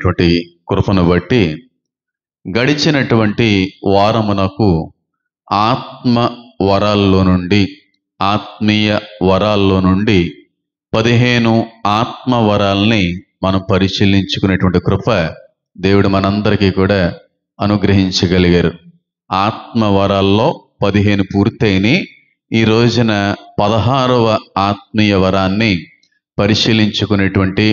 అటువంటి కృపను బట్టి గడిచినటువంటి వారమునకు ఆత్మ వరాల్లో నుండి ఆత్మీయ వరాల్లో నుండి 15 ఆత్మ వరాల్ని మనం పరిశీలించుకునేటువంటి కృప దేవుడు మనందరికీ కూడా అనుగ్రహించగలిగారు. ఆత్మ వరాల్లో 15 పూర్తయిని ఈ రోజున 16వ ఆత్మీయ వరాన్ని పరిశీలించుకునేటువంటి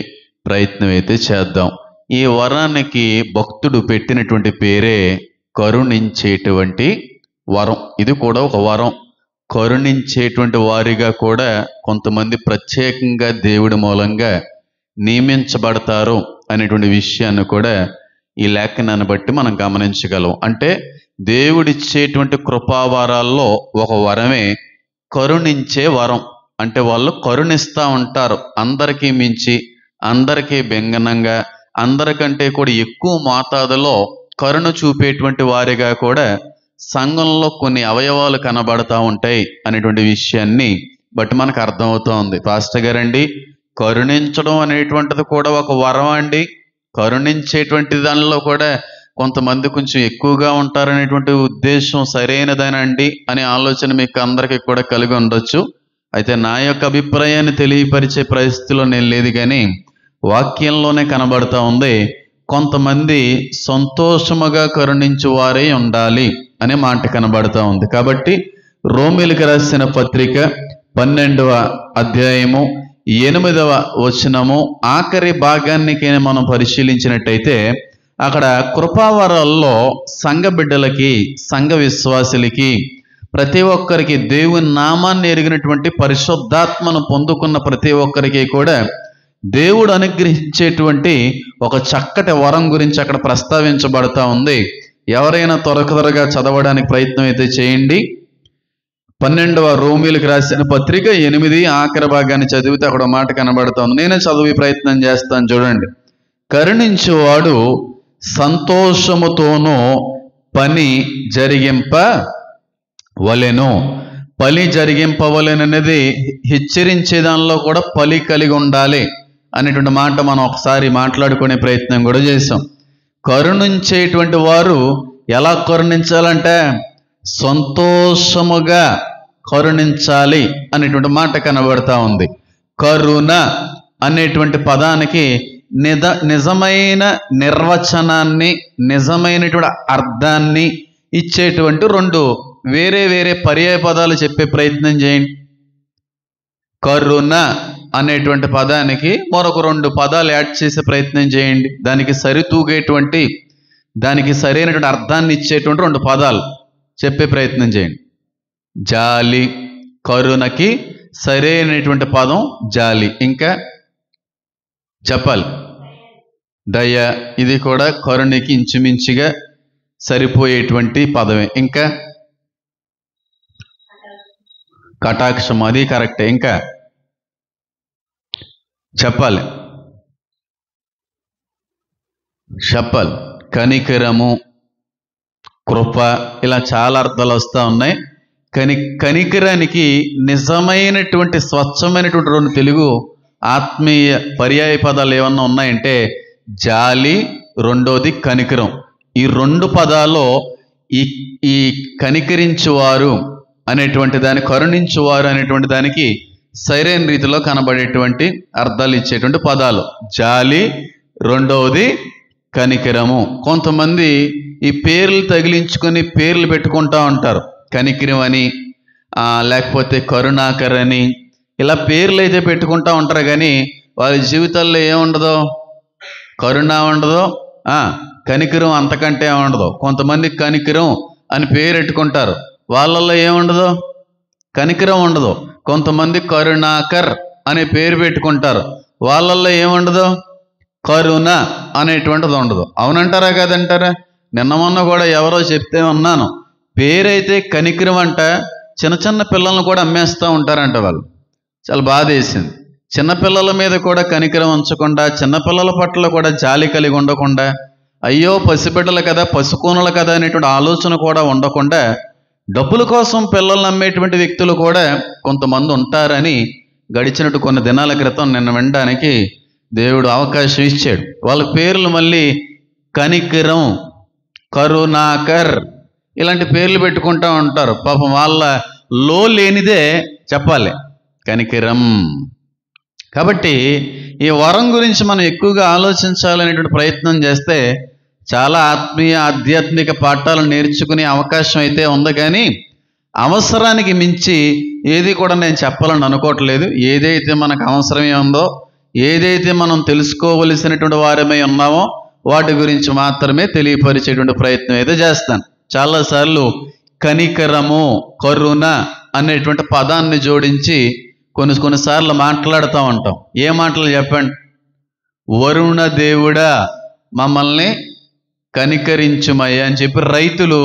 ప్రయత్నం అయితే చేద్దాం. ఈ వరానికి భక్తుడు పెట్టినటువంటి పేరే కరుణించేటువంటి వరం. ఇది కూడా ఒక వరం. కరుణించేటువంటి వారిగా కూడా కొంతమంది ప్రత్యేకంగా దేవుడి మూలంగా నియమించబడతారు అనేటువంటి విషయాన్ని కూడా ఈ లేఖనాన్ని బట్టి మనం గమనించగలం. అంటే దేవుడిచ్చేటువంటి కృపావరాల్లో ఒక వరమే కరుణించే వరం. అంటే వాళ్ళు కరుణిస్తూ ఉంటారు, అందరికీ మించి, అందరికీ భిన్నంగా, అందరికంటే కూడా ఎక్కువ మోతాదులో కరుణ చూపేటువంటి వారిగా కూడా సంఘంలో కొన్ని అవయవాలు కనబడతా ఉంటాయి అనేటువంటి విషయాన్ని బట్టి మనకు అర్థమవుతూ ఉంది. పాస్టర్ గారండి, కరుణించడం అనేటువంటిది కూడా ఒక వరం అండి, కరుణించేటువంటి దానిలో కూడా కొంతమంది కొంచెం ఎక్కువగా ఉంటారనేటువంటి ఉద్దేశం సరైనదేనండి అనే ఆలోచన మీకు అందరికీ కూడా కలిగి ఉండొచ్చు. అయితే నా యొక్క అభిప్రాయాన్ని తెలియపరిచే పరిస్థితిలో నేను లేదు, కానీ వాక్యంలోనే కనబడతా ఉంది, కొంతమంది సంతోషముగా కరుణించు వారే ఉండాలి అనే మాట కనబడతా ఉంది. కాబట్టి రోమీయులకు రాసిన పత్రిక 12వ అధ్యాయము 8వ వచనము ఆఖరి భాగాన్ని మనం పరిశీలించినట్టయితే అక్కడ కృపావరాల్లో సంఘ బిడ్డలకి, సంఘ విశ్వాసులకి, ప్రతి ఒక్కరికి, దేవుని నామాన్ని ఎరిగినటువంటి పరిశుద్ధాత్మను పొందుకున్న ప్రతి ఒక్కరికి కూడా దేవుడు అనుగ్రహించేటువంటి ఒక చక్కటి వరం గురించి అక్కడ ప్రస్తావించబడతా ఉంది. ఎవరైనా త్వరగా చదవడానికి ప్రయత్నం అయితే చేయండి. 12వ రోమీయులకు రాసిన పత్రిక 8 ఆఖరి భాగాన్ని చదివితే అక్కడ మాట కనబడతా ఉంది. నేనే చదివి ప్రయత్నం చేస్తాను, చూడండి. కరుణించువాడు సంతోషముతోనూ పని జరిగింపవలెను. పని జరిగింపవలెననేది హెచ్చరించే దానిలో కూడా పలి కలిగి ఉండాలి అనేటువంటి మాట మనం ఒకసారి మాట్లాడుకునే ప్రయత్నం కూడా చేసాం. కరుణించేటువంటి వారు ఎలా కరుణించాలంటే సంతోషముగా కరుణించాలి అనేటువంటి మాట కనబడతా ఉంది. కరుణ అనేటువంటి పదానికి నిజమైన నిర్వచనాన్ని, నిజమైనటువంటి అర్థాన్ని ఇచ్చేటువంటి 2 వేరే వేరే పర్యాయ పదాలు చెప్పే ప్రయత్నం చేయండి. కరుణ అనేటువంటి పదానికి మరొక 2 పదాలు యాడ్ చేసే ప్రయత్నం చేయండి. దానికి సరితూగేటువంటి, దానికి సరైనటువంటి అర్థాన్ని ఇచ్చేటువంటి 2 పదాలు చెప్పే ప్రయత్నం చేయండి. జాలి, కరుణకి సరైనటువంటి పదం జాలి. ఇంకా చెప్పాలి, దయ, ఇది కూడా కరుణకి ఇంచుమించుగా సరిపోయేటువంటి పదమే. ఇంకా కటాక్షం, అది కరెక్టే. ఇంకా చెప్పాలి, కనికరము, కృప, ఇలా చాలా అర్థాలు వస్తూ ఉన్నాయి. కనికరానికి నిజమైనటువంటి స్వచ్ఛమైనటువంటి 2 తెలుగు ఆత్మీయ పర్యాయ పదాలు ఏమన్నా ఉన్నాయంటే జాలి, రెండోది కనికరం. ఈ 2 పదాలు ఈ కనికరించువారు అనేటువంటి దాని, కరుణించువారు అనేటువంటి దానికి సరైన రీతిలో కనబడేటువంటి అర్థాలు ఇచ్చేటువంటి పదాలు. జాలి, రెండవది కనికరము. కొంతమంది ఈ పేర్లు తగిలించుకొని పేర్లు పెట్టుకుంటా ఉంటారు. కనికరం అని, లేకపోతే కరుణాకర్ అని, ఇలా పేర్లు అయితే పెట్టుకుంటా ఉంటారు, కానీ వాళ్ళ జీవితాల్లో ఏముండదో, కరుణ ఉండదు, కనికరం అంతకంటే ఏముండదు. కొంతమంది కనికరం అని పేరు పెట్టుకుంటారు, వాళ్ళల్లో ఏముండదు, కనికరం ఉండదు. కొంతమంది కరుణాకర్ అనే పేరు పెట్టుకుంటారు, వాళ్ళల్లో ఏముండదు, కరుణ అనేటువంటిది ఉండదు. అవునంటారా కాదంటారా? నిన్న మొన్న కూడా ఎవరో చెప్తే ఉన్నాను, పేరైతే కనికరం అంట, చిన్న చిన్న పిల్లలను కూడా అమ్మేస్తూ ఉంటారంట వాళ్ళు. చాలా బాధ వేసింది. చిన్నపిల్లల మీద కూడా కనికరం ఉంచకుండా, చిన్నపిల్లల పట్ల కూడా జాలి కలిగి ఉండకుండా, అయ్యో పసిబిడ్డలు కదా, పసికోనులు కదా అనేటువంటి ఆలోచన కూడా ఉండకుండా, డబ్బుల కోసం పిల్లల్ని అమ్మేటువంటి వ్యక్తులు కూడా కొంతమంది ఉంటారని గడిచినట్టు కొన్ని దినాల క్రితం నిన్న వినడానికి దేవుడు అవకాశం ఇచ్చాడు. వాళ్ళ పేర్లు మళ్ళీ కనికరం, కరుణాకర్ ఇలాంటి పేర్లు పెట్టుకుంటూ ఉంటారు. పాపం వాళ్ళ లేనిదే చెప్పాలి కనికరం. కాబట్టి ఈ వరం గురించి మనం ఎక్కువగా ఆలోచించాలనేటువంటి ప్రయత్నం చేస్తే చాలా ఆత్మీయ ఆధ్యాత్మిక పాఠాలు నేర్చుకునే అవకాశం అయితే ఉంది. కానీ అవసరానికి మించి ఏది కూడా నేను చెప్పాలని అనుకోవట్లేదు. ఏదైతే మనకు అవసరమే ఉందో, ఏదైతే మనం తెలుసుకోవలసినటువంటి వారమై ఉన్నామో వాటి గురించి మాత్రమే తెలియపరిచేటువంటి ప్రయత్నం అయితే చేస్తాను. చాలాసార్లు కనికరము, కరుణ అనేటువంటి పదాన్ని జోడించి కొన్నిసార్లు మాట్లాడుతూ ఉంటాం. ఏ మాటలు చెప్పండి? వరుణ దేవుడా మమ్మల్ని కనికరించుమయ్యా అని చెప్పి రైతులు,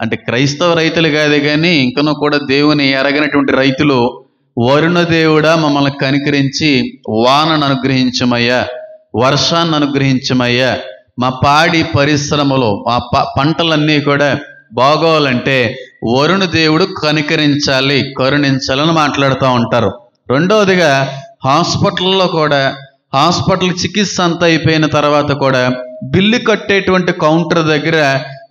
అంటే క్రైస్తవ రైతులు కాదు కానీ ఇంకనూ కూడా దేవుని ఎరగనటువంటి రైతులు, వరుణ దేవుడా మమ్మల్ని కనికరించి వానను అనుగ్రహించుమయ్యా, వర్షాన్ని అనుగ్రహించుమయ్యా, మా పాడి పరిశ్రమలో మా పంటలన్నీ కూడా బాగోవాలంటే వరుణ దేవుడు కనికరించాలి, కరుణించాలని మాట్లాడుతూ ఉంటారు. రెండవదిగా హాస్పిటల్లో కూడా, హాస్పిటల్ చికిత్స అంతా అయిపోయిన తర్వాత కూడా బిల్లు కట్టేటువంటి కౌంటర్ దగ్గర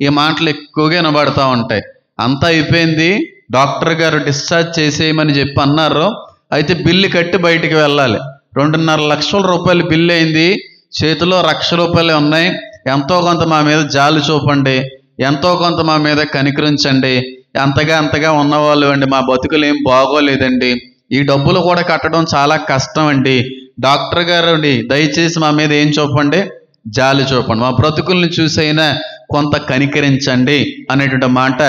ఈ మాటలు ఎక్కువగా వినబడతా ఉంటాయి. అంతా అయిపోయింది, డాక్టర్ గారు డిశ్చార్జ్ చేసేయమని చెప్పి అన్నారు, అయితే బిల్లు కట్టి బయటికి వెళ్ళాలి. 2.5 లక్షల రూపాయలు బిల్లు అయింది, చేతిలో 1,00,000 రూపాయలు ఉన్నాయి, ఎంతో కొంత మా మీద జాలి చూపండి, ఎంతో కొంత మా మీద కనికరించండి, అంతగా ఉన్నవాళ్ళు అండి, మా బతుకులు ఏం బాగోలేదండి, ఈ డబ్బులు కూడా కట్టడం చాలా కష్టం అండి, డాక్టర్ గారు అండి దయచేసి మా మీద ఏం చూపండి, జాలి చూపండి, మా బ్రతుకుల్ని చూసైనా కొంత కనికరించండి అనేటువంటి మాట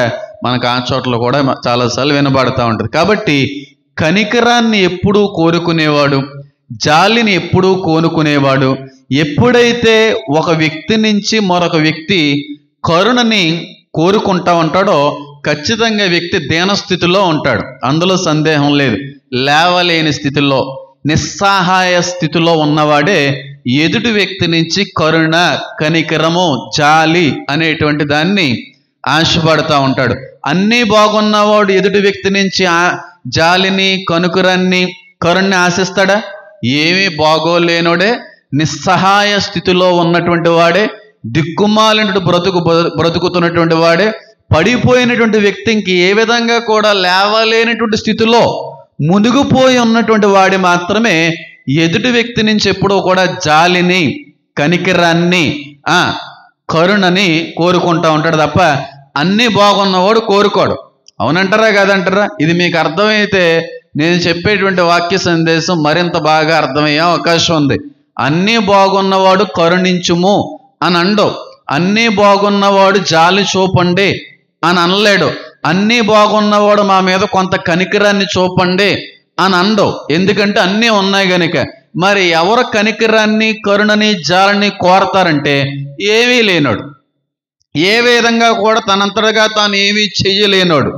మనకు ఆ చోట్ల కూడా చాలాసార్లు వినబడుతూ ఉంటుంది. కాబట్టి కనికరాన్ని ఎప్పుడూ కోరుకునేవాడు, జాలిని ఎప్పుడూ కోరుకునేవాడు, ఎప్పుడైతే ఒక వ్యక్తి నుంచి మరొక వ్యక్తి కరుణని కోరుకుంటా ఉంటాడో ఖచ్చితంగా వ్యక్తి దీనస్థితిలో ఉంటాడు, అందులో సందేహం లేదు. లేవలేని స్థితిలో, నిస్సహాయ స్థితిలో ఉన్నవాడే ఎదుటి వ్యక్తి నుంచి కరుణ, కనికరము, జాలి అనేటువంటి దాన్ని ఆశపడతా ఉంటాడు. అన్నీ బాగున్నవాడు ఎదుటి వ్యక్తి నుంచి జాలిని, కనుకరాన్ని, కరుణని ఆశిస్తాడా? ఏమీ బాగోలేనోడే, నిస్సహాయ స్థితిలో ఉన్నటువంటి వాడే, దిక్కుమాలినటువంటి బ్రతుకుతున్నటువంటి వాడే, పడిపోయినటువంటి వ్యక్తి ఇంక ఏ విధంగా కూడా లేవలేనటువంటి స్థితిలో మునిగిపోయి ఉన్నటువంటి వాడి మాత్రమే ఎదుటి వ్యక్తి నుంచి ఎప్పుడూ కూడా జాలిని, కనికరాన్ని, కరుణని కోరుకుంటా ఉంటాడు తప్ప అన్నీ బాగున్నవాడు కోరుకోడు. అవునంటారా కాదంటారా? ఇది మీకు అర్థమైతే నేను చెప్పేటువంటి వాక్య సందేశం మరింత బాగా అర్థమయ్యే అవకాశం ఉంది. అన్నీ బాగున్నవాడు కరుణించుము అని అండో, అన్నీ బాగున్నవాడు జాలి చూపండి అని అనలేడు, అన్నీ బాగున్నవాడు మా మీద కొంత కనికరాన్ని చూపండి అని అండో. ఎందుకంటే అన్నీ ఉన్నాయి గనుక. మరి ఎవరు కనికరాన్ని, కరుణని, జాలిని కోరతారంటే ఏమీ లేనోడు, ఏ విధంగా కూడా తనంతటగా తాను ఏమీ చెయ్యలేనోడు,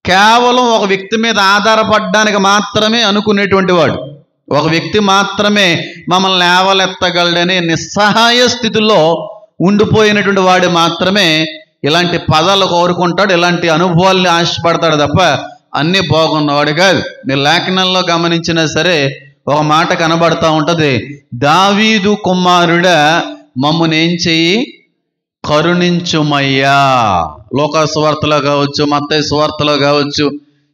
కేవలం ఒక వ్యక్తి మీద ఆధారపడడానికి మాత్రమే అనుకునేటువంటి వాడు, ఒక వ్యక్తి మాత్రమే మమ్మల్ని లేవలెత్తగలడనే నిస్సహాయ స్థితిలో ఉండిపోయినటువంటి వాడు మాత్రమే ఇలాంటి పదాలు కోరుకుంటాడు, ఇలాంటి అనుభవాల్ని ఆశపడతాడు తప్ప అన్నీ బాగున్నవాడు కాదు. మీరు లేఖనంలో గమనించినా సరే ఒక మాట కనబడతా ఉంటుంది, దావీదు కుమారుడా మమ్మును ఏం చెయ్యి, కరుణించుమయ్యా. లోకా సువార్తలో కావచ్చు, మత్తయి సువార్తలో కావచ్చు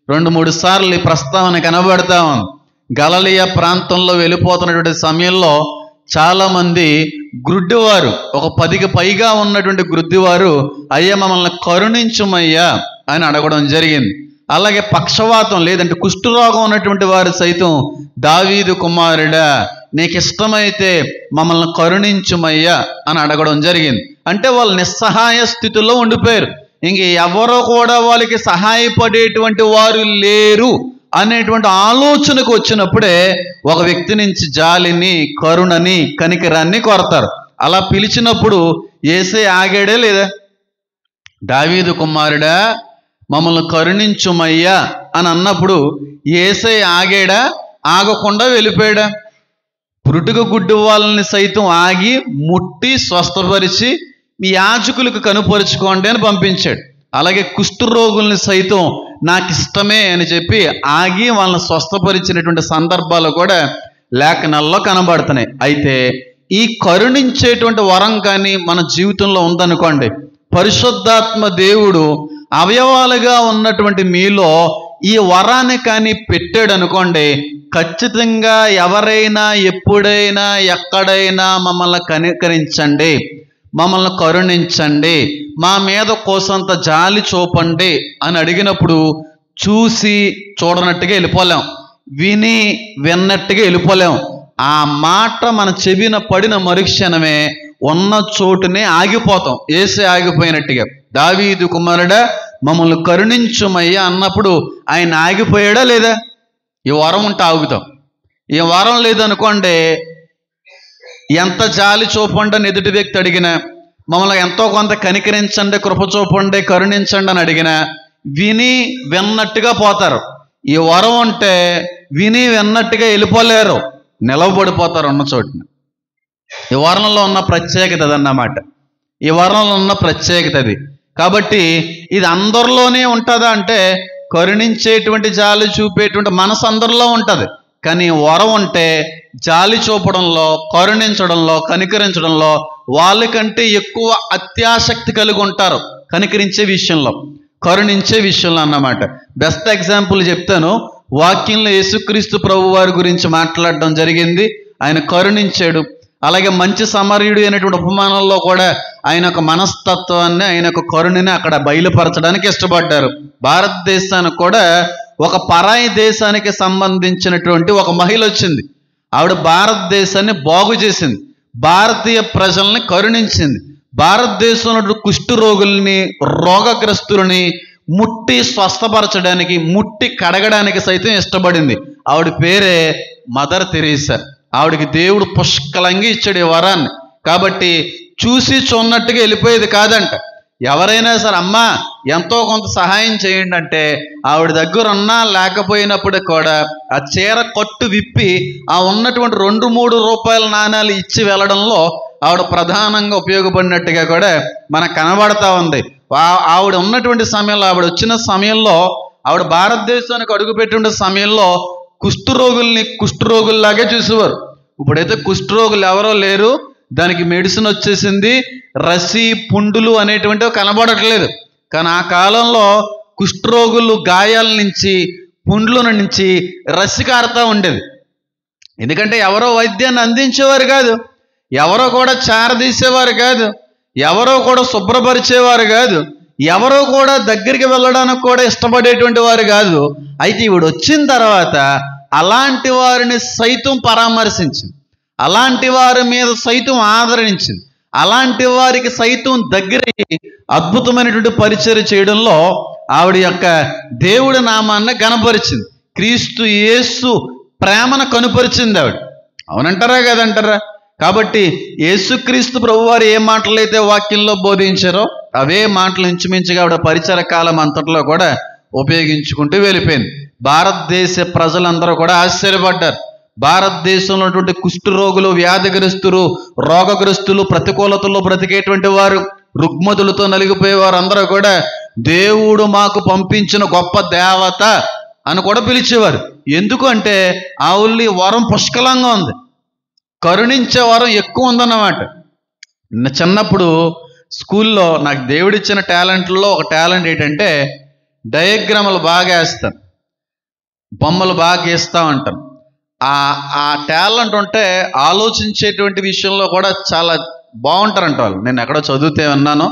2-3 సార్లు ఈ ప్రస్తావన కనబడతా ఉంది. గలిలయ ప్రాంతంలో వెళ్ళిపోతున్నటువంటి సమయంలో చాలామంది గ్రుడ్డివారు, ఒక 10కి పైగా ఉన్నటువంటి గ్రుడ్డివారు, అయ్యా మమ్మల్ని కరుణించుమయ్యా అని అడగడం జరిగింది. అలాగే పక్షవాతం లేదంటే కుష్ఠరోగం ఉన్నటువంటి వారు సైతం, దావీదు కుమారుడా నీకు ఇష్టమైతే మమ్మల్ని కరుణించుమయ్యా అని అడగడం జరిగింది. అంటే వాళ్ళు నిస్సహాయ స్థితిలో ఉండిపోయారు, ఇంక ఎవరో కూడా వాళ్ళకి సహాయపడేటువంటి వారు లేరు అనేటువంటి ఆలోచనకు వచ్చినప్పుడే ఒక వ్యక్తి నుంచి జాలిని, కరుణని, కనికరాన్ని కోరతారు. అలా పిలిచినప్పుడు యేసే ఆగాడే లేదా? దావీదు కుమారుడా మమ్మల్ని కరుణించుమయ్యా అని అన్నప్పుడు యేసే ఆగాడా? ఆగకుండా వెళ్ళిపోయాడా? పురుటుక గుడ్డి వాళ్ళని సైతం ఆగి ముట్టి స్వస్థపరిచి మీ యాజకులకు కనుపరుచుకోండి అని పంపించాడు. అలాగే కుష్ఠరోగుల్ని సైతం నాకు ఇష్టమే అని చెప్పి ఆగి వాళ్ళని స్వస్థపరిచినటువంటి సందర్భాలు కూడా లేఖనాల్లో కనబడుతున్నాయి. అయితే ఈ కరుణించేటువంటి వరం కానీ మన జీవితంలో ఉందనుకోండి, పరిశుద్ధాత్మ దేవుడు అవయవాలుగా ఉన్నటువంటి మీలో ఈ వరాన్ని కానీ పెట్టాడు అనుకోండి, ఖచ్చితంగా ఎవరైనా ఎప్పుడైనా ఎక్కడైనా మమ్మల్ని కనికరించండి, మమ్మల్ని కరుణించండి, మా మీద కోసంత జాలి చూపండి అని అడిగినప్పుడు చూసి చూడనట్టుగా వెళ్ళిపోలేం, విని విన్నట్టుగా వెళ్ళిపోలేం. ఆ మాట మన చెవిన పడిన మరుక్షణమే ఉన్న చోటునే ఆగిపోతాం, యేసే ఆగిపోయినట్టుగా. దావీదు కుమారుడా మమ్మల్ని కరుణించుమయ్యా అన్నప్పుడు ఆయన ఆగిపోయాడా లేదా? ఈ వరం ఉంటే ఆగుతాం. ఈ వరం లేదనుకోండి, ఎంత జాలి చూపండి అని ఎదుటి వ్యక్తి అడిగినా, మమ్మల్ని ఎంతో కొంత కనికరించండి, కృప చూపండి, కరుణించండి అని అడిగినా విని విన్నట్టుగా పోతారు. ఈ వరం ఉంటే విని విన్నట్టుగా వెళ్ళిపోలేరు, నిలవబడిపోతారు ఉన్న చోటున. ఈ వరంలో ఉన్న ప్రత్యేకత అదన్నమాట. ఈ వరంలో ఉన్న ప్రత్యేకత అది. కాబట్టి ఇది అందరిలోనే ఉంటుందా అంటే, కరుణించేటువంటి జాలి చూపేటువంటి మనసు అందరిలో ఉంటుంది. కానీ వరం ఉంటే జాలి చూపడంలో, కరుణించడంలో, కనికరించడంలో వాళ్ళకంటే ఎక్కువ అత్యాసక్తి కలిగి ఉంటారు, కనికరించే విషయంలో, కరుణించే విషయంలో అన్నమాట. బెస్ట్ ఎగ్జాంపుల్ చెప్తాను. వాక్యంలో యేసుక్రీస్తు ప్రభు వారి గురించి మాట్లాడడం జరిగింది. ఆయన కరుణించాడు. అలాగే మంచి సమరయుడు అనేటువంటి ఉపమానంలో కూడా ఆయన ఒక మనస్తత్వాన్ని, ఆయన ఒక కరుణని అక్కడ బయలుపరచడానికి ఇష్టపడ్డారు. భారతదేశానికి కూడా ఒక పరాయి దేశానికి సంబంధించినటువంటి ఒక మహిళ వచ్చింది. ఆవిడ భారతదేశాన్ని బాగు చేసింది, భారతీయ ప్రజల్ని కరుణించింది. భారతదేశంలో కుష్టు రోగుల్ని, రోగగ్రస్తులని ముట్టి స్వస్థపరచడానికి, ముట్టి కడగడానికి సైతం ఇష్టపడింది. ఆవిడ పేరే మదర్ తెరీసా. ఆవిడికి దేవుడు పుష్కలంగా ఇచ్చాడు ఈ వరాన్ని. కాబట్టి చూసి చూన్నట్టుగా వెళ్ళిపోయేది కాదంట. ఎవరైనా సరే అమ్మా ఎంతో కొంత సహాయం చేయండి అంటే ఆవిడ దగ్గర ఉన్నా లేకపోయినప్పుడు కూడా ఆ చీర కట్టు విప్పి ఆ ఉన్నటువంటి 2-3 రూపాయల నాణాలు ఇచ్చి వెళ్ళడంలో ఆవిడ ప్రధానంగా ఉపయోగపడినట్టుగా కూడా మనకు కనబడతా ఉంది. ఆవిడ ఉన్నటువంటి సమయంలో, ఆవిడ వచ్చిన సమయంలో, ఆవిడ భారతదేశానికి అడుగుపెట్టిన సమయంలో కుష్ఠరోగుల్లాగే చూసేవారు. ఇప్పుడైతే కుష్ఠరోగులు ఎవరో లేరు, దానికి మెడిసిన్ వచ్చేసింది, రసి పుండులు అనేటువంటివి కనబడట్లేదు. కానీ ఆ కాలంలో కుష్ఠరోగులు గాయాల నుంచి, పుండ్ల నుంచి రసి కారుతూ ఉండేది. ఎందుకంటే ఎవరో వైద్యాన్ని అందించేవారు కాదు, ఎవరో కూడా చారదీసేవారు కాదు, ఎవరో కూడా శుభ్రపరిచేవారు కాదు, ఎవరో కూడా దగ్గరికి వెళ్ళడానికి కూడా ఇష్టపడేటువంటి వారు కాదు. అయితే ఈవిడ వచ్చిన తర్వాత అలాంటి వారిని సైతం పరామర్శించింది, అలాంటి వారి మీద సైతం ఆదరించింది, అలాంటి వారికి సైతం దగ్గరయ్యి అద్భుతమైనటువంటి పరిచర్య చేయడంలో ఆవిడ యొక్క దేవుడి నామాన్ని గణపరిచింది. క్రీస్తు యేసు ప్రేమను కనుపరిచింది ఆవిడ. అవునంటారా కదంటారా? కాబట్టి యేసుక్రీస్తు ప్రభువారు ఏ మాటలైతే వాక్యంలో బోధించారో అవే మాటలు ఇంచుమించుగా ఆవిడ పరిచర కాలం అంతట్లో కూడా ఉపయోగించుకుంటూ వెళ్ళిపోయింది. భారతదేశ ప్రజలందరూ కూడా ఆశ్చర్యపడ్డారు. భారతదేశంలో ఉన్నటువంటి కుష్టు రోగులు, వ్యాధిగ్రస్తులు, రోగగ్రస్తులు, ప్రతికూలతల్లో బ్రతికేటువంటి వారు, రుగ్మతులతో నలిగిపోయేవారు అందరూ కూడా దేవుడు మాకు పంపించిన గొప్ప దేవత అని కూడా పిలిచేవారు. ఎందుకు అంటే ఆవుల్ని వరం పుష్కలంగా ఉంది, కరుణించే వరం ఎక్కువ ఉందన్నమాట. చిన్నప్పుడు స్కూల్లో నాకు దేవుడిచ్చిన టాలెంట్లో ఒక టాలెంట్ ఏంటంటే డయాగ్రాములు బాగా వేస్తాను, బొమ్మలు బాగా గీస్తూ ఉంటాను. ఆ టాలెంట్ ఉంటే ఆలోచించేటువంటి విషయంలో కూడా చాలా బాగుంటారంట వాళ్ళు. నేను ఎక్కడో చదివితే విన్నాను,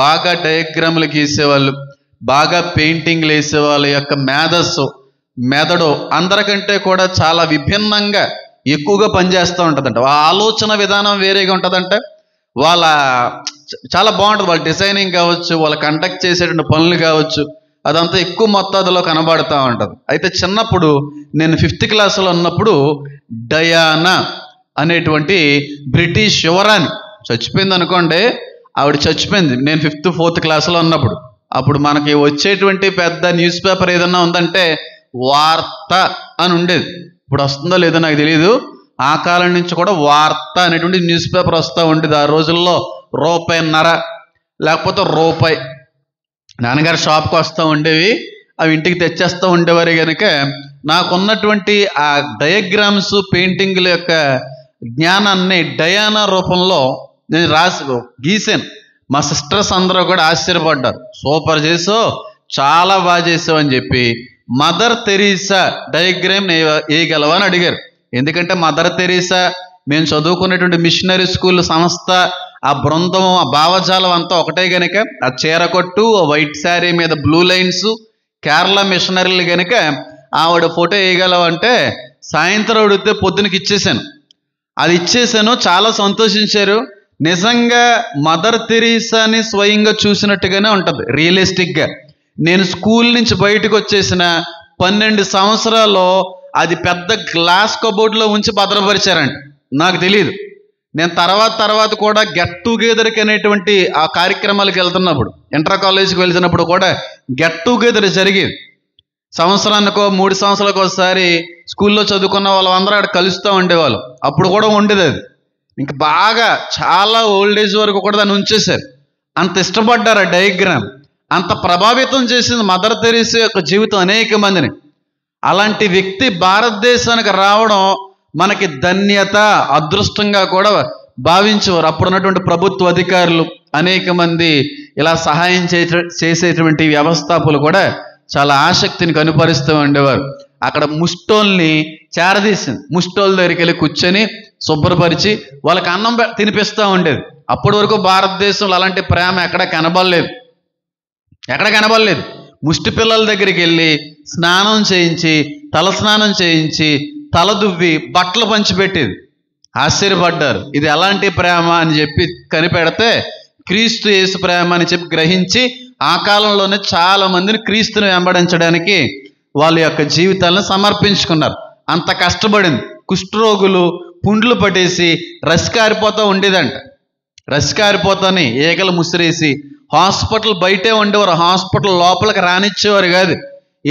బాగా డయాగ్రాములు గీసేవాళ్ళు, బాగా పెయింటింగ్లు వేసేవాళ్ళ యొక్క మెదడు అందరికంటే కూడా చాలా విభిన్నంగా ఎక్కువగా పనిచేస్తూ ఉంటుందంట. ఆ ఆలోచన విధానం వేరేగా ఉంటుందంటే వాళ్ళ చాలా బాగుంటుంది. వాళ్ళ డిజైనింగ్ కావచ్చు, వాళ్ళు కండక్ట్ చేసేటువంటి పనులు కావచ్చు, అదంతా ఎక్కువ మొత్తాదులో కనబడుతూ ఉంటుంది. అయితే చిన్నప్పుడు నేను 5th క్లాసులో ఉన్నప్పుడు డయానా అనేటువంటి బ్రిటిష్ యువరాణి చచ్చిపోయింది అనుకోండి. ఆవిడ చచ్చిపోయింది నేను 5th 4th క్లాసులో ఉన్నప్పుడు. అప్పుడు మనకి వచ్చేటువంటి పెద్ద న్యూస్ పేపర్ ఏదన్నా ఉందంటే వార్త అని ఉండేది. ఇప్పుడు వస్తుందో లేదో నాకు తెలియదు. ఆ కాలం నుంచి కూడా వార్త అనేటువంటి న్యూస్ పేపర్ వస్తూ ఉండేది. ఆ రోజుల్లో ₹1.50 లేకపోతే ₹1 నాన్నగారు షాప్కి వస్తూ ఉండేవి, అవి ఇంటికి తెచ్చేస్తూ ఉండేవారు కనుక నాకున్నటువంటి ఆ డయాగ్రామ్స్ పెయింటింగ్ల యొక్క జ్ఞానాన్ని డయానా రూపంలో నేను గీసాను. మా సిస్టర్స్ అందరూ కూడా ఆశ్చర్యపడ్డారు, సూపర్ చేసావు, చాలా బాగా చేసావు అని చెప్పి. మదర్ తెరీసా డయాగ్రామ్ వేయగలవా అని అడిగారు. ఎందుకంటే మదర్ తెరీసా మేము చదువుకున్నటువంటి మిషనరీ స్కూల్ సంస్థ, ఆ బృందం, ఆ భావజాలం అంతా ఒకటే గనుక, ఆ చీరకొట్టు, వైట్ శారీ మీద బ్లూ లైన్స్, కేరళ మిషనరీలు గనుక ఆవిడ ఫోటో వేయగలవంటే సాయంత్రం అడిగితే పొద్దునకి ఇచ్చేసాను. అది ఇచ్చేసాను, చాలా సంతోషించారు. నిజంగా మదర్ తెరీసాని స్వయంగా చూసినట్టుగానే ఉంటుంది, రియలిస్టిక్గా. నేను స్కూల్ నుంచి బయటకు వచ్చేసిన 12 సంవత్సరాల్లో అది పెద్ద గ్లాస్ కబోర్డ్లో ఉంచి భద్రపరిచారంట. నాకు తెలియదు. నేను తర్వాత కూడా గెట్ టుగెదర్కి అనేటువంటి ఆ కార్యక్రమాలకు వెళ్తున్నప్పుడు, ఇంటర్ కాలేజీకి వెళ్తున్నప్పుడు కూడా గెట్ టుగెదర్ జరిగేది. సంవత్సరానికో 3 సంవత్సరాలకు ఒకసారి స్కూల్లో చదువుకున్న వాళ్ళందరూ అక్కడ కలుస్తూ ఉండేవాళ్ళు. అప్పుడు కూడా ఉండేది అది. ఇంకా బాగా చాలా ఓల్డ్ ఏజ్ వరకు కూడా దాన్ని ఉంచేశారు. అంత ఇష్టపడ్డారు ఆ డయాగ్రామ్. అంత ప్రభావితం చేసింది మదర్ తెరీసా యొక్క జీవితం అనేక మందిని. అలాంటి వ్యక్తి భారతదేశానికి రావడం మనకి ధన్యత, అదృష్టంగా కూడా భావించేవారు అప్పుడు ఉన్నటువంటి ప్రభుత్వ అధికారులు. అనేక మంది ఇలా సహాయం చేసేటువంటి వ్యవస్థాపకులు కూడా చాలా ఆసక్తిని కనుపరుస్తూ ఉండేవారు. అక్కడ ముష్టోల్ని చేరదీసింది. ముష్టోళ్ళ దగ్గరికి వెళ్ళి కూర్చొని శుభ్రపరిచి వాళ్ళకి అన్నం తినిపిస్తూ ఉండేది. అప్పటి వరకు భారతదేశంలో అలాంటి ప్రేమ ఎక్కడ కనబడలేదు. ముష్టి పిల్లల దగ్గరికి వెళ్ళి స్నానం చేయించి, తల స్నానం చేయించి, తల దువ్వి, బట్టలు పంచిపెట్టేది. ఆశ్చర్యపడ్డారు, ఇది ఎలాంటి ప్రేమ అని చెప్పి కనిపెడితే క్రీస్తు యేసు ప్రేమ అని చెప్పి గ్రహించి ఆ కాలంలోనే చాలా మందిని క్రీస్తుని వెంబడించడానికి వాళ్ళ యొక్క జీవితాలను సమర్పించుకున్నారు. అంత కష్టపడింది. కుష్ఠరోగులు పుండ్లు పట్టేసి రసికారిపోతూ ఉండేదంట. రసికారిపోతాని ఏగలు ముసిరేసి హాస్పిటల్ బయటే ఉండేవారు, హాస్పిటల్ లోపలికి రానిచ్చేవారు కాదు.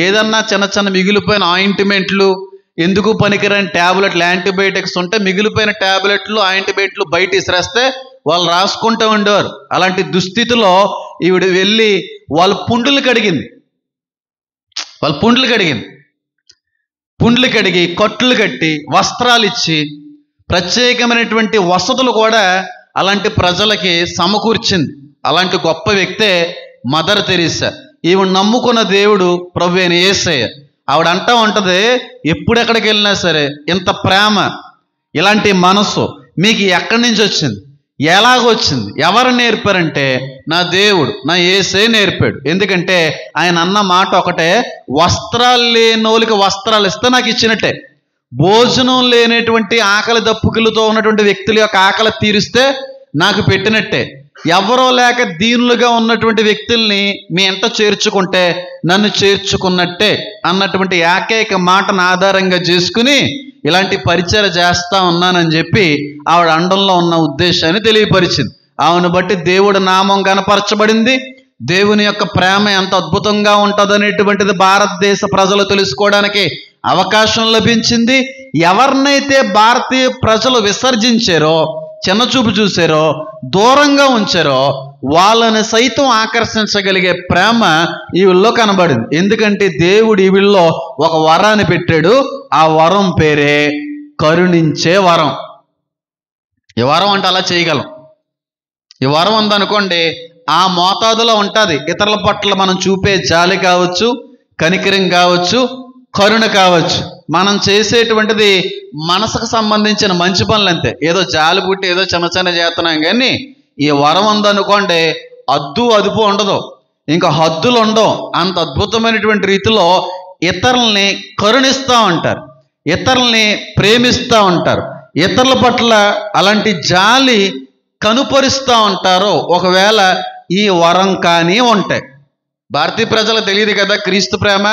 ఏదన్నా చిన్న మిగిలిపోయిన ఆయింట్మెంట్లు, ఎందుకు పనికిరాని ట్యాబ్లెట్లు, యాంటీబయాటిక్స్ ఉంటే మిగిలిపోయిన ట్యాబ్లెట్లు, ఆయింట్మెంట్లు బయట ఇసిరేస్తే వాళ్ళు రాసుకుంటూ ఉండేవారు. అలాంటి దుస్థితిలో ఈవిడ వెళ్ళి వాళ్ళ పుండ్లు కడిగింది. పుండ్లు కడిగి కట్లు కట్టి వస్త్రాలు ఇచ్చి ప్రత్యేకమైనటువంటి వసతులు కూడా అలాంటి ప్రజలకి సమకూర్చింది. అలాంటి గొప్ప వ్యక్తే మదర్ తెరీసా. ఈవిడ నమ్ముకున్న దేవుడు ప్రభువైన యేసయ్య. ఆవిడ అంటూ ఉంటుంది, ఎప్పుడెక్కడికి వెళ్ళినా సరే ఇంత ప్రేమ, ఇలాంటి మనసు మీకు ఎక్కడి నుంచి వచ్చింది, ఎలాగొచ్చింది, ఎవరు నేర్పారంటే నా దేవుడు, నా యేసే నేర్పాడు. ఎందుకంటే ఆయన అన్న మాట ఒకటే, వస్త్రాలు లేనోళ్ళకి వస్త్రాలు ఇస్తే నాకు ఇచ్చినట్టే, భోజనం లేనటువంటి ఆకలి దప్పుకులతో ఉన్నటువంటి వ్యక్తుల యొక్క ఆకలి తీరిస్తే నాకు పెట్టినట్టే, ఎవరో లేక దీనులుగా ఉన్నటువంటి వ్యక్తుల్ని మీ ఎంట చేర్చుకుంటే నన్ను చేర్చుకున్నట్టే అన్నటువంటి ఏకైక మాటను ఆధారంగా చేసుకుని ఇలాంటి పరిచయం చేస్తా ఉన్నానని చెప్పి ఆవిడ అండంలో ఉన్న ఉద్దేశాన్ని తెలియపరిచింది. ఆమెను బట్టి దేవుడి నామం కనపరచబడింది. దేవుని యొక్క ప్రేమ ఎంత అద్భుతంగా ఉంటుందనేటువంటిది భారతదేశ ప్రజలు తెలుసుకోవడానికి అవకాశం లభించింది. ఎవరినైతే భారతీయ ప్రజలు విసర్జించారో, చిన్నచూపు చూసారో, దూరంగా ఉంచారో వాళ్ళని సైతం ఆకర్షించగలిగే ప్రేమ ఈవిల్లో కనబడింది. ఎందుకంటే దేవుడు ఈవిల్లో ఒక వరాన్ని పెట్టాడు. ఆ వరం పేరే కరుణించే వరం. ఈ వరం అంటే అలా చేయగలం. ఈ వరం ఉందనుకోండి, ఆ మోతాదులో ఉంటుంది. ఇతరుల పట్ల మనం చూపే జాలి కావచ్చు, కనికరం కావచ్చు, కరుణ కావచ్చు. మనం చేసేటువంటిది మనసుకు సంబంధించిన మంచి పనులు అంతే. ఏదో జాలి పుట్టి ఏదో చిన్న చేస్తున్నాం. కానీ ఈ వరం ఉందనుకోండి, అదుపు ఉండదు, ఇంకా హద్దులు ఉండవు. అంత అద్భుతమైనటువంటి రీతిలో ఇతరుల్ని కరుణిస్తూ ఉంటారు, ఇతరుల్ని ప్రేమిస్తూ ఉంటారు, ఇతరుల పట్ల అలాంటి జాలి కనుపరుస్తూ ఉంటారు. ఒకవేళ ఈ వరం కానీ ఉంటాయి. భారతీయ ప్రజలకు తెలియదు కదా క్రీస్తు ప్రేమ,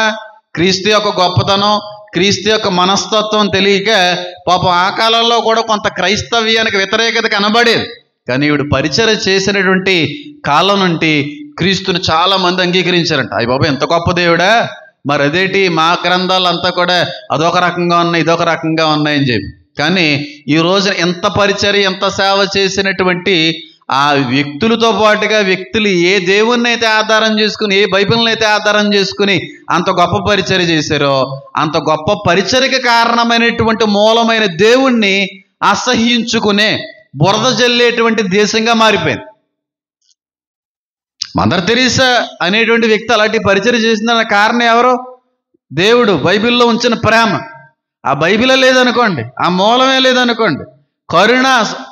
క్రీస్తు యొక్క గొప్పతనం, క్రీస్తు యొక్క మనస్తత్వం తెలియక పాపం ఆ కాలంలో కూడా కొంత క్రైస్తవ్యానికి వ్యతిరేకత కనబడేది. కానీ ఈవిడ పరిచయం చేసినటువంటి కాలం నుండి క్రీస్తుని చాలా మంది అంగీకరించారంట. అయ్య బాబా ఎంత గొప్ప దేవుడా, మరి అదేంటి మా గ్రంథాలు అంతా కూడా అదొక రకంగా ఉన్నాయి, ఇదొక రకంగా ఉన్నాయని చెప్పి. కానీ ఈ రోజు ఎంత పరిచర్య, ఎంత సేవ చేసినటువంటి ఆ వ్యక్తులతో పాటుగా వ్యక్తులు ఏ దేవుణ్ణి అయితే ఆధారం చేసుకుని, ఏ బైబిల్ని అయితే ఆధారం చేసుకుని అంత గొప్ప పరిచర్య చేశారో, అంత గొప్ప పరిచర్యకి కారణమైనటువంటి మూలమైన దేవుణ్ణి అసహ్యించుకునే, బురద జల్లేటువంటి దేశంగా మారిపోయింది. మదర్ తెరీసా అనేటువంటి వ్యక్తి అలాంటి పరిచర్య చేసిన కారణం ఎవరు? దేవుడు బైబిల్లో ఉంచిన ప్రేమ. ఆ బైబిలే లేదనుకోండి, ఆ మూలమే లేదనుకోండి, కరుణ,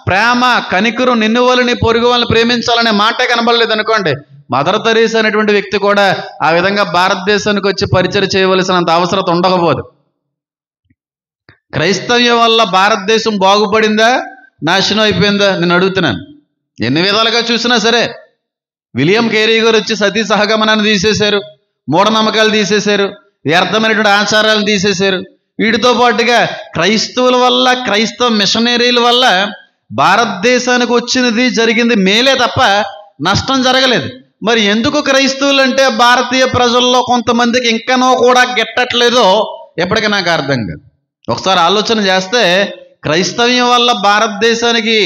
ప్రేమ, కనికరం, నిన్ను వాళ్ళని పొరుగు వాళ్ళని ప్రేమించాలనే మాటే కనబడలేదనుకోండి, మదర్ తెరీసా అనేటువంటి వ్యక్తి కూడా ఆ విధంగా భారతదేశానికి వచ్చి పరిచర్య చేయవలసినంత అవసరం ఉండకపోదు. క్రైస్తవ్యం వల్ల భారతదేశం బాగుపడిందా, నాశనం అయిపోయిందా? నేను అడుగుతున్నాను. ఎన్ని విధాలుగా చూసినా సరే, విలియం కేరీ గారు వచ్చి సతీ సహగమనాన్ని తీసేశారు, మూఢనమ్మకాలు తీసేశారు, వ్యర్థమైనటువంటి ఆచారాలను తీసేశారు. వీటితో పాటుగా క్రైస్తవుల వల్ల, క్రైస్తవ మిషనరీల వల్ల భారతదేశానికి వచ్చినది జరిగింది మేలే తప్ప నష్టం జరగలేదు. మరి ఎందుకు క్రైస్తవులు అంటే భారతీయ ప్రజల్లో కొంతమందికి ఇంకనో కూడా గిట్టట్లేదో ఎప్పటికీ నాకు అర్థం కాదు. ఒకసారి ఆలోచన చేస్తే క్రైస్తవ్యం వల్ల భారతదేశానికి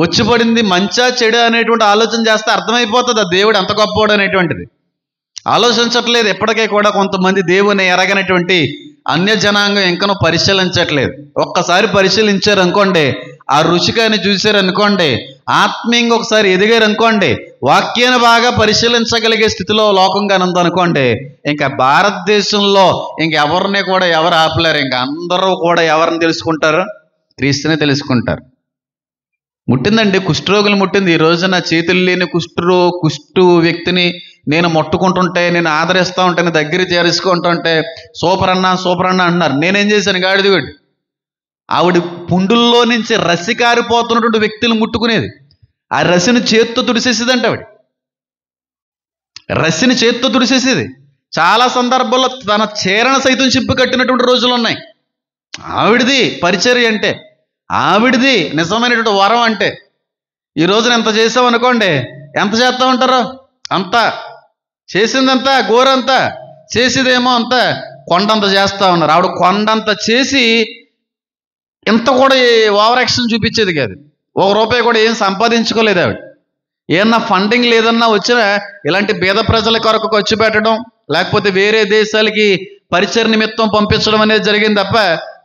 వచ్చి పడింది మంచా చెడు అనేటువంటి ఆలోచన చేస్తే అర్థమైపోతుంది ఆ దేవుడు ఎంత గొప్పవాడు అనేటువంటిది. ఆలోచించట్లేదు ఎప్పటికీ కూడా కొంతమంది దేవుని ఎరగనటువంటి అన్య జనాంగం ఇంకనూ పరిశీలించట్లేదు. ఒక్కసారి పరిశీలించారు అనుకోండి, ఆ రుచికాన్ని చూశారు అనుకోండి, ఆత్మీయంగా ఒకసారి ఎదిగారు అనుకోండి, వాక్యాన్ని బాగా పరిశీలించగలిగే స్థితిలో లోకంగా అనుకోండి, ఇంకా భారతదేశంలో ఇంకెవరిని కూడా ఎవరు ఆపలేరు. ఇంకా అందరూ కూడా ఎవరిని తెలుసుకుంటారు? క్రీస్తునే తెలుసుకుంటారు. ముట్టిందండి, కుష్ఠరోగులు ముట్టింది. ఈ రోజున చేతులు లేని కుష్టు వ్యక్తిని నేను ముట్టుకుంటుంటే, నేను ఆదరిస్తూ ఉంటే, నేను దగ్గర చేర్చుకుంటుంటే సూపర్ అన్నా అంటున్నారు. నేనేం చేశాను? గాడిదిగొడ్డి ఆవిడ పుండుల్లో నుంచి రసి కారిపోతున్నటువంటి వ్యక్తులు ముట్టుకునేది. ఆ రసిని చేత్తో తుడిసేసేది అంట. ఆవిడ రసిని చేత్తో తుడిసేసేది. చాలా సందర్భాల్లో తన చీరను సైతం చింపు కట్టినటువంటి రోజులు ఉన్నాయి. ఆవిడది పరిచర్య అంటే, ఆవిడది నిజమైనటువంటి వరం అంటే. ఈ రోజున ఎంత చేసామనుకోండి, ఎంత చేస్తూ ఉంటారో అంత చేసిందంతా, గోరంతా చేసేదేమో అంత కొండంత చేస్తూ ఉన్నారు. ఆవిడ కొండంత చేసి ఇంత కూడా ఓవర్ యాక్షన్ చూపించేది కాదు. ₹1 కూడా ఏం సంపాదించుకోలేదు ఆవిడ. ఏమన్నా ఫండింగ్ లేదన్నా వచ్చినా ఇలాంటి పేద ప్రజల కొరకు ఖర్చు పెట్టడం, లేకపోతే వేరే దేశాలకి పరిచయ నిమిత్తం పంపించడం అనేది జరిగింది తప్ప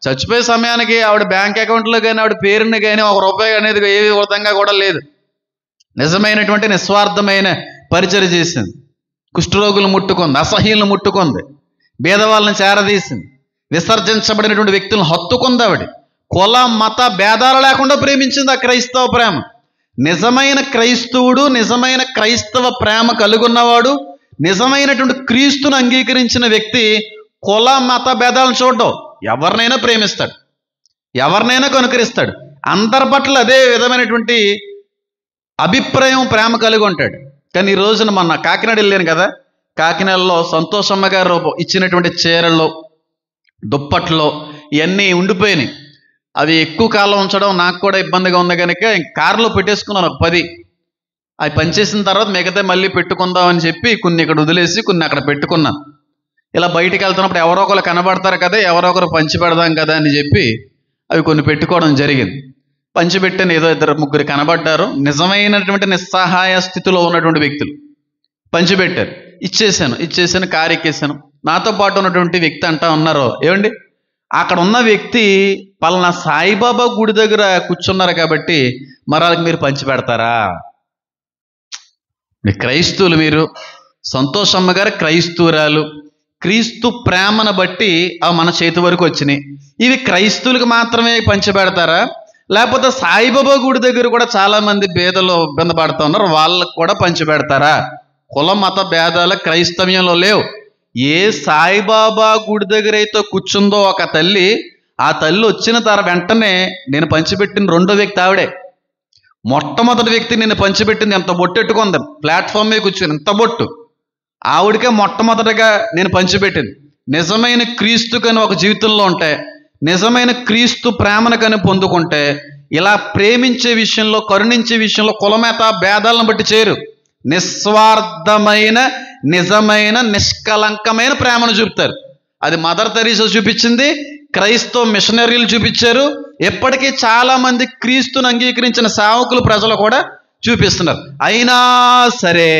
చచ్చిపోయే సమయానికి ఆవిడ బ్యాంక్ అకౌంట్లో కానీ ఆవిడ పేరుని కానీ ₹1 అనేది ఏ విధంగా కూడా లేదు. నిజమైనటువంటి నిస్వార్థమైన పరిచర్య చేసింది. కుష్ఠరోగులు ముట్టుకుంది, అసహ్యులను ముట్టుకుంది, భేదవాళ్ళని చేరదీసింది, విసర్జించబడినటువంటి వ్యక్తులను హత్తుకుంది. ఆవిడ కుల మత భేదాలు లేకుండా ప్రేమించింది ఆ క్రైస్తవ ప్రేమ. నిజమైన క్రైస్తవుడు, నిజమైన క్రైస్తవ ప్రేమ కలుగున్నవాడు, నిజమైనటువంటి క్రీస్తును అంగీకరించిన వ్యక్తి కుల మత భేదాలను చూడడం, ఎవరినైనా ప్రేమిస్తాడు, ఎవరినైనా కనుకరిస్తాడు, అందరి పట్ల అదే విధమైనటువంటి అభిప్రాయం, ప్రేమ కలిగి ఉంటాడు. కానీ ఈ రోజున మొన్న కాకినాడ వెళ్ళాను కదా, కాకినాడలో సంతోషమ్మ గారు ఇచ్చినటువంటి చీరల్లో, దుప్పట్లో ఇవన్నీ ఉండిపోయినాయి. అవి ఎక్కువ కాలం ఉంచడం నాకు కూడా ఇబ్బందిగా ఉంది కనుక కారులో పెట్టేసుకున్నాను ఒక 10. అవి పనిచేసిన తర్వాత మిగతా మళ్ళీ పెట్టుకుందాం అని చెప్పి కొన్ని ఇక్కడ వదిలేసి కొన్ని అక్కడ పెట్టుకున్నాను. ఇలా బయటికి వెళ్తున్నప్పుడు ఎవరో ఒకరు కనబడతారు కదా, ఎవరో ఒకరు పంచి పెడదాం కదా అని చెప్పి అవి కొన్ని పెట్టుకోవడం జరిగింది. పంచిపెట్టిన ఏదో 2-3 కనబడ్డారు, నిజమైనటువంటి నిస్సహాయ స్థితిలో ఉన్నటువంటి వ్యక్తులు. పంచిపెట్టారు, ఇచ్చేసాను, కారు ఎక్కేసాను. నాతో పాటు ఉన్నటువంటి వ్యక్తి అంటా ఉన్నారు, ఏమండి అక్కడ ఉన్న వ్యక్తి పలానా సాయిబాబా గుడి దగ్గర కూర్చున్నారు కాబట్టి మరి వాళ్ళకి మీరు పంచి పెడతారా? క్రైస్తవులు మీరు, సంతోషమ్మ గారు క్రైస్తవురాలు, క్రీస్తు ప్రేమను బట్టి అవి మన చేతి వరకు వచ్చినాయి. ఇవి క్రైస్తవులకు మాత్రమే పంచిపెడతారా? లేకపోతే సాయిబాబా గుడి దగ్గర కూడా చాలా మంది భేదలు ఇబ్బంది పడుతూ ఉన్నారు, వాళ్ళకు కూడా పంచిపెడతారా? కుల మత భేదాలు క్రైస్తవ్యంలో లేవు. ఏ సాయిబాబా గుడి దగ్గర అయితే కూర్చుందో ఒక తల్లి, ఆ తల్లి వచ్చిన వెంటనే నేను పంచిపెట్టిన రెండో వ్యక్తి ఆవిడే. మొట్టమొదటి వ్యక్తి నేను పంచిపెట్టింది ఎంత బొట్టెట్టుకుంది, ప్లాట్ఫామ్ మీద కూర్చుని ఎంత బొట్టు, ఆవిడకే మొట్టమొదటిగా నేను పంచిపెట్టింది. నిజమైన క్రీస్తు కని ఒక జీవితంలో ఉంటే, నిజమైన క్రీస్తు ప్రేమను కని పొందుకుంటే, ఇలా ప్రేమించే విషయంలో, కరుణించే విషయంలో కులమేత భేదాలను బట్టి చేయరు. నిస్వార్థమైన, నిజమైన, నిష్కలంకమైన ప్రేమను చూపుతారు. అది మదర్ తెరీసా చూపించింది, క్రైస్తవ మిషనరీలు చూపించారు. ఎప్పటికీ చాలా మంది క్రీస్తును అంగీకరించిన సేవకులు, ప్రజలు కూడా చూపిస్తున్నారు. అయినా సరే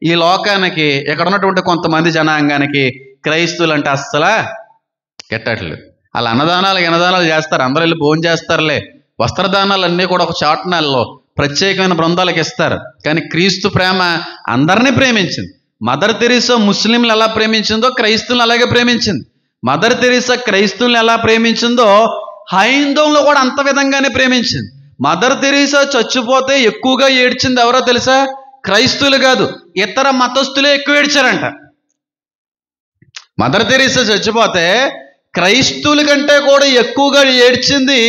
ఈ లోకానికి ఇక్కడ ఉన్నటువంటి కొంతమంది జనాంగానికి క్రైస్తవులు అంటే అస్సలా కెట్టట్లేదు. వాళ్ళు అన్నదానాలు చేస్తారు, అందరూ వెళ్ళి భోజనం చేస్తారులే. వస్త్రదానాలు అన్నీ కూడా ఒక చాట్నాల్లో ప్రత్యేకమైన బృందాలకు ఇస్తారు. కానీ క్రీస్తు ప్రేమ అందరినీ ప్రేమించింది. మదర్ తెరీసా ముస్లింలు ఎలా ప్రేమించిందో క్రైస్తవులను అలాగే ప్రేమించింది. మదర్ తెరీసా క్రైస్తవులను ఎలా ప్రేమించిందో హైందవులను కూడా అంత విధంగానే ప్రేమించింది. మదర్ తెరీసా చచ్చిపోతే ఎక్కువగా ఏడ్చింది ఎవరో తెలుసా? క్రైస్తవులు కాదు, ఇతర మతస్థులే ఎక్కువ ఏడ్చారంట. మదర్ తెరీసా చచ్చిపోతే క్రైస్తవుల కంటే కూడా ఎక్కువగా ఏడ్చింది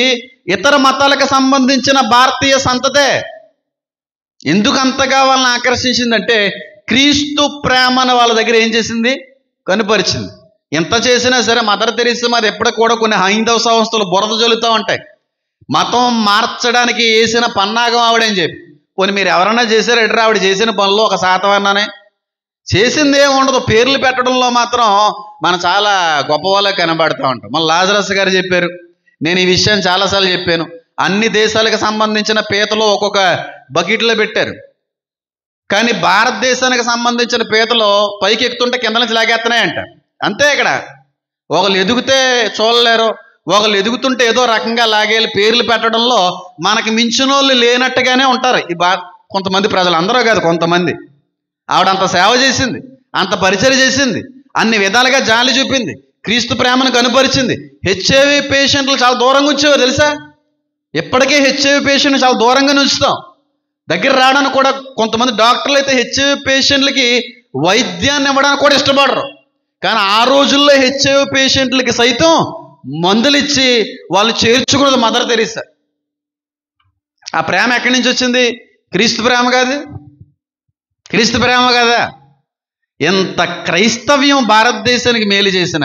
ఇతర మతాలకు సంబంధించిన భారతీయ సంతతే. ఎందుకు అంతగా వాళ్ళని ఆకర్షించిందంటే క్రీస్తు ప్రేమను వాళ్ళ దగ్గర ఏం చేసింది? కనుపరిచింది. ఎంత చేసినా సరే మదర్ తెరీసా మీద ఎప్పటికి కూడా కొన్ని హైందవ సంస్థలు బురద జల్లుతూ ఉంటాయి. మతం మార్చడానికి వేసిన పన్నాగం ఆవిడని చెప్పి. పోనీ మీరు ఎవరన్నా చేశారు ఎట్రా? ఆవిడ చేసిన పనులు ఒక శాతమన్నానే చేసింది ఏమి ఉండదు. పేర్లు పెట్టడంలో మాత్రం మనం చాలా గొప్ప వాళ్ళకి కనబడుతూ ఉంటాం. మన లాజరస్ గారు చెప్పారు, నేను ఈ విషయాన్ని చాలాసార్లు చెప్పాను. అన్ని దేశాలకు సంబంధించిన పీతలు ఒక్కొక్క బకెట్లో పెట్టారు, కానీ భారతదేశానికి సంబంధించిన పీతలు పైకి ఎక్కుతుంటే కింద నుంచి లాగేస్తున్నాయంట. అంతే. ఇక్కడ ఒకళ్ళు ఎదుగుతే చూడలేరు, ఒకళ్ళు ఎదుగుతుంటే ఏదో రకంగా లాగేళ్ళు పేర్లు పెట్టడంలో మనకి మించిన వాళ్ళు లేనట్టుగానే ఉంటారు ఈ కొంతమంది ప్రజలు. అందరూ కాదు, కొంతమంది. ఆవిడ అంత సేవ చేసింది, అంత పరిచయం చేసింది, అన్ని విధాలుగా జాలి చూపింది, క్రీస్తు ప్రేమను కనుపరిచింది. హెచ్ఐవి పేషెంట్లు చాలా దూరంగా ఉంచేవారు తెలుసా? ఇప్పటికే హెచ్ఐవి పేషెంట్ చాలా దూరంగా ఉంచుతాం. దగ్గర రావడానికి కూడా కొంతమంది డాక్టర్లు అయితే హెచ్ఐవి పేషెంట్లకి వైద్యాన్ని ఇవ్వడానికి కూడా ఇష్టపడరు. కానీ ఆ రోజుల్లో హెచ్ఐవి పేషెంట్లకి సైతం మందులు ఇచ్చి వాళ్ళు చేర్చుకున్నది మదర్ తెరీసా. ఆ ప్రేమ ఎక్కడి నుంచి వచ్చింది? క్రీస్తు ప్రేమ కాదు? క్రీస్తు ప్రేమ కదా? ఎంత క్రైస్తవ్యం భారతదేశానికి మేలు చేసిన,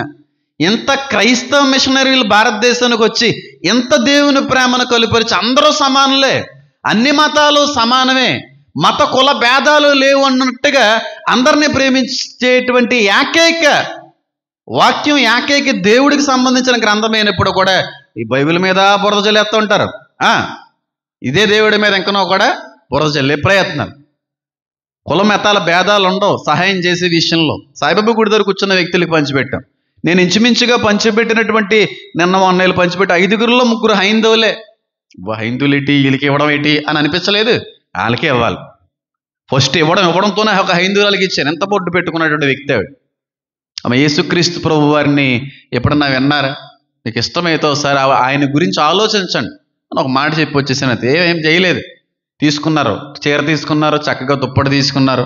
ఎంత క్రైస్తవ మిషనరీలు భారతదేశానికి వచ్చి ఎంత దేవుని ప్రేమను కలుపరిచి అందరూ సమానులే, అన్ని మతాలు సమానమే, మత కుల భేదాలు లేవు అన్నట్టుగా అందరినీ ప్రేమించేటువంటి ఏకైక వాక్యం, ఏకైక దేవుడికి సంబంధించిన గ్రంథమైనప్పుడు కూడా ఈ బైబిల్ మీద బురద జల్లేస్తూ ఉంటారు. ఇదే దేవుడి మీద ఇంకనో కూడా బురద జల్లే ప్రయత్నాలు. కుల మతాల భేదాలు ఉండవు సహాయం చేసే విషయంలో. సాయిబాబా గుడి దగ్గర కూర్చున్న వ్యక్తులకు పంచిపెట్టాం. నేను ఇంచుమించుగా పంచిపెట్టినటువంటి నిన్న మొన్నేళ్ళు పంచిపెట్టి 5గురిలో 3 హైందవులే. హైందువులు ఏంటి, వీళ్ళకి ఇవ్వడం ఏంటి అని అనిపించలేదు. వాళ్ళకే ఇవ్వాలి. ఫస్ట్ ఇవ్వడంతోనే ఒక హైందువులకి ఇచ్చాను. ఎంత బొడ్డు పెట్టుకున్నటువంటి వ్యక్తి ఆవిడ. ఆమె యేసుక్రీస్తు ప్రభు వారిని ఎప్పుడన్నా విన్నారా? మీకు ఇష్టమైతే ఒకసారి ఆయన గురించి ఆలోచించండి అని ఒక మాట చెప్పి వచ్చేసాను. ఏం చేయలేదు. తీసుకున్నారు, చీర తీసుకున్నారు, చక్కగా దుప్పటి తీసుకున్నారు,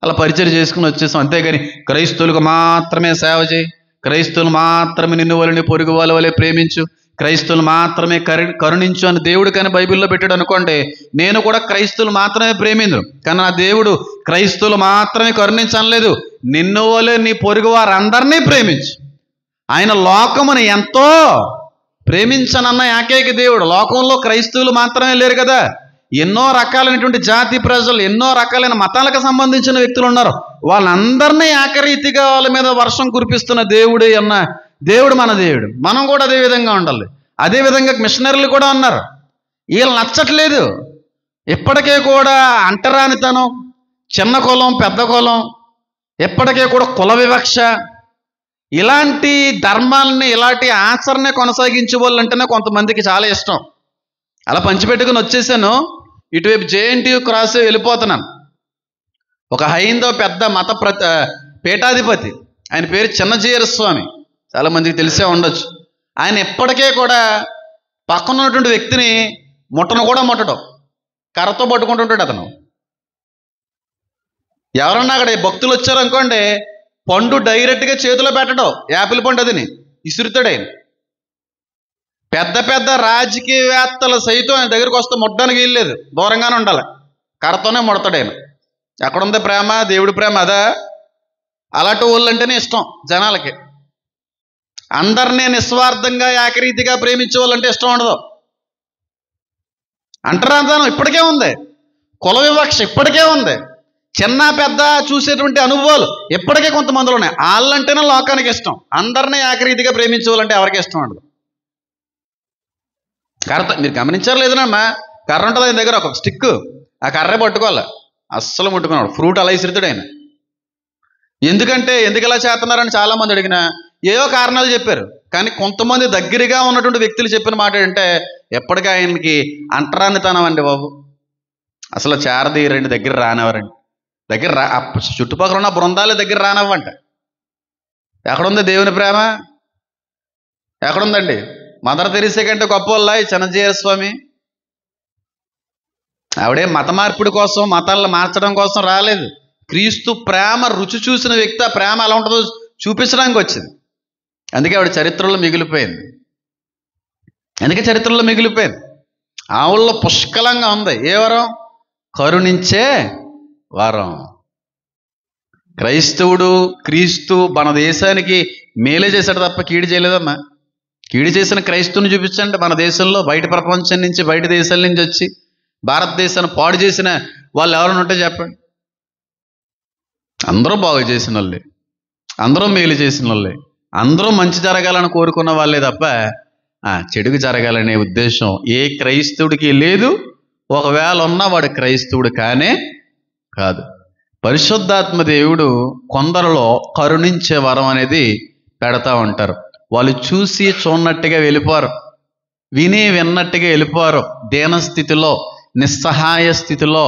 అలా పరిచయం చేసుకుని వచ్చేసాం. అంతేగాని క్రైస్తవులకు మాత్రమే సేవ చేయి, క్రైస్తవులు మాత్రమే నిన్ను వలని పొరుగు వాళ్ళ వలె ప్రేమించు, క్రైస్తవులు మాత్రమే కరుణించు అని దేవుడు కానీ బైబిల్లో పెట్టాడు అనుకోండి, నేను కూడా క్రైస్తవులు మాత్రమే ప్రేమించు. కానీ నా దేవుడు క్రైస్తవులు మాత్రమే కరుణించనలేదు, నిన్ను వలె నీ పొరుగు వారందరినీ ప్రేమించు. ఆయన లోకమును ఎంతో ప్రేమించనన్న ఏకైక దేవుడు. లోకంలో క్రైస్తవులు మాత్రమే లేరు కదా, ఎన్నో రకాలైనటువంటి జాతి ప్రజలు, ఎన్నో రకాలైన మతాలకు సంబంధించిన వ్యక్తులు ఉన్నారు. వాళ్ళందరినీ ఏకరీతిగా వాళ్ళ మీద వర్షం కురిపిస్తున్న దేవుడే అన్న దేవుడు మన దేవుడు. మనం కూడా అదే విధంగా ఉండాలి. అదే విధంగా మిషనరీలు కూడా ఉన్నారు. వీళ్ళు నచ్చట్లేదు. ఇప్పటికే కూడా అంటరానితనం, చిన్న కులం పెద్ద కులం, ఇప్పటికే కూడా కుల వివక్ష, ఇలాంటి ధర్మాలని, ఇలాంటి ఆచరణ కొనసాగించే వాళ్ళు అంటేనే కొంతమందికి చాలా ఇష్టం. అలా పంచిపెట్టుకుని వచ్చేసాను. ఇటువైపు జేఎన్టీయూ క్రాస్ వెళ్ళిపోతున్నాను. ఒక హైందవ పెద్ద మత పీఠాధిపతి, ఆయన పేరు చిన్నజీయర స్వామి, చాలా మందికి తెలిసే ఉండొచ్చు. ఆయన ఎప్పటికే కూడా పక్కన ఉన్నటువంటి వ్యక్తిని ముట్టను కూడా ముట్టడం, కర్రతో పట్టుకుంటుంటాడు అతను. ఎవరన్నా అక్కడ భక్తులు వచ్చారనుకోండి, పండు డైరెక్ట్గా చేతిలో పెట్టడం, యాపిల్ పండు అదిని ఇసురుతాడు ఆయన. పెద్ద పెద్ద రాజకీయవేత్తలు సైతం ఆయన దగ్గరికి వస్తే ముట్టడానికి వీల్లేదు, దూరంగానే ఉండాలి, కర్రతోనే ముడతాడు ఆయన. ఎక్కడుంది ప్రేమ? దేవుడి ప్రేమ అదా? అలాంటి వాళ్ళు అంటేనే ఇష్టం జనాలకి. అందరినీ నిస్వార్థంగా ఏకరీతిగా ప్రేమించే వాళ్ళంటే ఇష్టం ఉండదు. అంటరాంతనం ఇప్పటికే ఉంది, కుల వివక్ష ఇప్పటికే ఉంది, చిన్న పెద్ద చూసేటువంటి అనుభవాలు ఇప్పటికే కొంతమందిలో ఉన్నాయి. వాళ్ళంటేనే లోకానికి ఇష్టం. అందరినీ ఏకరీతిగా ప్రేమించే వాళ్ళంటే ఎవరికి ఇష్టం ఉండదు. కర్ర మీరు గమనించారు లేదనమ్మా, కర్ర ఉంటుంది ఆయన దగ్గర, ఒక స్టిక్, ఆ కర్రే పట్టుకోవాలి, అస్సలు ముట్టుకున్నాడు. ఫ్రూట్ అలా ఇసురుతాడు ఆయన. ఎందుకు ఇలా చేస్తున్నారని చాలామంది అడిగినా ఏవో కారణాలు చెప్పారు. కానీ కొంతమంది దగ్గరగా ఉన్నటువంటి వ్యక్తులు చెప్పిన మాట ఏంటంటే ఎప్పటికీ ఆయనకి అంటరానితనం అండి బాబు, అసలు చేరదీయరండి, దగ్గర రానివ్వరండి, చుట్టుపక్కల ఉన్న బృందాల దగ్గర రానివ్వంట. ఎక్కడుంది దేవుని ప్రేమ? ఎక్కడుందండి? మదర్ తెరీసా కంటే గొప్ప వాళ్ళ ఈ చిన్నజీయర్ స్వామి? ఆవిడే మత మార్పిడి కోసం, మతాలను మార్చడం కోసం రాలేదు. క్రీస్తు ప్రేమ రుచి చూసిన వ్యక్తి ఆ ప్రేమ ఎలా ఉంటుందో చూపించడానికి వచ్చింది. అందుకే ఆవిడ చరిత్రలో మిగిలిపోయింది. ఆవుల్లో పుష్కలంగా ఉంది ఏ వరం? కరుణించే వరం. క్రీస్తు మన దేశానికి మేలే చేశాడు తప్ప కీడు చేయలేదమ్మా. కీడు చేసిన క్రైస్తవుని చూపించండి మన దేశంలో. బయట ప్రపంచం నుంచి, బయట దేశాల నుంచి వచ్చి భారతదేశాన్ని పాడు చేసిన వాళ్ళు ఎవరైనా ఉంటే చెప్పండి. అందరూ బాగు చేసిన వాళ్ళే, అందరూ మేలు చేసిన వాళ్ళే, అందరూ మంచి జరగాలని కోరుకున్న వాళ్ళే తప్ప చెడుకు జరగాలనే ఉద్దేశం ఏ క్రైస్తవుడికి లేదు. ఒకవేళ ఉన్నా వాడు క్రైస్తవుడు కానే కాదు. పరిశుద్ధాత్మ దేవుడు కొందరిలో కరుణించే వరం అనేది పెడతా ఉంటారు. వాళ్ళు చూసి చూడనట్టుగా వెళ్ళిపోరు, విని విన్నట్టుగా వెళ్ళిపోరు. దీనస్థితిలో, నిస్సహాయ స్థితిలో,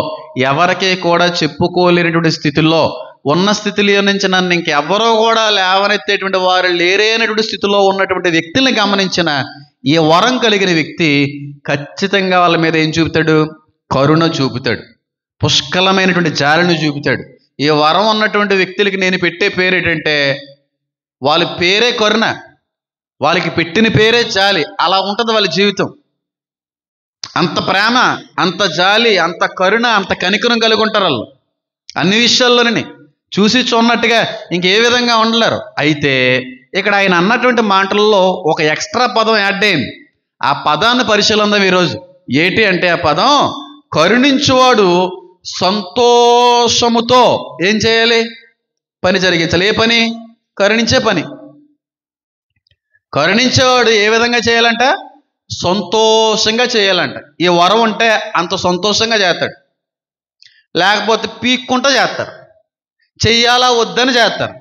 ఎవరికి కూడా చెప్పుకోలేనటువంటి స్థితిలో ఉన్న స్థితిలో నుంచి నన్ను ఇంకెవరో కూడా లేవనెత్తేటువంటి వారు లేరేనటువంటి స్థితిలో ఉన్నటువంటి వ్యక్తుల్ని గమనించిన ఈ వరం కలిగిన వ్యక్తి ఖచ్చితంగా వాళ్ళ మీద ఏం చూపుతాడు? కరుణ చూపుతాడు, పుష్కలమైనటువంటి జాలిని చూపుతాడు. ఈ వరం ఉన్నటువంటి వ్యక్తులకి నేను పెట్టే పేరు ఏంటంటే వాళ్ళ పేరే కరుణ, వాళ్ళకి పెట్టిన పేరే జాలి. అలా ఉంటుంది వాళ్ళ జీవితం. అంత ప్రేమ, అంత జాలి, అంత కరుణ, అంత కనికరం కలిగి ఉంటారు వాళ్ళు. అన్ని విషయాల్లోనే చూసి చూడనట్టుగా ఇంకే విధంగా ఉండలేరు. అయితే ఇక్కడ ఆయన అన్నటువంటి మాటల్లో ఒక ఎక్స్ట్రా పదం యాడ్ అయింది. ఆ పదాన్ని పరిశీలిద్దాం ఈరోజు. ఏంటి అంటే ఆ పదం కరుణించువాడు సంతోషముతో ఏం చేయాలి? పని జరిగించాలి. ఏ పని? కరుణించే పని. కరుణించేవాడు ఏ విధంగా చేయాలంట? సంతోషంగా చేయాలంట. ఈ వరం ఉంటే అంత సంతోషంగా చేస్తాడు, లేకపోతే పీక్కుంటూ చేస్తారు. చెయ్యాలా వద్దని చేస్తారు,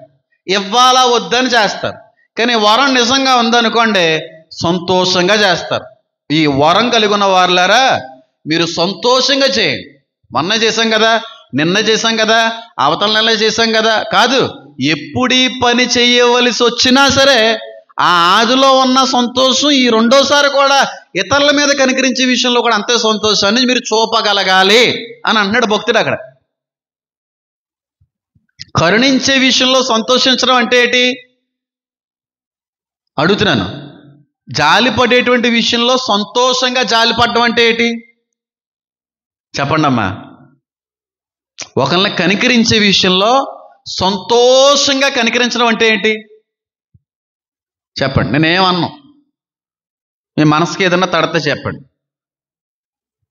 ఇవ్వాలా వద్దని చేస్తారు. కానీ వరం నిజంగా ఉందనుకోండి సంతోషంగా చేస్తారు. ఈ వరం కలిగి ఉన్న వారులారా మీరు సంతోషంగా చేయండి. మొన్న చేశాం కదా, నిన్న చేశాం కదా, అవతల నెల చేశాం కదా కాదు. ఎప్పుడు ఈ పని చేయవలసి వచ్చినా సరే ఆ ఆదిలో ఉన్న సంతోషం ఈ రెండోసారి కూడా ఇతరుల మీద కనికరించే విషయంలో కూడా అంతే సంతోషాన్ని మీరు చూపగలగాలి అని అంటున్నాడు భక్తుడు అక్కడ. కరుణించే విషయంలో సంతోషించడం అంటే ఏంటి అడుగుతున్నాను. జాలి పడేటువంటి విషయంలో సంతోషంగా జాలి పడడం అంటే ఏంటి చెప్పండి అమ్మా. ఒకరిని కనికరించే విషయంలో సంతోషంగా కనికరించడం అంటే ఏంటి చెప్పండి. నేనేమన్నా మీ మనసుకి ఏదన్నా తడితే చెప్పండి.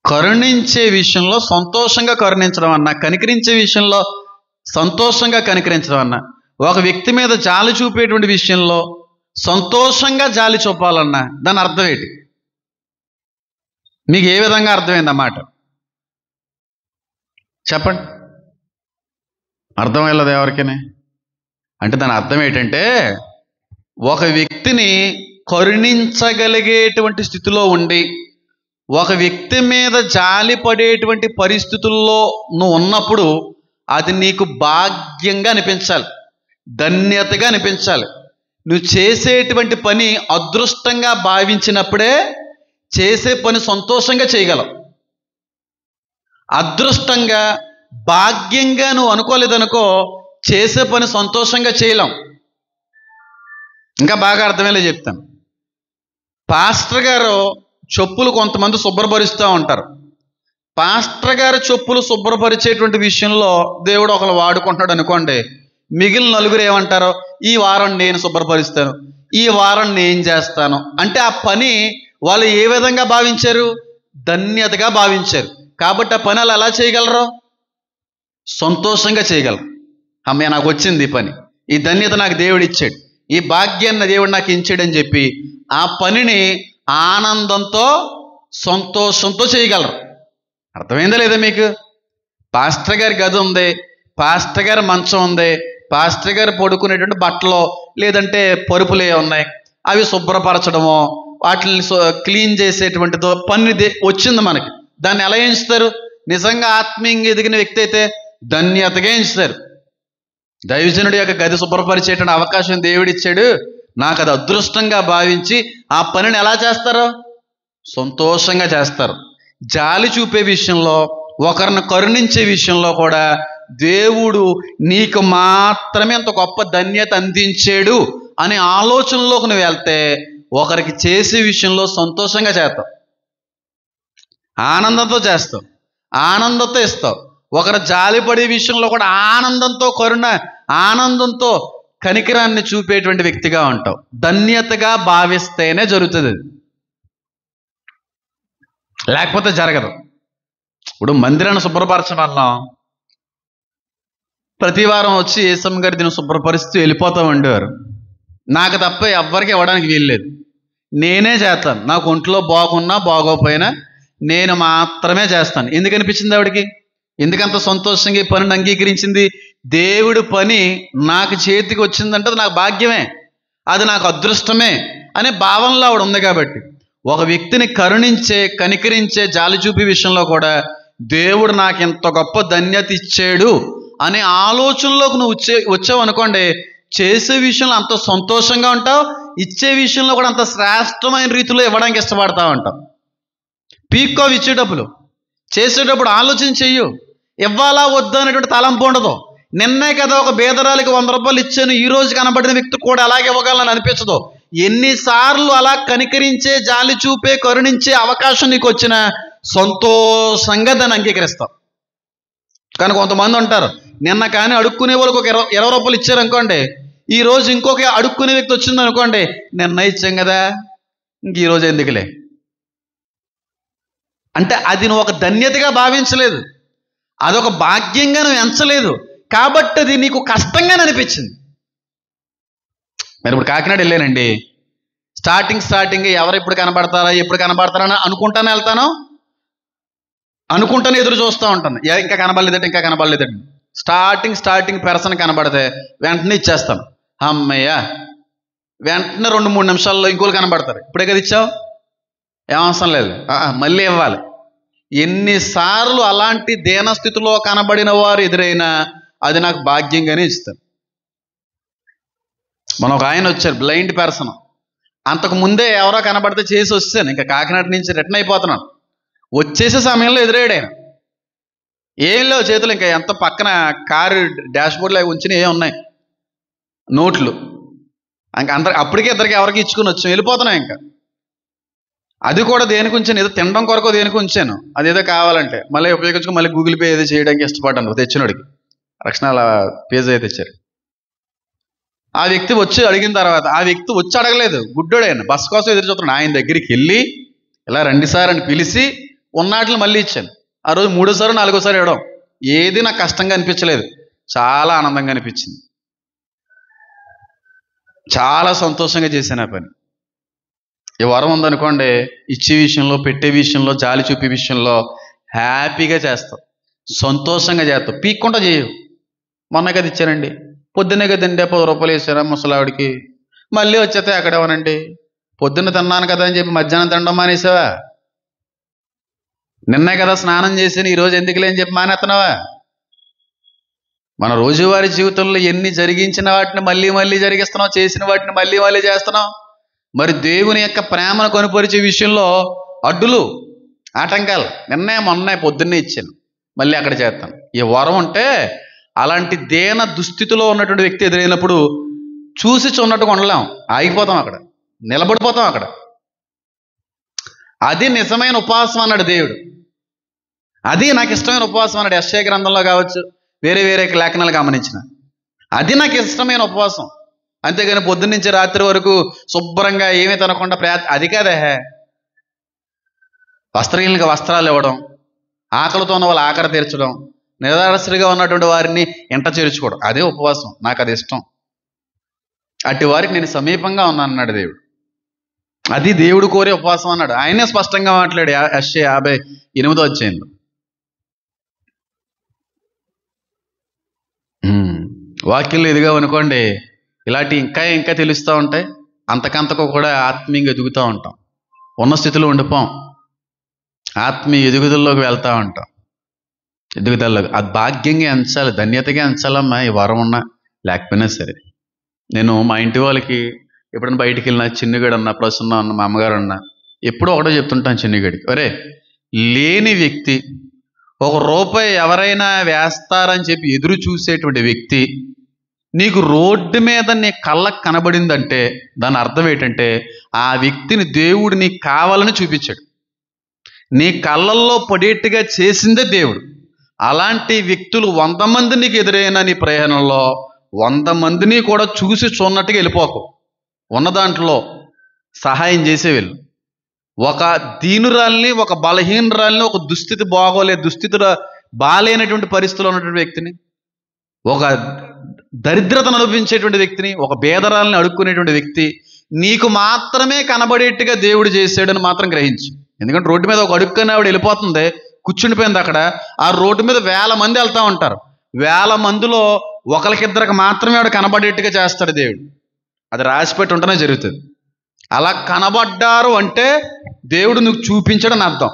కరుణించే విషయంలో సంతోషంగా కరుణించడం అన్నా, కనికరించే విషయంలో సంతోషంగా కనికరించడం అన్నా, ఒక వ్యక్తి మీద జాలి చూపేటువంటి విషయంలో సంతోషంగా జాలి చూపాలన్నా దాని అర్థం ఏంటి? మీకు ఏ విధంగా అర్థమైందన్నమాట చెప్పండి. అర్థమయ్యలేదు ఎవరికైనా? అంటే దాని అర్థం ఏంటంటే ఒక వ్యక్తిని కరుణించగలిగేటువంటి స్థితిలో ఉండి ఒక వ్యక్తి మీద జాలి పడేటువంటి పరిస్థితుల్లో నువ్వు ఉన్నప్పుడు అది నీకు భాగ్యంగా అనిపించాలి, ధన్యతగా అనిపించాలి. నువ్వు చేసేటువంటి పని అదృష్టంగా భావించినప్పుడే చేసే పని సంతోషంగా చేయగలవు. అదృష్టంగా భాగ్యంగా నువ్వు అనుకోలేదనుకో చేసే పని సంతోషంగా చేయలేం. ఇంకా బాగా అర్థమయ్యేలా చెప్తాను. పాస్టర్ గారు చెప్పులు కొంతమంది శుభ్రపరుస్తూ ఉంటారు. పాస్టర్ గారు చెప్పులు శుభ్రపరిచేటువంటి విషయంలో దేవుడు ఒకరు వాడుకుంటున్నాడు అనుకోండి, మిగిలిన నలుగురు ఏమంటారో ఈ వారం నేను శుభ్రపరుస్తాను, ఈ వారం నేను చేస్తాను అంటే ఆ పని వాళ్ళు ఏ విధంగా భావించారు? ధన్యతగా భావించారు. కాబట్టి ఆ పని వాళ్ళు ఎలా చేయగలరు? సంతోషంగా చేయగలరు. అమ్మయ్య నాకు వచ్చింది ఈ పని, ఈ ధన్యత నాకు దేవుడు ఇచ్చాడు, ఈ భాగ్యాన్ని దేవుడు నాకు ఇచ్చాడని చెప్పి ఆ పనిని ఆనందంతో సంతోషంతో చేయగలరు. అర్థమైందా లేదా మీకు? పాస్టర్ గారి గది ఉంది, పాస్టర్ గారి మంచం ఉంది, పాస్టర్ గారు పడుకునేటువంటి బట్టలు లేదంటే పరుపులే ఉన్నాయి, అవి శుభ్రపరచడమో వాటిని క్లీన్ చేసేటువంటిదో పని వచ్చింది మనకి. దాన్ని ఎలా ఎంచుతారు? నిజంగా ఆత్మీయంగా ఎదిగిన వ్యక్తి అయితే ధన్యతగా ఎంచుతారు. దైవజనుడి యొక్క గది శుభ్రపరిచేటువంటి అవకాశం దేవుడిచ్చాడు, నాకు అది అదృష్టంగా భావించి ఆ పనిని ఎలా చేస్తారో సంతోషంగా చేస్తారు. జాలి చూపే విషయంలో, ఒకరిని కరుణించే విషయంలో కూడా దేవుడు నీకు మాత్రమే అంత గొప్ప ధన్యత అందించాడు అనే ఆలోచనలోకి నువ్వు వెళ్తే ఒకరికి చేసే విషయంలో సంతోషంగా చేస్తావు, ఆనందంతో చేస్తావు, ఆనందంతో ఇస్తావు. ఒకరు జాలిపడే విషయంలో కూడా ఆనందంతో, కరుణ ఆనందంతో కనికరాన్ని చూపేటువంటి వ్యక్తిగా ఉంటావు. ధన్యతగా భావిస్తేనే జరుగుతుంది, లేకపోతే జరగదు. ఇప్పుడు మందిరాన్ని శుభ్రపరచమన్నాం, ప్రతి వారం వచ్చి యేసమ్మ గారి దీన్ని శుభ్రపరిస్తూ వెళ్ళిపోతూ ఉండేవారు. నాకు తప్ప ఎవ్వరికి ఇవ్వడానికి వీల్లేదు, నేనే చేస్తాను. నాకు ఒంట్లో బాగున్నా బాగోపోయినా నేను మాత్రమే చేస్తాను. ఎందుకు అనిపించింది ఆవిడికి? ఎందుకంత సంతోషంగా ఈ పనిని అంగీకరించింది? దేవుడి పని నాకు చేతికి వచ్చిందంటే అది నాకు భాగ్యమే, అది నాకు అదృష్టమే అనే భావనలో ఆవిడ ఉంది. కాబట్టి ఒక వ్యక్తిని కరుణించే, కనికరించే, జాలి చూపే విషయంలో కూడా దేవుడు నాకు ఇంత గొప్ప ధన్యత ఇచ్చాడు అనే ఆలోచనలోకి నువ్వు వచ్చావు అనుకోండి, చేసే విషయంలో అంత సంతోషంగా ఉంటావు, ఇచ్చే విషయంలో కూడా అంత శ్రేష్టమైన రీతిలో ఇవ్వడానికి ఇష్టపడతా ఉంటావు. పీక్కోవి ఇచ్చేటప్పుడు, చేసేటప్పుడు ఆలోచన చెయ్యు. ఇవ్వాలా వద్దా అనేటువంటి తలంపు ఉండదు. నిన్నే కదా ఒక బేదరాలికి 100 రూపాయలు ఇచ్చాను, ఈ రోజు కనబడిన వ్యక్తి కూడా అలాగే ఇవ్వగలని అనిపించదు. ఎన్నిసార్లు అలా కనికరించే, జాలి చూపే, కరుణించే అవకాశం నీకు వచ్చినా సంతోషంగా దాన్ని అంగీకరిస్తావు. కానీ కొంతమంది ఉంటారు, నిన్న కానీ అడుక్కునే వాళ్ళకి ఒక 20 రూపాయలు ఇచ్చారు అనుకోండి, ఈ రోజు ఇంకొక అడుక్కునే వ్యక్తి వచ్చింది అనుకోండి, నిన్న ఇచ్చాం కదా ఇంక ఈరోజు ఎందుకులే అంటే అది నువ్వు ఒక ధన్యతగా భావించలేదు, అదొక భాగ్యంగా నువ్వు ఎంచలేదు, కాబట్టి అది నీకు కష్టంగానే అనిపించింది. మరి ఇప్పుడు కాకినాడ వెళ్ళానండి, స్టార్టింగ్ ఎవరు ఎప్పుడు కనబడతారా అని అనుకుంటానే వెళ్తాను, అనుకుంటానే ఎదురు చూస్తూ ఉంటాను. ఇంకా కనబడలేదండి. స్టార్టింగ్ పర్సన్ కనబడితే వెంటనే ఇచ్చేస్తాను. అమ్మయ్య, వెంటనే 2-3 నిమిషాల్లో ఇంకోళ్ళు కనబడతారు. ఇప్పుడే కదా ఇచ్చావు, ఏమవసరం లేదు, మళ్ళీ ఇవ్వాలి. ఎన్నిసార్లు అలాంటి దీనస్థితిలో కనబడిన వారు ఎదురైనా అది నాకు భాగ్యంగానే ఇస్తారు. మన ఒక ఆయన వచ్చారు, బ్లైండ్ పర్సన్. అంతకు ముందే ఎవరో కనబడితే చేసి వచ్చాను, ఇంకా కాకినాడ నుంచి రిటర్న్ అయిపోతున్నాను. వచ్చేసే సమయంలో ఎదురయ్యాడు ఆయన. ఏం లేవు చేతులు, ఇంకా ఎంత పక్కన కారు డాష్ బోర్డులో ఉంచిన ఏ ఉన్నాయి నోట్లు, ఇంకా అప్పటికే ఇద్దరికి ఎవరికి ఇచ్చుకుని వచ్చాను, వెళ్ళిపోతున్నాం. ఇంకా అది కూడా దేనికి ఉంచాను, ఏదో తినడం కొరకు దేనికి ఉంచాను, అదేదో కావాలంటే మళ్ళీ ఉపయోగించుకుని మళ్ళీ గూగుల్ పే ఏదో చేయడానికి ఇష్టపడ్డాను తెచ్చినోడికి. రక్షణ పేజ్ అయితే తెచ్చారు. ఆ వ్యక్తి వచ్చి అడిగిన తర్వాత, ఆ వ్యక్తి వచ్చి అడగలేదు, గుడ్డోడైన బస్ కోసం ఎదురు చూస్తున్నాడు. ఆయన దగ్గరికి వెళ్ళి ఇలా రండి సార్ అని పిలిచి ఉన్నాటిని మళ్ళీ ఇచ్చాను. ఆ రోజు 3సారి 4సారి ఇవ్వడం ఏది నాకు కష్టంగా అనిపించలేదు, చాలా ఆనందంగా అనిపించింది, చాలా సంతోషంగా చేశాను ఆ పని. ఈ వరం ఉందనుకోండి, ఇచ్చే విషయంలో, పెట్టే విషయంలో, జాలి చూపే విషయంలో హ్యాపీగా చేస్తావు, సంతోషంగా చేస్తావు, పీక్కుండా చేయవు. మొన్న కదా ఇచ్చానండి, పొద్దున్నే కదండి 10 రూపాయలు వేసారా ముసలావిడికి, మళ్ళీ వచ్చేస్తే ఎక్కడేమోనండి, పొద్దున్న తిన్నాను కదా అని చెప్పి మధ్యాహ్నం తినడం మానేసావా? నిన్నే కదా స్నానం చేసాను, ఈరోజు ఎందుకులే అని చెప్పి మానేస్తున్నావా? మన రోజువారీ జీవితంలో ఎన్ని జరిగించిన వాటిని మళ్ళీ జరిగిస్తున్నావు, చేసిన వాటిని మళ్ళీ చేస్తున్నావు. మరి దేవుని యొక్క ప్రేమను కనుపరిచే విషయంలో అడ్డులు, ఆటంకాలు మొన్న పొద్దున్నే ఇచ్చాను, మళ్ళీ అక్కడ చేస్తాను. ఈ వరం ఉంటే అలాంటి దేన దుస్థితిలో ఉన్నటువంటి వ్యక్తి ఎదురైనప్పుడు చూసి చూన్నట్టుగా ఉండలేం, ఆగిపోతాం, అక్కడ నిలబడిపోతాం. అక్కడ అది నిజమైన ఉపవాసం అన్నాడు దేవుడు. అది నాకు ఇష్టమైన ఉపవాసం అన్నాడు. యెషయా గ్రంథంలో కావచ్చు, వేరే లేఖనాలు గమనించిన, అది నాకు ఇష్టమైన ఉపవాసం. అంతేగాని పొద్దున్న నుంచి రాత్రి వరకు శుభ్రంగా ఏమీ తినకుండా అది కాదే. వస్త్రహీనులకు వస్త్రాలు ఇవ్వడం, ఆకలితో ఉన్న వాళ్ళు ఆకలి తీర్చడం, నిరాశ్రగా ఉన్నటువంటి వారిని ఎంట చేర్చుకోవడం, అదే ఉపవాసం. నాకు అది ఇష్టం. అట్టి వారికి నేను సమీపంగా ఉన్నాను అన్నాడు దేవుడు. అది దేవుడు కోరే ఉపవాసం అన్నాడు. ఆయనే స్పష్టంగా మాట్లాడు యెషయా 58వ అధ్యాయంలో. వాక్యంలో ఎదిగావు అనుకోండి, ఇలాంటి ఇంకా ఇంకా తెలుస్తూ ఉంటాయి. అంతకంతకు కూడా ఆత్మీయంగా ఎదుగుతూ ఉంటాం. ఉన్న స్థితిలో ఉండిపోం, ఆత్మీయ ఎదుగుదలలోకి వెళ్తూ ఉంటాం. ఎదుగుదలలో అది భాగ్యంగా ఎంచాలి, ధన్యతగా ఎంచాలమ్మా. ఈ వరం ఉన్నా లేకపోయినా సరే. నేను మా ఇంటి వాళ్ళకి ఎప్పుడైనా బయటికి వెళ్ళినా, చిన్నగడు అన్నా, ప్రసన్న అన్న, మా అమ్మగారు అన్నా, ఎప్పుడూ ఒకటో చెప్తుంటాను చిన్నగడికి, ఒరే, లేని వ్యక్తి ₹1 ఎవరైనా వేస్తారని చెప్పి ఎదురు చూసేటువంటి వ్యక్తి నీకు రోడ్డు మీద నీ కళ్ళకు కనబడిందంటే దాని అర్థం ఏంటంటే ఆ వ్యక్తిని దేవుడు నీకు కావాలని చూపించాడు, నీ కళ్ళల్లో పడేట్టుగా చేసిందే దేవుడు. అలాంటి వ్యక్తులు 100 మంది నీకు ఎదురైన నీ ప్రయాణంలో 100 మందిని కూడా చూసి చూన్నట్టుగా వెళ్ళిపోకు. ఉన్న దాంట్లో సహాయం చేసే వెళ్ళు. ఒక దీనురాల్ని, ఒక బలహీనరాల్ని, ఒక దుస్థితి దుస్థితిలో బాలేనటువంటి పరిస్థితిలో ఉన్నటువంటి వ్యక్తిని, ఒక దరిద్రతను అనుభవించేటువంటి వ్యక్తిని, ఒక బేదరాల్ని అడుక్కునేటువంటి వ్యక్తి నీకు మాత్రమే కనబడేట్టుగా దేవుడు చేశాడని మాత్రం గ్రహించు. ఎందుకంటే రోడ్డు మీద ఒక అడుక్కునే ఆవిడ వెళ్ళిపోతుంది, కూర్చుండిపోయింది అక్కడ. ఆ రోడ్డు మీద 1000 మంది వెళ్తూ ఉంటారు. 1000 మందిలో ఒకరికిద్దరికి మాత్రమే ఆవిడ కనబడేట్టుగా చేస్తాడు దేవుడు. అది రాసిపెట్టి ఉంటేనే జరుగుతుంది. అలా కనబడ్డారు అంటే దేవుడు నువ్వు చూపించడని అర్థం.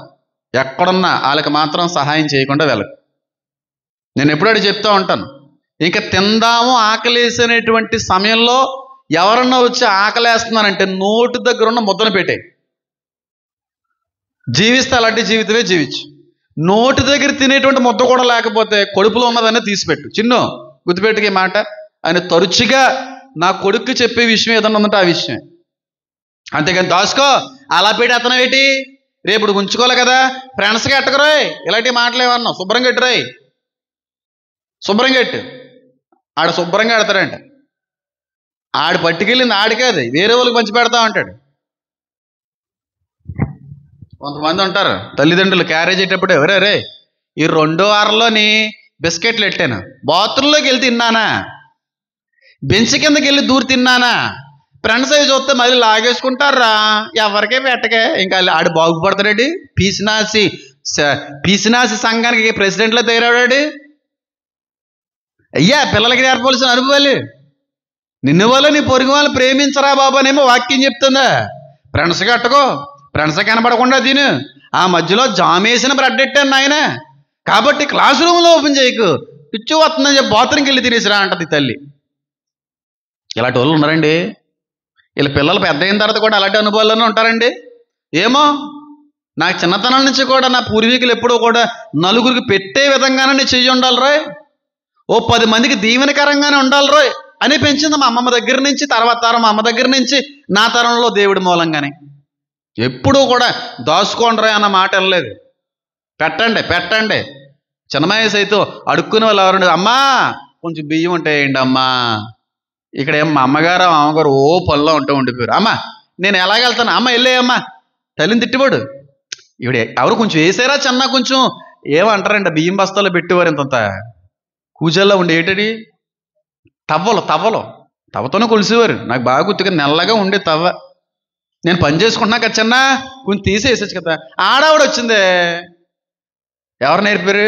ఎక్కడున్నా వాళ్ళకి మాత్రం సహాయం చేయకుండా వెళ్ళకు. నేను ఎప్పుడైనా చెప్తా ఉంటాను, ఇంకా తిందాము ఆకలేసేటువంటి సమయంలో ఎవరన్నా వచ్చి ఆకలేస్తున్నారంటే నోటి దగ్గర ఉన్న ముద్దను పెట్టే జీవిస్తే అలాంటి జీవితమే జీవించు. నోటి దగ్గర తినేటువంటి ముద్ద కూడా లేకపోతే కడుపులో ఉన్నదనే తీసిపెట్టు. చిన్ను గుర్తుపెట్టుకే మాట. ఆయన తరచుగా నా కొడుక్కి చెప్పే విషయం ఏదన్నా ఉందంటే ఆ విషయమే. అంతేగాని దాసుకో అలా పెట్టి అతను ఏంటి రేపు ఉంచుకోవాలి కదా, ఫ్రెండ్స్గా ఎట్టకరాయ్ ఇలాంటి మాటలేమన్నా. శుభ్రంగా ఎట్టురాయ్, శుభ్రంగా ఎట్టు. ఆడ శుభ్రంగా ఎడతాడంట. ఆడు పట్టుకెళ్ళింది ఆడికే, అది వేరే వాళ్ళకి పంచి పెడతా ఉంటాడు. కొంతమంది ఉంటారు తల్లిదండ్రులు క్యారేజ్ అయ్యేటప్పుడు, ఎవరే రే ఈ 2వ వారంలోని బిస్కెట్లు ఎట్టాను, బాత్రూంలోకి వెళ్ళి తిన్నానా, బెంచ్ కిందకి వెళ్ళి దూరి తిన్నానా, ఫ్రెండ్స్ అవి చూస్తే మళ్ళీ లాగేసుకుంటారా, ఎవరికే పెట్టకే. ఇంకా ఆడు బాగుపడతాడండి. పీసినాసి సంఘానికి ప్రెసిడెంట్లో తయారాడాడు. అయ్యా పిల్లలకి నేర్పవలసిన అనుభవాలు. నిన్ను వాళ్ళు నీ పొరుగు వాళ్ళు ప్రేమించరా బాబు అనేమో వాక్యం చెప్తుందా. ఫ్రెండ్స్ కట్టుకో, ఫ్రెండ్స్ కనబడకుండా తిను. ఆ మధ్యలో జామేసిన బ్రెడ్ ఎట్టాను నాయన, కాబట్టి క్లాస్ రూమ్లో ఓపెన్ చేయకు, పిచ్చు వస్తుందని చెప్పి బాత్రూమ్కి వెళ్ళి తినేసిరా అంటది తల్లి. ఇలాంటి వాళ్ళు ఉన్నారండి. వీళ్ళ పిల్లలు పెద్ద అయిన తర్వాత కూడా అలాంటి అనుభవాల్లోనే ఉంటారండి. ఏమో నాకు చిన్నతనం నుంచి కూడా నా పూర్వీకులు ఎప్పుడూ కూడా నలుగురికి పెట్టే విధంగానే చెయ్యి ఉండాలి రోయ్, ఓ 10 మందికి దీవెనకరంగానే ఉండాలి రోయ్ అని పెంచింది మా అమ్మమ్మ దగ్గర నుంచి. తర్వాత తరం మా అమ్మ దగ్గర నుంచి నా తరంలో దేవుడి మూలంగానే. ఎప్పుడూ కూడా దాచుకోండి రా అన్న మాట వెళ్ళలేదు. పెట్టండి పెట్టండి. చిన్నమయ్య సైతం అడుక్కునే వాళ్ళు ఎవరండి, అమ్మా కొంచెం బియ్యం ఉంటాయండి అమ్మా. ఇక్కడ ఏం మా అమ్మగారు అమ్మగారు ఓ పనిలో ఉండిపోయారు. అమ్మ నేను ఎలాగెళ్తాను, అమ్మ వెళ్ళేయమ్మా, తల్లిని తిట్టిపోడు. ఇవిడే ఎవరు కొంచెం వేసారా చిన్న కొంచెం ఏమంటారండి, బియ్యం బస్తాలో పెట్టేవారు ఇంతంత కూజల్లో ఉండే ఏంటది తవ్వతోనే కొలిసేవారు. నాకు బాగా గుర్తుగా నెల్లగా ఉండే తవ్వ. నేను పని చేసుకుంటున్నా కదా చిన్న, కొంచెం తీసేసచ్చు కదా. ఆడావిడ వచ్చిందే, ఎవరు నేర్పారు?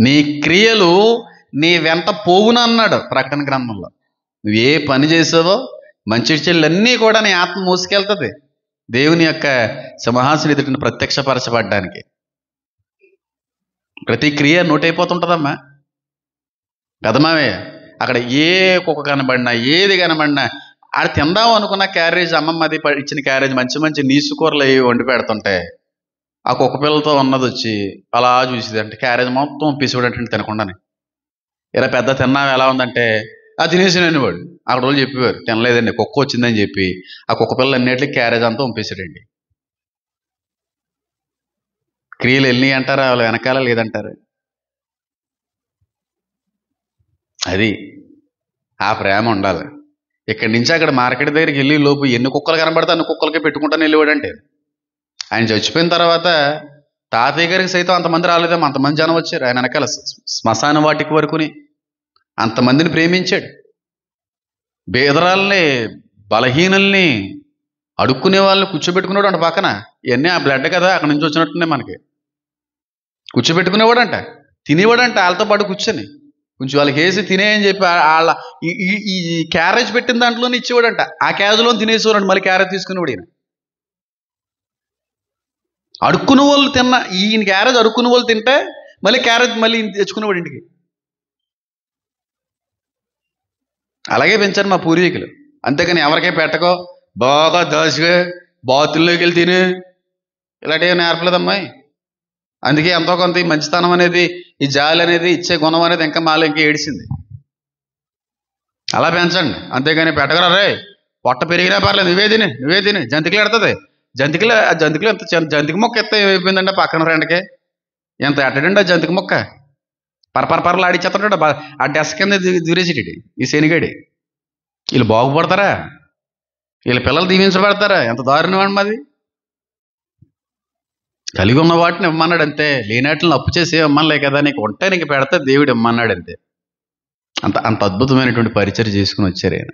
నీ క్రియలు నీ వెంట పోవును అన్నాడు ప్రకటన గ్రంథంలో. నువ్వు ఏ పని చేసావో మంచి చెల్లన్నీ కూడా నీ ఆత్మ మోసుకెళ్తుంది దేవుని యొక్క సింహాసనం ఎదుటిని ప్రత్యక్షపరచబడ్డానికి. ప్రతి క్రియ నోటైపోతుంటుందమ్మా కదమావే. అక్కడ ఏ కుక్క కనబడినా ఏది కనబడినా ఆడ తిందాం అనుకున్న క్యారేజ్, అమ్మమ్మది ఇచ్చిన క్యారేజ్ మంచి మంచి నీసుకూరలు అవి వండి పెడుతుంటే ఆ కుక్క పిల్లలతో ఉన్నది వచ్చి అలా చూసేది. అంటే క్యారేజ్ మొత్తం పిసివడంటే తినకుండానే. ఇలా పెద్ద తిన్నావు ఎలా ఉందంటే అది తినేసినండి వాడు. అక్కడ వాళ్ళు చెప్పేవారు తినలేదండి కుక్క వచ్చిందని చెప్పి ఆ కుక్క పిల్లలు అన్నిటికి క్యారేజ్ అంతా పంపేశాడండి. క్రియలు వెళ్ళినాయి అంటారా, వాళ్ళు వెనకాల లేదంటారు. అది ఆ ప్రేమ ఉండాలి. ఇక్కడి నుంచి అక్కడ మార్కెట్ దగ్గరికి వెళ్ళి లోపు ఎన్ని కుక్కలు కనబడితే అన్ని కుక్కలకే పెట్టుకుంటాను వెళ్ళేవాడంటే. ఆయన చచ్చిపోయిన తర్వాత తాతయ్య గారికి సైతం అంతమంది రాలేదేమో, అంతమంది జనం వచ్చారు ఆయన వెనకాల శ్మశాన వాటికి వరకుని. అంతమందిని ప్రేమించాడు. బేదరాల్ని, బలహీనల్ని, అడుక్కునే వాళ్ళని కూర్చోబెట్టుకునేవాడు అంట పక్కన. ఇవన్నీ ఆ బ్లడ్ కదా అక్కడి నుంచి వచ్చినట్టునే మనకి. కూర్చోబెట్టుకునేవాడంట, తినేవాడంట వాళ్ళతో పాటు కూర్చొని. కొంచెం వాళ్ళకి వేసి తినేయని చెప్పి వాళ్ళ ఈ క్యారేజ్ పెట్టిన దాంట్లోనే ఇచ్చేవాడంట. ఆ క్యారేజ్లో తినేసేవాడంట, మళ్ళీ క్యారేజ్ తీసుకునేవాడు ఈయన. అడుక్కునే వాళ్ళు ఈయన క్యారేజ్ అడుక్కునే వాళ్ళు తింటే మళ్ళీ క్యారేజ్ మళ్ళీ తెచ్చుకునేవాడు ఇంటికి. అలాగే పెంచారు మా పూర్వీకులు. అంతేకాని ఎవరికే పెట్టకో, బాగా దాచుగా బాతుల్లోకి వెళ్ళి తిని ఇలాంటివి నేర్పలేదమ్మాయి. అందుకే ఎంతో కొంత ఈ మంచితనం అనేది, ఈ జాలి అనేది, ఇచ్చే గుణం అనేది ఇంకా మాలో ఇంకా ఏడిసింది. అలా పెంచండి. అంతేగాని పెట్టగలరా రే, పొట్ట పెరిగినా పర్లేదు, నువ్వే తిని జంతికలు ఎడుతుంది. జంతికలు ఎంత జంతిక మొక్క ఎత్త అయిపోయిందంటే పక్కన ఫ్రెండ్కి ఎంత ఎట్టడండి ఆ జంతిక మొక్క. పరపరపరలు ఆడిచ్చేస్తాడు ఆ డెస్క్ కింద దూరేసిటి ఈ శనిగాడి. వీళ్ళు బాగుపడతారా? వీళ్ళ పిల్లలు దీవించబడతారా? ఎంత దారుణం మాది. కలిగి ఉన్న వాటిని ఇమ్మన్నాడు అంతే, లేనాటిని అప్పు చేసి ఇమ్మనలే కదా, నీకు ఉంటే నీకు పెడితే దేవుడు ఇమ్మన్నాడు అంతే. అంత అద్భుతమైనటువంటి పరిచయం చేసుకుని వచ్చారు ఆయన.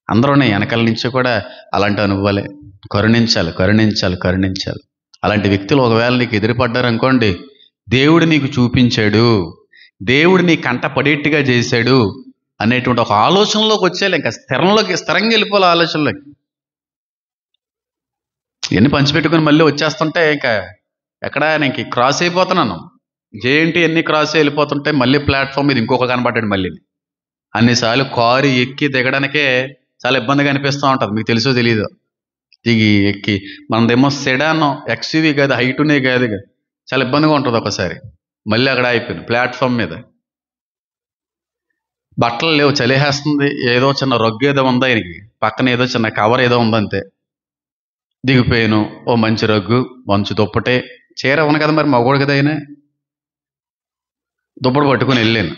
అందరూనే వెనకాల నుంచి కూడా అలాంటి అనుభవాలే. కరుణించాలి. అలాంటి వ్యక్తులు ఒకవేళ నీకు ఎదురుపడ్డారు అనుకోండి, దేవుడు నీకు చూపించాడు, దేవుడు నీ కంట పడేట్టుగా చేశాడు అనేటువంటి ఒక ఆలోచనలోకి వచ్చేయాలి. ఇంకా స్థిరంగా వెళ్ళిపోవాలి ఆలోచనలోకి. ఎన్ని పంచిపెట్టుకుని మళ్ళీ వచ్చేస్తుంటే ఇంకా ఎక్కడ నేను క్రాస్ అయిపోతున్నాను. జేఎన్టీ ఎన్ని క్రాస్ వెళ్ళిపోతుంటే మళ్ళీ ప్లాట్ఫామ్ మీద ఇంకొక కనబడ్డాడు. మళ్ళీ అన్నిసార్లు కారు ఎక్కి దిగడానికే చాలా ఇబ్బందిగా అనిపిస్తూ ఉంటుంది. మీకు తెలుసో తెలీదు. దిగి ఎక్కి మనదేమో సెడాన్ ఎక్స్యూవీ కాదు, హైటునే కాదు, చాలా ఇబ్బందిగా ఉంటుంది ఒకసారి. మళ్ళీ అక్కడ అయిపోయింది ప్లాట్ఫామ్ మీద. బట్టలు లేవు, చలిహేస్తుంది. ఏదో చిన్న రొగ్గు ఏదో ఉందా ఆయనకి, పక్కన ఏదో చిన్న కవర్ ఏదో ఉందంతే. దిగిపోయాను. ఓ మంచి రగ్గు, మంచి దుప్పటే, చీర ఉంది కదా మరి, మగోడు కదా ఆయన. దుప్పటి పట్టుకుని వెళ్ళాను.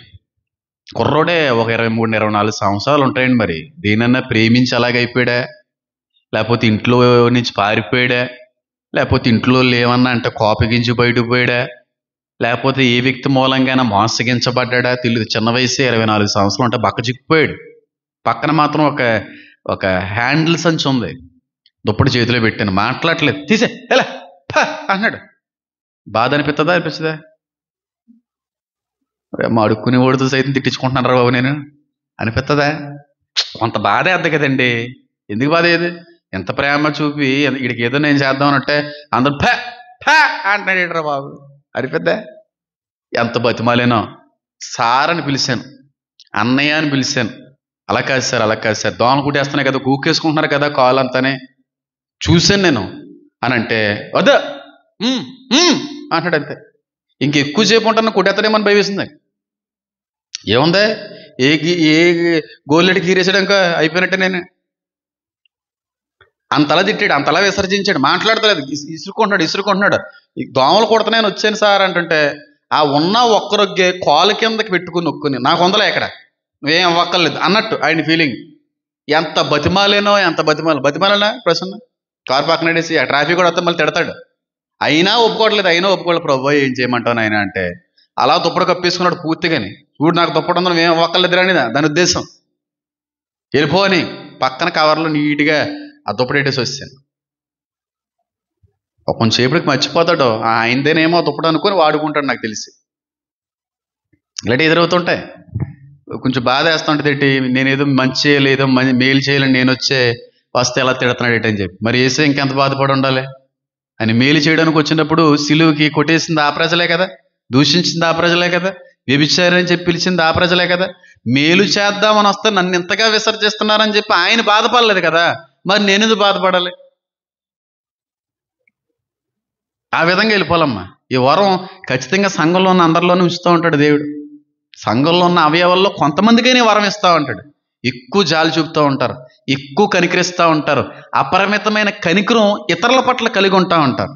కుర్రోడే ఒక 23-24 సంవత్సరాలు ఉంటాయండి. మరి దీనన్నా ప్రేమించి అలాగైపోయాడా, లేకపోతే ఇంట్లో నుంచి పారిపోయాడా, లేకపోతే ఇంట్లో లేవన్నా అంటే కోపగించి బయటకు పోయాడా, లేకపోతే ఏ వ్యక్తి మూలంగానే మోసగించబడ్డా తెలియదు. చిన్న వయసే 24 సంవత్సరాలు ఉంటే బక్క చిక్కిపోయాడు. పక్కన మాత్రం ఒక హ్యాండిల్ సంచి ఉంది. దుప్పటి చేతిలో పెట్టాను, మాట్లాడలేదు. తీసే ఎలా అన్నాడు. బాధ అనిపించదా? మా అడుక్కుని ఓడుతూ సైతం తిట్టించుకుంటున్నారా బాబు నేను అనిపిస్తుందా? కొంత బాధే అద్ద కదండి. ఎందుకు బాధ ఏది? ఎంత ప్రేమ చూపి వీడికి ఏదో నేను చేద్దామనంటే అందరూ అంటున్నాడు ఏంట్రా బాబు అనిపిద్దా? ఎంత బతిమాలేనో. సార్ అని పిలిచాను, అన్నయ్య అని పిలిచాను. అలా కాదు సార్, దోమలు కుట్టేస్తున్నాయి కదా, కూకేసుకుంటున్నారు కదా కాలు అంతానే, చూశాను నేను అని అంటే వద్దా అంటాడు అంతే. ఇంకెక్కువ సేపు ఉంటాను కుట్టేస్తాడేమని భయం వేసింది. ఏముందే, ఏ గోల్లెడికి గీరేసాడు ఇంకా అయిపోయినట్టే. నేను అంతలా తిట్టాడు, అంతలా విసర్జించాడు, మాట్లాడతలేదు, ఇసురుకుంటున్నాడు. ఈ దోమలు కొడుతున్నాయని వచ్చాను సార్ అంటుంటే ఆ ఉన్న ఒక్కరొగ్గే కాలు కిందకి పెట్టుకుని నొక్కుని నాకు వందలే ఎక్కడ, నువ్వేం అవ్వక్కర్లేదు అన్నట్టు ఆయన ఫీలింగ్. ఎంత బతిమాలనా ప్రసన్న కారు పక్కన నడేసి ఆ ట్రాఫిక్ కూడా వస్తే మళ్ళీ తిడతాడు. అయినా ఒప్పుకోవట్లేదు. ప్రభు ఏం చేయమంటాను ఆయన అంటే అలా దుప్పటి కప్పేసుకున్నాడు పూర్తిగాని. చూడు నాకు దుప్పటి ఉందని మేము ఒక్కర్లేదురా అని దాని ఉద్దేశం. వెళ్ళిపోని పక్కన కవర్లో నీట్గా ఆ దుప్పటేసి వచ్చాను. కొంచెంసేపటికి మర్చిపోతాడు, ఆయనదేనేమో దుప్పటి అనుకొని వాడుకుంటాడు నాకు తెలిసి. ఇలాంటి ఎదురవుతుంటాయి. కొంచెం బాధ వేస్తుంటుంది, నేనేదో మంచి చేయాలి, ఏదో మేలు చేయాలని నేను వస్తే ఎలా తిడుతున్నాడు ఏంటని చెప్పి. మరి వేసే ఇంకెంత బాధపడి ఉండాలి. ఆయన మేలు చేయడానికి వచ్చినప్పుడు సిలువుకి కొట్టేసింది ఆ ప్రజలే కదా, దూషించింది ఆ ప్రజలే కదా, వ్యభిచారని చెప్పి పిలిచింది ఆ ప్రజలే కదా. మేలు చేద్దామని వస్తే నన్ను ఇంతగా విసర్జిస్తున్నారని చెప్పి ఆయన బాధపడలేదు కదా, మరి నేనెందుకు బాధపడాలి? ఆ విధంగా వెళ్ళిపోవాలమ్మా. ఈ వరం ఖచ్చితంగా సంఘంలో ఉన్న అందరిలోనే ఉంచుతూ ఉంటాడు దేవుడు. సంఘంలో ఉన్న అవయవాల్లో కొంతమందికైనా వరం ఇస్తూ ఉంటాడు. ఎక్కువ జాలి చూపుతూ ఉంటారు, ఎక్కువ కనికరిస్తూ ఉంటారు, అపరిమితమైన కనికరం ఇతరుల పట్ల కలిగి ఉంటా ఉంటారు.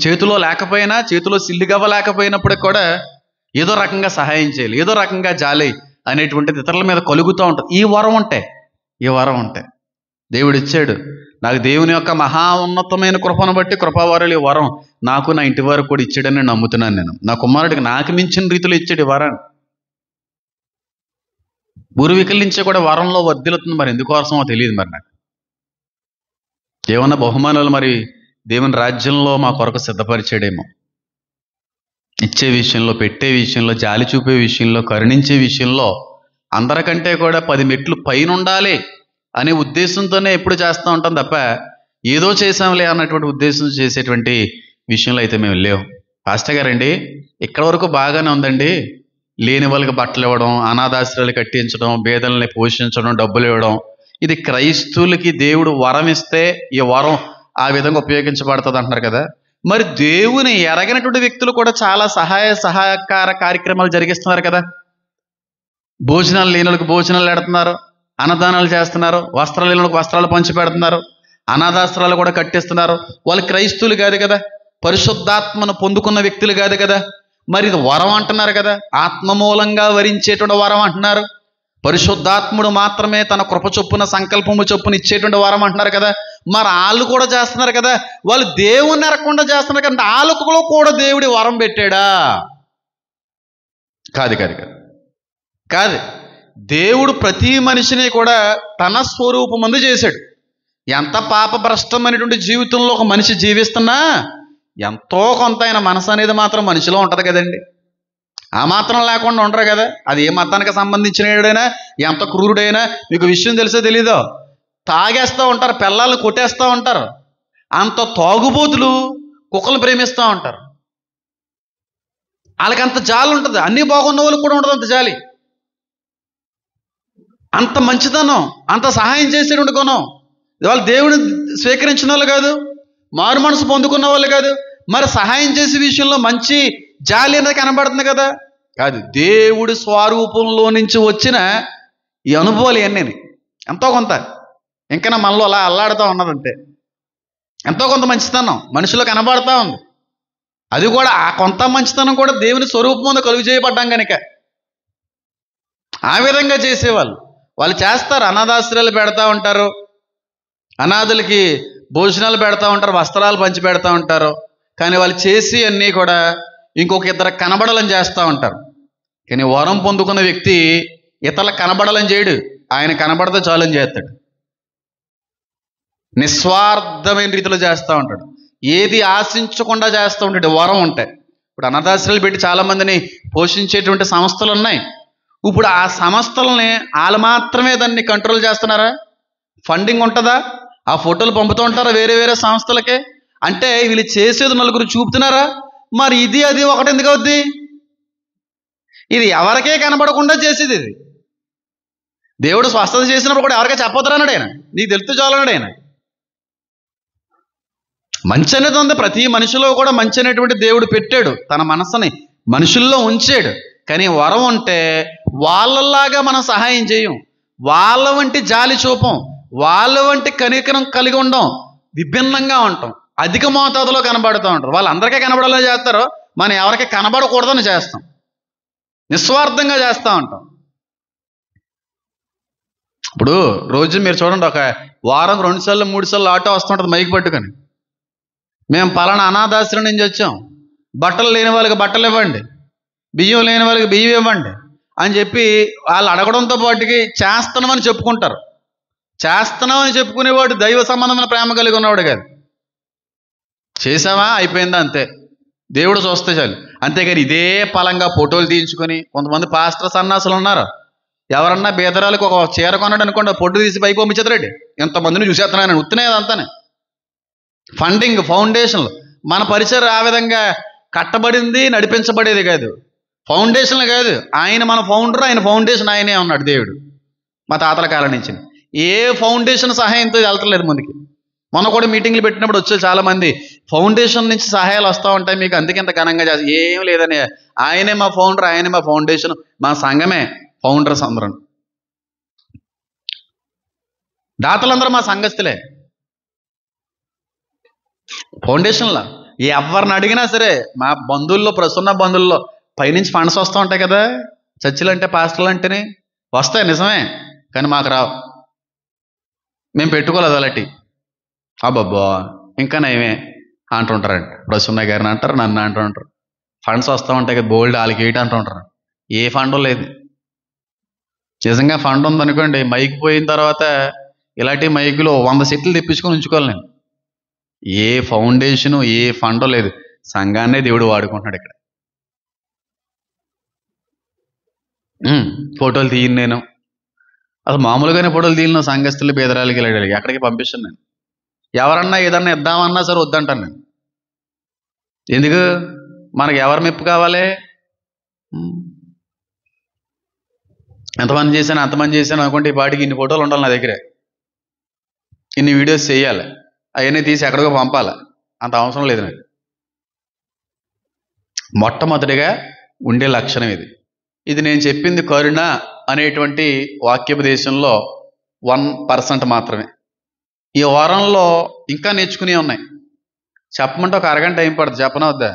చేతిలో లేకపోయినా, చేతిలో సిల్లిగవ్వ లేకపోయినప్పుడు కూడా ఏదో రకంగా సహాయం చేయాలి, ఏదో రకంగా జాలి అనేటువంటిది ఇతరుల మీద కలుగుతూ ఉంటుంది. ఈ వరం ఉంటే దేవుడు ఇచ్చాడు. నాకు దేవుని యొక్క మహా ఉన్నతమైన కృపను బట్టి కృపావరాలు ఈ వరం నాకు నా ఇంటి వారికి కూడా ఇచ్చాడని నేను నమ్ముతున్నాను. నేను నా కుమారుడికి నాకు మించిన రీతిలో ఇచ్చాడు ఈ వరాన్ని. పూర్వీకుల నుంచే కూడా వరంలో వర్ధిల్లుతుంది. మరి ఎందుకోసమో తెలియదు. మరి నాకు ఏమన్నా బహుమానాలు మరి దేవుని రాజ్యంలో మా కొరకు సిద్ధపరిచాడేమో. ఇచ్చే విషయంలో, పెట్టే విషయంలో, జాలి చూపే విషయంలో, కరుణించే విషయంలో అందరికంటే కూడా 10 మెట్లు పైన ఉండాలి అనే ఉద్దేశంతోనే ఎప్పుడు చేస్తూ ఉంటాం తప్ప ఏదో చేసాంలే అన్నటువంటి ఉద్దేశం చేసేటువంటి విషయంలో అయితే మేము లేవు. పాస్టర్ గారండి, ఇక్కడ వరకు బాగానే ఉందండి. లేని వాళ్ళకి బట్టలు ఇవ్వడం, అనాథాశ్రయాలు కట్టించడం, పేదల్ని పోషించడం, డబ్బులు ఇవ్వడం, ఇది క్రైస్తవులకి దేవుడు వరం ఇస్తే ఈ వరం ఆ విధంగా ఉపయోగించబడుతుంది అంటున్నారు కదా. మరి దేవుని ఎరగనటువంటి వ్యక్తులు కూడా చాలా సహాయకార కార్యక్రమాలు జరిగిస్తున్నారు కదా. భోజనాలు లేని వాళ్ళకి భోజనాలు పెడుతున్నారు, అన్నదానాలు చేస్తున్నారు, వస్త్రాలు లేని వాళ్ళకి వస్త్రాలు పంచి పెడుతున్నారు, అనాథాశ్రయాలు కూడా కట్టిస్తున్నారు. వాళ్ళు క్రైస్తవులు కాదు కదా, పరిశుద్ధాత్మను పొందుకున్న వ్యక్తులు కాదు కదా. మరి ఇది వరం అంటున్నారు కదా, ఆత్మ మూలంగా వరించేటువంటి వరం అంటున్నారు. పరిశుద్ధాత్ముడు మాత్రమే తన కృప చొప్పున, సంకల్పము చొప్పున ఇచ్చేటువంటి వరం అంటున్నారు కదా. మరి వాళ్ళు కూడా చేస్తున్నారు కదా. వాళ్ళు దేవుని ఎరగకుండా చేస్తున్నారు కదా, వాళ్ళకు కూడా దేవుడి వరం పెట్టాడా? కాదు కాదు కాదు కాదు. దేవుడు ప్రతి మనిషిని కూడా తన స్వరూపమందు చేశాడు. ఎంత పాపభ్రష్టమైనటువంటి జీవితంలో ఒక మనిషి జీవిస్తున్నా ఎంతో కొంత ఆయన మనసు అనేది మాత్రం మనిషిలో ఉంటుంది కదండి. ఆ మాత్రం లేకుండా ఉండరు కదా. అది ఏ మతానికి సంబంధించినడైనా, ఎంత క్రూరుడైనా, మీకు విషయం తెలిసో తెలీదో, తాగేస్తూ ఉంటారు, పిల్లల్ని కొట్టేస్తూ ఉంటారు. అంత తాగుబోతులు కుక్కలు ప్రేమిస్తూ ఉంటారు. వాళ్ళకి అంత జాలి ఉంటుంది. అన్నీ బాగున్న వాళ్ళకి కూడా ఉండదు అంత జాలి. అంత మంచితనం, అంత సహాయం చేసేటువంటి గుణం. వాళ్ళు దేవుని స్వీకరించిన వాళ్ళు కాదు, మారు మనసు పొందుకున్న వాళ్ళు కాదు. మరి సహాయం చేసే విషయంలో మంచి జాలి అనేది కనబడుతుంది కదా. కాదు, దేవుడి స్వరూపంలో నుంచి వచ్చిన ఈ అనుభవాలు ఇవన్నీ ఎంతో కొంత ఇంకా మనలో అలా అల్లాడుతూ ఉన్నదంతే. ఎంతో కొంత మంచితనం మనిషిలో కనబడుతూ ఉంది. అది కూడా ఆ కొంత మంచితనం కూడా దేవుని స్వరూపం మీద కలుగు చేయబడ్డాం కనుక ఆ విధంగా చేసేవాళ్ళు. వాళ్ళు చేస్తారు, అనాథాశ్రయాలు పెడతా ఉంటారు, అనాథులకి భోజనాలు పెడతా ఉంటారు, వస్త్రాలు పంచి పెడతా ఉంటారు. కానీ వాళ్ళు చేసి అన్నీ కూడా ఇంకొక ఇద్దరు కనబడాలని చేస్తూ ఉంటారు. కానీ వరం పొందుకున్న వ్యక్తి ఇతరులకు కనబడాలని చేయడు, ఆయన కనబడితే చాలని చేస్తాడు. నిస్వార్థమైన రీతిలో చేస్తూ ఉంటాడు, ఏది ఆశించకుండా చేస్తూ ఉంటాడు వరం ఉంటే. ఇప్పుడు అనాథాశ్రయాలు పెట్టి చాలామందిని పోషించేటువంటి సంస్థలు ఉన్నాయి. ఇప్పుడు ఆ సంస్థలని వాళ్ళు మాత్రమే దాన్ని కంట్రోల్ చేస్తున్నారా? ఫండింగ్ ఉంటుందా? ఆ ఫోటోలు పంపుతూ ఉంటారా వేరే వేరే సంస్థలకే? అంటే వీళ్ళు చేసేది నలుగురు చూపుతున్నారా? మరి ఇది అది ఒకటి ఎందుకు అవుద్ది? ఇది ఎవరికే కనబడకుండా చేసేది. ఇది దేవుడు స్వస్థత చేసినప్పుడు కూడా ఎవరికే చెప్పొద్దురా అన్నాడు ఆయన. నీకు తెలుస్తూ చాలన్నాడు ఆయన. మంచి అనేది ఉంది, ప్రతి మనిషిలో కూడా మంచి అనేటువంటి దేవుడు పెట్టాడు, తన మనసుని మనుషుల్లో ఉంచాడు. కానీ వరం ఉంటే వాళ్ళలాగా మనం సహాయం చేయం, వాళ్ళ వంటి జాలి చూపం, వాళ్ళ వంటి కనికరం కలిగి ఉండం, విభిన్నంగా ఉంటాం, అధిక మోతాదులో కనబడుతూ ఉంటారు. వాళ్ళందరికీ కనబడాలని చేస్తారు, మనం ఎవరికి కనబడకూడదని చేస్తాం, నిస్వార్థంగా చేస్తూ ఉంటాం. ఇప్పుడు రోజు మీరు చూడండి, ఒక వారం 2 సార్లు 3 సార్లు ఆటో వస్తుంటుంది మైక్ పట్టుకొని, మేము పలానా అనాథాశ్రమం నుంచి వచ్చాం, బట్టలు లేని వాళ్ళకి బట్టలు ఇవ్వండి, బియ్యం లేని వాళ్ళకి బియ్యం ఇవ్వండి అని చెప్పి వాళ్ళు అడగడంతో పాటుకి చేస్తున్నామని చెప్పుకుంటారు. చేస్తున్నామని చెప్పుకునేవాడు దైవ సంబంధమైన ప్రేమ కలిగి ఉన్నవాడు కాదు. చేసామా అయిపోయిందా అంతే, దేవుడు చూస్తే చాలు. అంతేగాని ఇదే పలంగా ఫోటోలు తీయించుకొని, కొంతమంది పాస్టర్ సన్నాసులు ఉన్నారు, ఎవరన్నా బేదరాలకు ఒక చీర కొన్నాడు అనుకోండి, పొట్టు తీసి పైకి పంపించేద్దరండి, ఎంతమందిని చూసేస్తున్నాను ఉత్తినే అదంతానే. ఫండింగ్, ఫౌండేషన్లు. మన పరిసర ఆ విధంగా కట్టబడింది, నడిపించబడేది కాదు, ఫౌండేషన్లు కాదు. ఆయన మన ఫౌండర్, ఆయన ఫౌండేషన్ ఆయనే ఉన్నాడు దేవుడు మా తాతల కాలం నుంచి. ఏ ఫౌండేషన్ సహాయంతో వెళ్తలేదు ముందుకి. మొన్న కూడా మీటింగ్లు పెట్టినప్పుడు వచ్చే చాలామంది ఫౌండేషన్ నుంచి సహాయాలు వస్తూ ఉంటాయి మీకు, అందుకే ఇంత ఘనంగా చేస్తారు. ఏం లేదని, ఆయనే మా ఫౌండర్, ఆయనే మా ఫౌండేషన్, మా సంఘమే ఫౌండర్స్ అందరం. దాతలందరూ మా సంఘస్థులే. ఫౌండేషన్లో ఎవరిని అడిగినా సరే, మా బంధువుల్లో, ప్రస్తున్న బంధువుల్లో పైనుంచి ఫండ్స్ వస్తూ ఉంటాయి కదా, చర్చిలు అంటే పాస్టర్లు అంటేనే వస్తాయి నిజమే, కానీ మాకు రావు, మేము పెట్టుకోలేదు అలాంటి. అబ్బబ్బా ఇంకా నయమే అంటుంటారండి. ప్రసన్న గారిని అంటారు, నన్ను అంటుంటారు. ఫండ్స్ వస్తూ ఉంటాయి కదా బోల్డ్, వాళ్ళకి ఏంటి అంటుంటారు. ఏ ఫండ్ లేదు. నిజంగా ఫండ్ ఉందనుకోండి, మైక్ పోయిన తర్వాత ఇలాంటి మైకులు 100 సెట్లు తెప్పించుకొని ఉంచుకోవాలి నేను. ఏ ఫౌండేషను, ఏ ఫండో లేదు, సంఘాన్నే దేవుడు వాడుకుంటున్నాడు ఇక్కడ. ఫోటోలు తీయను నేను. అసలు మామూలుగానే ఫోటోలు తీయను. సంఘస్థులు బేదరాలకి వెళ్ళాలి, ఎక్కడికి పంపిస్తాను నేను. ఎవరన్నా ఏదన్నా ఇద్దామన్నా సరే వద్దంటాను నేను. ఎందుకు? మనకి ఎవరి మెప్పు కావాలి? ఎంతమంది చేశాను అంతమంది చేశాను అనుకుంటే ఈ పాటికి ఇన్ని ఫోటోలు ఉండాలి నా దగ్గరే, ఇన్ని వీడియోస్ చేయాలి, అవన్నీ తీసి ఎక్కడికో పంపాలి. అంత అవసరం లేదు నాకు. మొట్టమొదటిగా ఉండే లక్షణం ఇది. ఇది నేను చెప్పింది కరుణ అనేటువంటి వాక్యోపదేశంలో 1% మాత్రమే. ఈ వారంలో ఇంకా నేర్చుకునే ఉన్నాయి. చెప్పమంటే ఒక అరగంట టైం పడుతుంది. చెప్పనా వద్దా?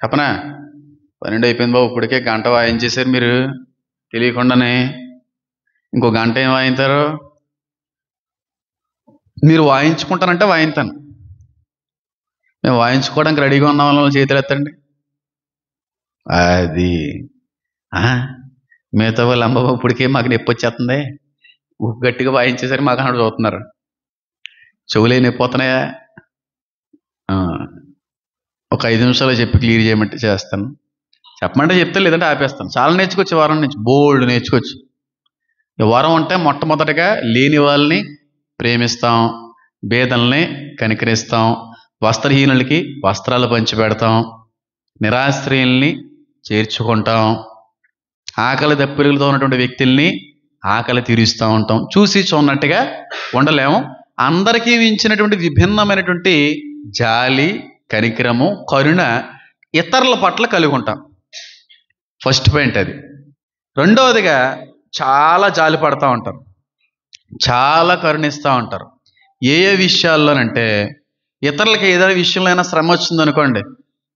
చెప్పనా? 12 అయిపోయింది బాబు, ఇప్పటికే గంట వాయించేశారు మీరు తెలియకుండానే. ఇంకో గంట ఏం వాయించారు? మీరు వాయించుకుంటానంటే వాయించాను. మేము వాయించుకోవడానికి రెడీగా ఉన్న వాళ్ళని చేతులు ఎత్తండి. అది మిగతా వాళ్ళు అమ్మ ఇప్పటికే మాకు నొప్పి వచ్చేస్తుంది, గట్టిగా వాయించేసరికి మాకు అన్నాడు చూస్తున్నారు. చెవులే నొప్పి వస్తున్నాయా? ఒక 5 నిమిషాలు చెప్పి క్లియర్ చేయమంటే చేస్తాను. చెప్పమంటే చెప్తే, లేదంటే ఆపేస్తాను. చాలా నేర్చుకోవచ్చు వారం నుంచి, బోల్డ్ నేర్చుకోవచ్చు. ఈ వారం అంటే మొట్టమొదటిగా లేని వాళ్ళని ప్రేమిస్తాం, బేదల్ని కనికరిస్తాం, వస్త్రహీనులకి వస్త్రాలు పంచిపెడతాం, నిరాశ్రయుల్ని చేర్చుకుంటాం, ఆకలి దప్పికలతో ఉన్నటువంటి వ్యక్తుల్ని ఆకలి తీరుస్తూ ఉంటాం. చూసి చూడనట్టుగా ఉండలేము. అందరికీ మించినటువంటి విభిన్నమైనటువంటి జాలి, కనికరము, కరుణ ఇతరుల పట్ల కలిగి ఉంటాం. ఫస్ట్ పాయింట్ అది. రెండవదిగా చాలా జాలి పడతా ఉంటారు, చాలా కరుణిస్తూ ఉంటారు. ఏ ఏ విషయాల్లోనంటే, ఇతరులకి ఏదైనా విషయంలో అయినా శ్రమ వచ్చిందనుకోండి,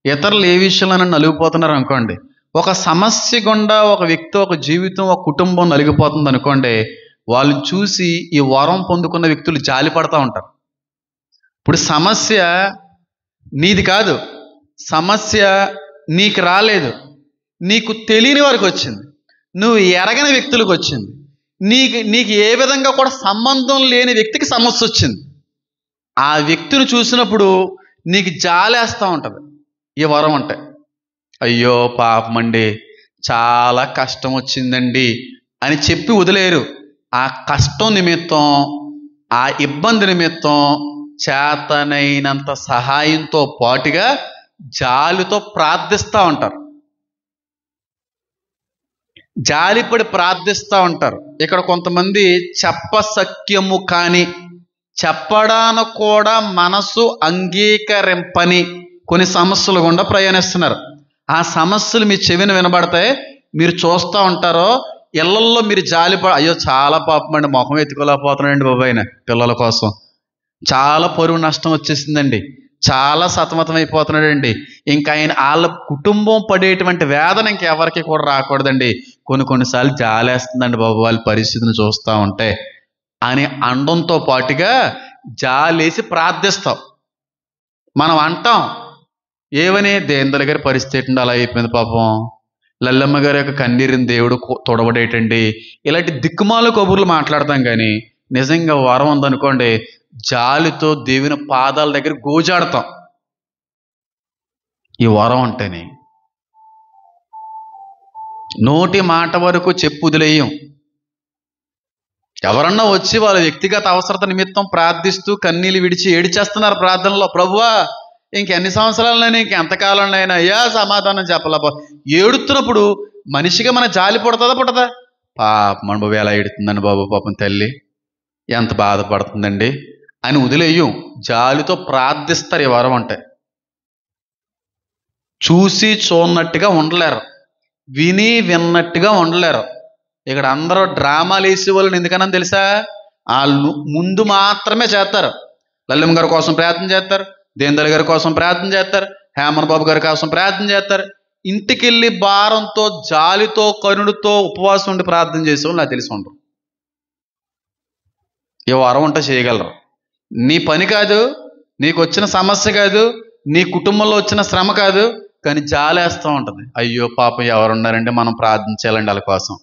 ఇతరులు ఏ విషయంలోనైనా నలిగిపోతున్నారు అనుకోండి, ఒక సమస్య గుండా ఒక వ్యక్తి, ఒక జీవితం, ఒక కుటుంబం నలిగిపోతుంది అనుకోండి, వాళ్ళని చూసి ఈ వరం పొందుకున్న వ్యక్తులు జాలి పడతా ఉంటారు. ఇప్పుడు సమస్య నీది కాదు, సమస్య నీకు రాలేదు, నీకు తెలియని వారికి వచ్చింది, నువ్వు ఎరగని వ్యక్తులకు వచ్చింది, నీకు ఏ విధంగా కూడా సంబంధం లేని వ్యక్తికి సమస్య వచ్చింది. ఆ వ్యక్తిని చూసినప్పుడు నీకు జాలేస్తూ ఉంటుంది. ఈ వరం అంటే, అయ్యో పాపమండి, చాలా కష్టం వచ్చిందండి అని చెప్పి వదిలేరు. ఆ కష్టం నిమిత్తం, ఆ ఇబ్బంది నిమిత్తం చేతనైనంత సహాయంతో పాటుగా జాలితో ప్రార్థిస్తూ ఉంటారు, జాలిపడి ప్రార్థిస్తూ ఉంటారు. ఇక్కడ కొంతమంది చెప్పసఖ్యము కానీ, చెప్పడానికి కూడా మనసు అంగీకరింపని కొన్ని సమస్యలు గుండా ప్రయాణిస్తున్నారు. ఆ సమస్యలు మీ చెవిని వినబడతాయి, మీరు చూస్తూ ఉంటారో. ఇళ్లల్లో మీరు అయ్యో చాలా పాపమండి, ముఖం ఎత్తుకోలేకపోతున్నాడండి బాబాయ్ ఆయన పిల్లల కోసం, చాలా పరువు నష్టం వచ్చేసిందండి, చాలా సతమతం అయిపోతున్నాడండి, ఇంకా ఆయన వాళ్ళ కుటుంబం పడేటువంటి వేదన ఇంకెవరికి కూడా రాకూడదండి, కొన్నిసార్లు జాలేస్తుందండి బాబు వాళ్ళ పరిస్థితిని చూస్తూ ఉంటే అని అనడంతో పాటుగా జాలేసి ప్రార్థిస్తాం. మనం అంటాం ఏమని, దేందల గారి పరిస్థితి అలా అయిపోయింది పాపం, లల్లమ్మ గారి యొక్క కన్నీరుని దేవుడు తొడబడేటండి, ఇలాంటి దిక్కుమాల కబుర్లు మాట్లాడతాం. కానీ నిజంగా వరం ఉందనుకోండి, జాలితో దేవుని పాదాల దగ్గర గోజాడతాం. ఈ వరం అంటేనే నోటి మాట వరకు చెప్పు వదిలేయం. ఎవరన్నా వచ్చి వాళ్ళ వ్యక్తిగత అవసరత నిమిత్తం ప్రార్థిస్తూ కన్నీళ్ళు విడిచి ఏడిచేస్తున్నారు ప్రార్థనలో, ప్రభువా ఇంకెన్ని సంవత్సరాలైనా, ఇంకెంతకాలంలో అయ్యా సమాధానం చెప్పలేపా. ఏడుతున్నప్పుడు మనిషిగా మన జాలి పుడతాదా పుట్టదా? పాపం బాబు ఎలా ఏడుతుందండి బాబు, పాపం తల్లి ఎంత బాధపడుతుందండి అని వదిలేయం. జాలితో ప్రార్థిస్తారు. ఈ వరం అంటే చూసి చూడనట్టుగా ఉండలేరు, విని విన్నట్టుగా ఉండలేరు. ఇక్కడ అందరూ డ్రామాలు వేసే వాళ్ళని ఎందుకన్నా తెలుసా? వాళ్ళు ముందు మాత్రమే చేస్తారు. లల్లమ్మ గారి కోసం ప్రార్థన చేస్తారు, దేందల గారి కోసం ప్రార్థన చేస్తారు, హేమన్ బాబు గారి కోసం ప్రార్థన చేస్తారు. ఇంటికెళ్ళి భారంతో, జాలితో, కరుణతో ఉపవాసం ఉండి ప్రార్థన చేసేవాళ్ళు నాకు తెలిసి ఉండరు. ఈ వరం ఉంటే చేయగలరు. నీ పని కాదు, నీకు వచ్చిన సమస్య కాదు, నీ కుటుంబంలో వచ్చిన శ్రమ కాదు, కానీ జాలేస్తూ ఉంటుంది. అయ్యో పాపం ఎవరున్నారండి మనం ప్రార్థించాలండి వాళ్ళ కోసం,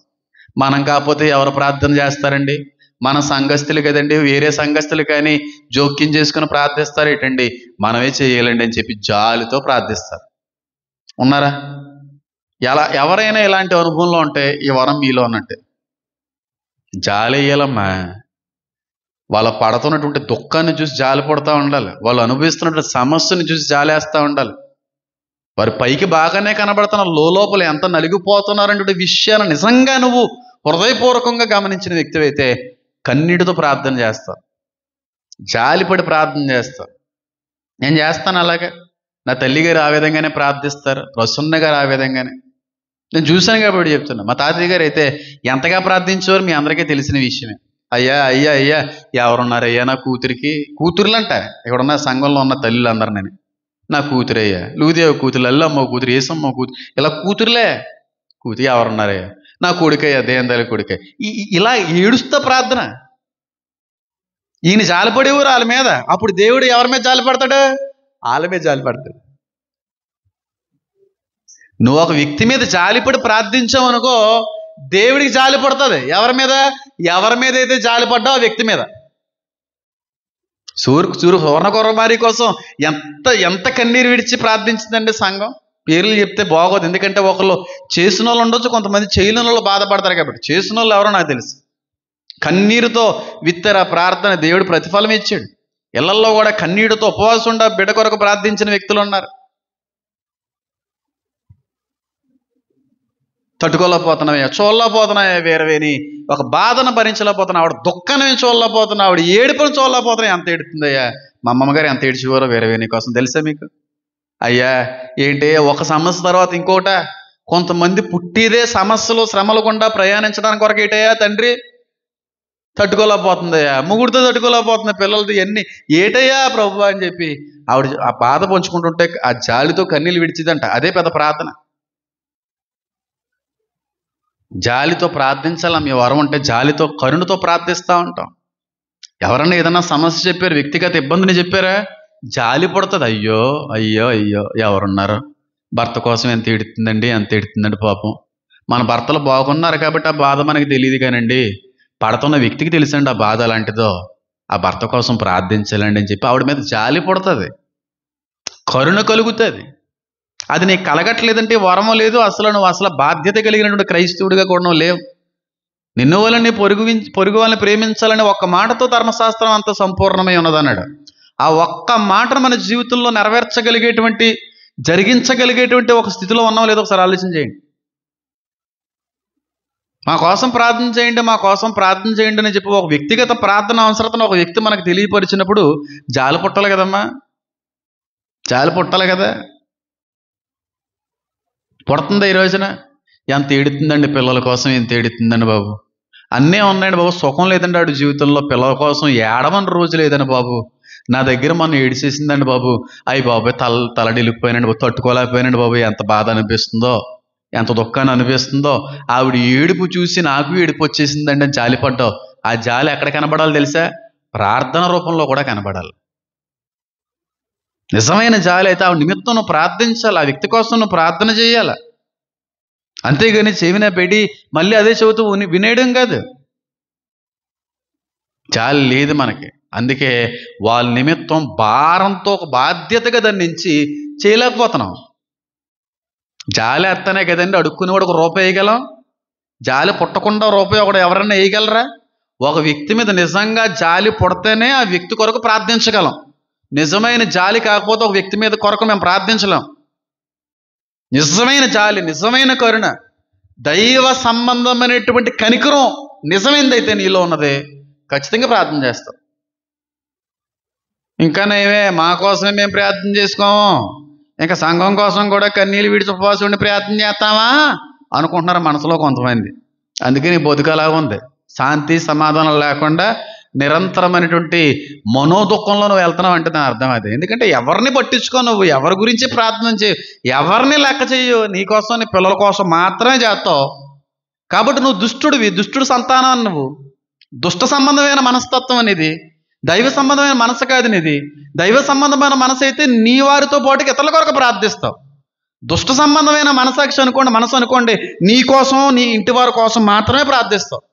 మనం కాకపోతే ఎవరు ప్రార్థన చేస్తారండి, మన సంఘస్థులు కదండి, వేరే సంఘస్థులు కానీ జోక్యం చేసుకుని ప్రార్థిస్తారు ఏంటండి, మనమే చేయాలండి అని చెప్పి జాలితో ప్రార్థిస్తారు. ఉన్నారా? ఎవరైనా ఇలాంటి అనుభవంలో ఉంటే ఈ వరం మీలో ఉన్నట్టే. జాలి వేయాలమ్మా. వాళ్ళ పడుతున్నటువంటి దుఃఖాన్ని చూసి జాలి పడుతూ ఉండాలి. వాళ్ళు అనుభవిస్తున్నటువంటి సమస్యను చూసి జాలేస్తూ ఉండాలి. వారి పైకి బాగానే కనబడుతున్న లోపల ఎంత నలిగిపోతున్నారనే విషయాన్ని నిజంగా నువ్వు హృదయపూర్వకంగా గమనించిన వ్యక్తివైతే కన్నీటితో ప్రార్థన చేస్తావు, జాలిపడి ప్రార్థన చేస్తావు. నేను చేస్తాను అలాగే. నా తల్లి గారు ఆ విధంగానే ప్రార్థిస్తారు, ప్రసన్న గారు ఆ విధంగానే. నేను చూశాను కాబట్టి చెప్తున్నా. మా తాతయ్య గారు అయితే ఎంతగా ప్రార్థించేవారు మీ అందరికీ తెలిసిన విషయమే. అయ్యా అయ్యా అయ్యా ఎవరున్నారు అయ్యా నా కూతురికి, కూతురులంట ఇక్కడున్న సంఘంలో ఉన్న తల్లులు అందరు, నేను నా కూతురయ్యా, లూదేవ కూతురు, అల్లమ్మ కూతురు, ఏసమ్మ కూతురు, ఇలా కూతురులే. కూతురు ఎవరున్నారయ్యా, నా కొడుకయ్యా, దేందాలి కొడుకయ్య. ఇలా ఏడుస్తా ప్రార్థన. ఈయన జాలిపడేవారు వాళ్ళ మీద. అప్పుడు దేవుడు ఎవరి మీద జాలిపడతాడు? వాళ్ళ మీద జాలిపడతాడు. నువ్వు ఒక వ్యక్తి మీద జాలిపడి ప్రార్థించావు అనుకో, దేవుడికి జాలి పడుతుంది. ఎవరి మీద? ఎవరి మీద అయితే జాలి పడ్డావు ఆ వ్యక్తి మీద. సువర్ణ కుమారి కోసం ఎంత కన్నీరు విడిచి ప్రార్థించిందండి సంఘం. పేర్లు చెప్తే బాగోదు, ఎందుకంటే ఒకళ్ళు చేసిన వాళ్ళు ఉండొచ్చు, కొంతమంది చేయలేని వాళ్ళు బాధపడతారు. కాబట్టి చేసిన వాళ్ళు ఎవరో నాకు తెలుసు. కన్నీరుతో విత్తర ప్రార్థన, దేవుడు ప్రతిఫలం ఇచ్చాడు. ఇళ్లల్లో కూడా కన్నీరుతో ఉపవాసం ఉండ బిడ్డ కొరకు ప్రార్థించిన వ్యక్తులు ఉన్నారు. తట్టుకోలేకపోతున్నావే, చూడలేకపోతున్నాయే, వేరవేని ఒక బాధను భరించలేకపోతున్నా, ఆవిడ దుఃఖాన్ని చూడలేకపోతున్నా, ఆవిడ ఏడుపును చూడలేకపోతున్నా. ఎంత ఏడుతుందయ్యా, మా అమ్మమ్మగారు ఎంత ఏడ్చేవారో వేరవేని కోసం తెలుసా మీకు? అయ్యా ఏంటి ఒక సమస్య తర్వాత ఇంకోట. కొంతమంది పుట్టిదే సమస్యలు శ్రమలు గుండా ప్రయాణించడానికి కొరకు ఏటయ్యా తండ్రి తట్టుకోలేకపోతుందయ్యా, ముగ్గురితో తట్టుకోలేకపోతుంది, పిల్లలతో ఎన్ని ఏటయ్యా ప్రభు అని చెప్పి ఆవిడ ఆ బాధ పంచుకుంటుంటే ఆ జాలితో కన్నీళ్ళు విడిచిదంట. అదే పెద్ద ప్రార్థన. జాలితో ప్రార్థించాలా. మీ వరం అంటే జాలితో కరుణతో ప్రార్థిస్తూ ఉంటాం. ఎవరన్నా ఏదన్నా సమస్య చెప్పారు, వ్యక్తిగత ఇబ్బందిని చెప్పారా, జాలి పడుతుంది. అయ్యో అయ్యో అయ్యో ఎవరున్నారు, భర్త కోసం ఎంత ఏడుతుందండి, ఎంత ఏడుతుందండి పాపం. మన భర్తలు బాగున్నారు కాబట్టి ఆ బాధ మనకి తెలియదు కానండి, పడుతున్న వ్యక్తికి తెలుసండి ఆ బాధ అలాంటిదో. ఆ భర్త కోసం ప్రార్థించాలండి అని చెప్పి ఆవిడ మీద జాలి పడుతుంది, కరుణ కలుగుతుంది. అది నీకు కలగట్లేదంటే వరము లేదు. నువ్వు అసలు బాధ్యత కలిగినటువంటి క్రైస్తవుడిగా కూడా నువ్వు లేవు. నిన్ను వాళ్ళని పొరుగు వాళ్ళని ప్రేమించాలని ఒక్క మాటతో ధర్మశాస్త్రం అంత సంపూర్ణమై ఉన్నదన్నాడు. ఆ ఒక్క మాటను మన జీవితంలో నెరవేర్చగలిగేటువంటి, జరిగించగలిగేటువంటి ఒక స్థితిలో ఉన్నాం లేదో ఒకసారి ఆలోచన చేయండి. మా కోసం ప్రార్థన చేయండి, మా కోసం ప్రార్థన చేయండి అని చెప్పి ఒక వ్యక్తిగత ప్రార్థన అవసరతను ఒక వ్యక్తి మనకు తెలియపరిచినప్పుడు జాలి పుట్టాలి కదమ్మా, జాలి పుట్టాలి కదా. పుడుతుందా ఈ రోజున? ఎంత ఏడుతుందండి పిల్లల కోసం, ఎంత ఏడుతుందండి బాబు. అన్నీ ఉన్నాయండి బాబు, సుఖం లేదండి ఆడు జీవితంలో. పిల్లల కోసం ఏడవని రోజు లేదండి బాబు. నా దగ్గర మనం ఏడిచేసిందండి బాబు, అయ్యి బాబు తలడిల్లిపోయానండి బాబు, తట్టుకోలేకపోయానండి బాబు. ఎంత బాధ అనిపిస్తుందో, ఎంత దుఃఖాన్ని అనిపిస్తుందో. ఆవిడ ఏడుపు చూసి నాకు ఏడుపు వచ్చేసిందండి అని జాలిపడ్డావు. ఆ జాలి ఎక్కడ కనబడాలి తెలుసా? ప్రార్థన రూపంలో కూడా కనబడాలి. నిజమైన జాలి అయితే ఆవిడ నిమిత్తం నువ్వు ప్రార్థించాలి, ఆ వ్యక్తి కోసం నువ్వు ప్రార్థన చేయాలి. అంతేగాని చెవిన పెట్టి మళ్ళీ అదే చెబుతూ వినేయడం కాదు. జాలి లేదు మనకి. అందుకే వాళ్ళ నిమిత్తం భారంతో ఒక బాధ్యతగా దాన్ని నుంచి చేయలేకపోతున్నాం. జాలి ఎత్తనే కదండి అడుక్కుని కూడా ఒక రూపాయి వేయగలం. జాలి పుట్టకుండా రూపాయి ఒకటి ఎవరన్నా వేయగలరా? ఒక వ్యక్తి మీద నిజంగా జాలి పుడితేనే ఆ వ్యక్తి కొరకు ప్రార్థించగలం. నిజమైన జాలి కాకపోతే ఒక వ్యక్తి మీద కొరకు మేము ప్రార్థించలేం. నిజమైన జాలి, నిజమైన కరుణ, దైవ సంబంధమైనటువంటి కనికరం నిజమైందైతే నీలో ఉన్నది, ఖచ్చితంగా ప్రార్థన చేస్తాం. ఇంకా నేమే మా కోసమే మేము ప్రార్థన చేసుకోము, ఇంకా సంఘం కోసం కూడా కన్నీళ్ళు విడిచి ఉపవాసం ఉండి ప్రార్థన చేస్తామా అనుకుంటున్నారు మనసులో కొంతమంది. అందుకే నీ బతుకలాగా ఉంది. శాంతి సమాధానం లేకుండా నిరంతరమైనటువంటి మనోదుఖంలో నువ్వు వెళ్తున్నావు అంటే దాని అర్థం అదే. ఎందుకంటే ఎవరిని పట్టించుకో, నువ్వు ఎవరి గురించి ప్రార్థన చేయవు, ఎవరిని లెక్క చేయు, నీకోసం నీ పిల్లల కోసం మాత్రమే చేస్తావు. కాబట్టి నువ్వు దుష్టుడివి, దుష్టుడు సంతానం. నువ్వు దుష్ట సంబంధమైన మనస్తత్వం అనేది, దైవ సంబంధమైన మనసు కాదు నీది. దైవ సంబంధమైన మనసు అయితే నీ వారితో పాటుకి ఇతరుల కొరకు ప్రార్థిస్తావు. దుష్ట సంబంధమైన మనసాక్షి అనుకోండి, మనసు అనుకోండి, నీ కోసం నీ ఇంటి వారి కోసం మాత్రమే ప్రార్థిస్తావు.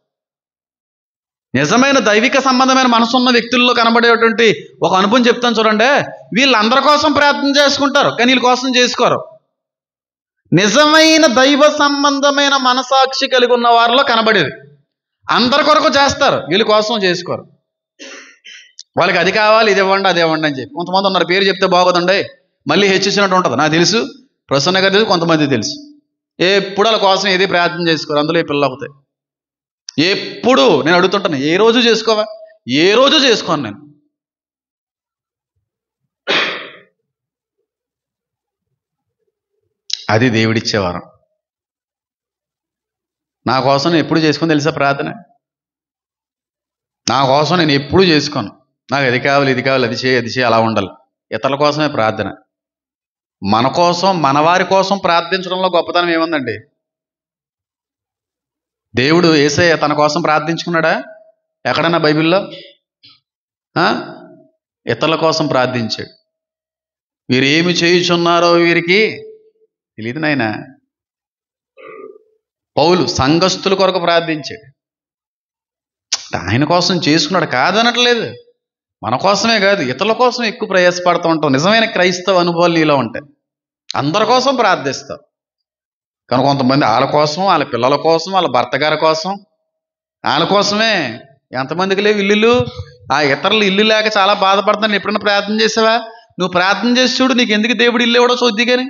నిజమైన దైవిక సంబంధమైన మనసు ఉన్న వ్యక్తుల్లో కనబడేటువంటి ఒక అనుభవం చెప్తాను చూడండి. వీళ్ళందరి కోసం ప్రార్థన చేసుకుంటారు, కానీ వీళ్ళ కోసం చేసుకోరు. నిజమైన దైవ సంబంధమైన మనసాక్షి కలిగి ఉన్న వారిలో కనబడేది. అందరి కొరకు చేస్తారు, వీళ్ళ కోసం చేసుకోరు. వాళ్ళకి అది కావాలి, ఇది ఇవ్వండి, అది ఇవ్వండి అని చెప్పి. కొంతమంది ఉన్నారు, పేరు చెప్తే బాగోదండి, మళ్ళీ హెచ్చించినట్టు ఉంటుంది. నాకు తెలుసు, ప్రసన్న గారు తెలుసు, కొంతమంది తెలుసు. ఎప్పుడు వాళ్ళ కోసం ఏది ప్రార్థన చేసుకోరు, అందులో ఈ పిల్లలు అవుతాయి. ఎప్పుడు నేను అడుగుతుంటాను, ఏ రోజు చేసుకోవా? ఏ రోజు చేసుకోను నేను. అది దేవుడిచ్చేవారం. నా కోసం నేను ఎప్పుడు చేసుకుని తెలుసా ప్రార్థన? నా కోసం నేను ఎప్పుడు చేసుకోను. నాకు అది కావాలి, ఇది కావాలి, అది చేయి అలా ఉండాలి. ఇతరుల కోసమే ప్రార్థన. మన కోసం, మన వారి కోసం ప్రార్థించడంలో గొప్పతనం ఏముందండి? దేవుడు యేసయ్య తన కోసం ప్రార్థించుకున్నాడా ఎక్కడన్నా బైబిల్లో? ఇతరుల కోసం ప్రార్థించాడు. వీరు ఏమి చేయుచున్నారో వీరికి తెలియదు నాయన. పౌలు సంఘస్థుల కొరకు ప్రార్థించాడు. ఆయన కోసం చేసుకున్నాడు కాదనట్లేదు, మన కోసమే కాదు, ఇతరుల కోసం ఎక్కువ ప్రయాసపడుతూ ఉంటాం. నిజమైన క్రైస్తవ అనుభవాలు నీలో ఉంటాయి. అందరి కోసం ప్రార్థిస్తాం. కానీ కొంతమంది వాళ్ళ కోసం, వాళ్ళ పిల్లల కోసం, వాళ్ళ భర్త గారి కోసం, వాళ్ళ కోసమే. ఎంతమందికి లేవు ఇల్లులు? ఆ ఇతరులు ఇల్లు లేక చాలా బాధపడుతున్నాను. ఎప్పుడైనా ప్రార్థన చేసావా? నువ్వు ప్రార్థన చేసి చూడు, నీకు ఎందుకు దేవుడు ఇల్లు ఇవ్వడో చూద్ది. కానీ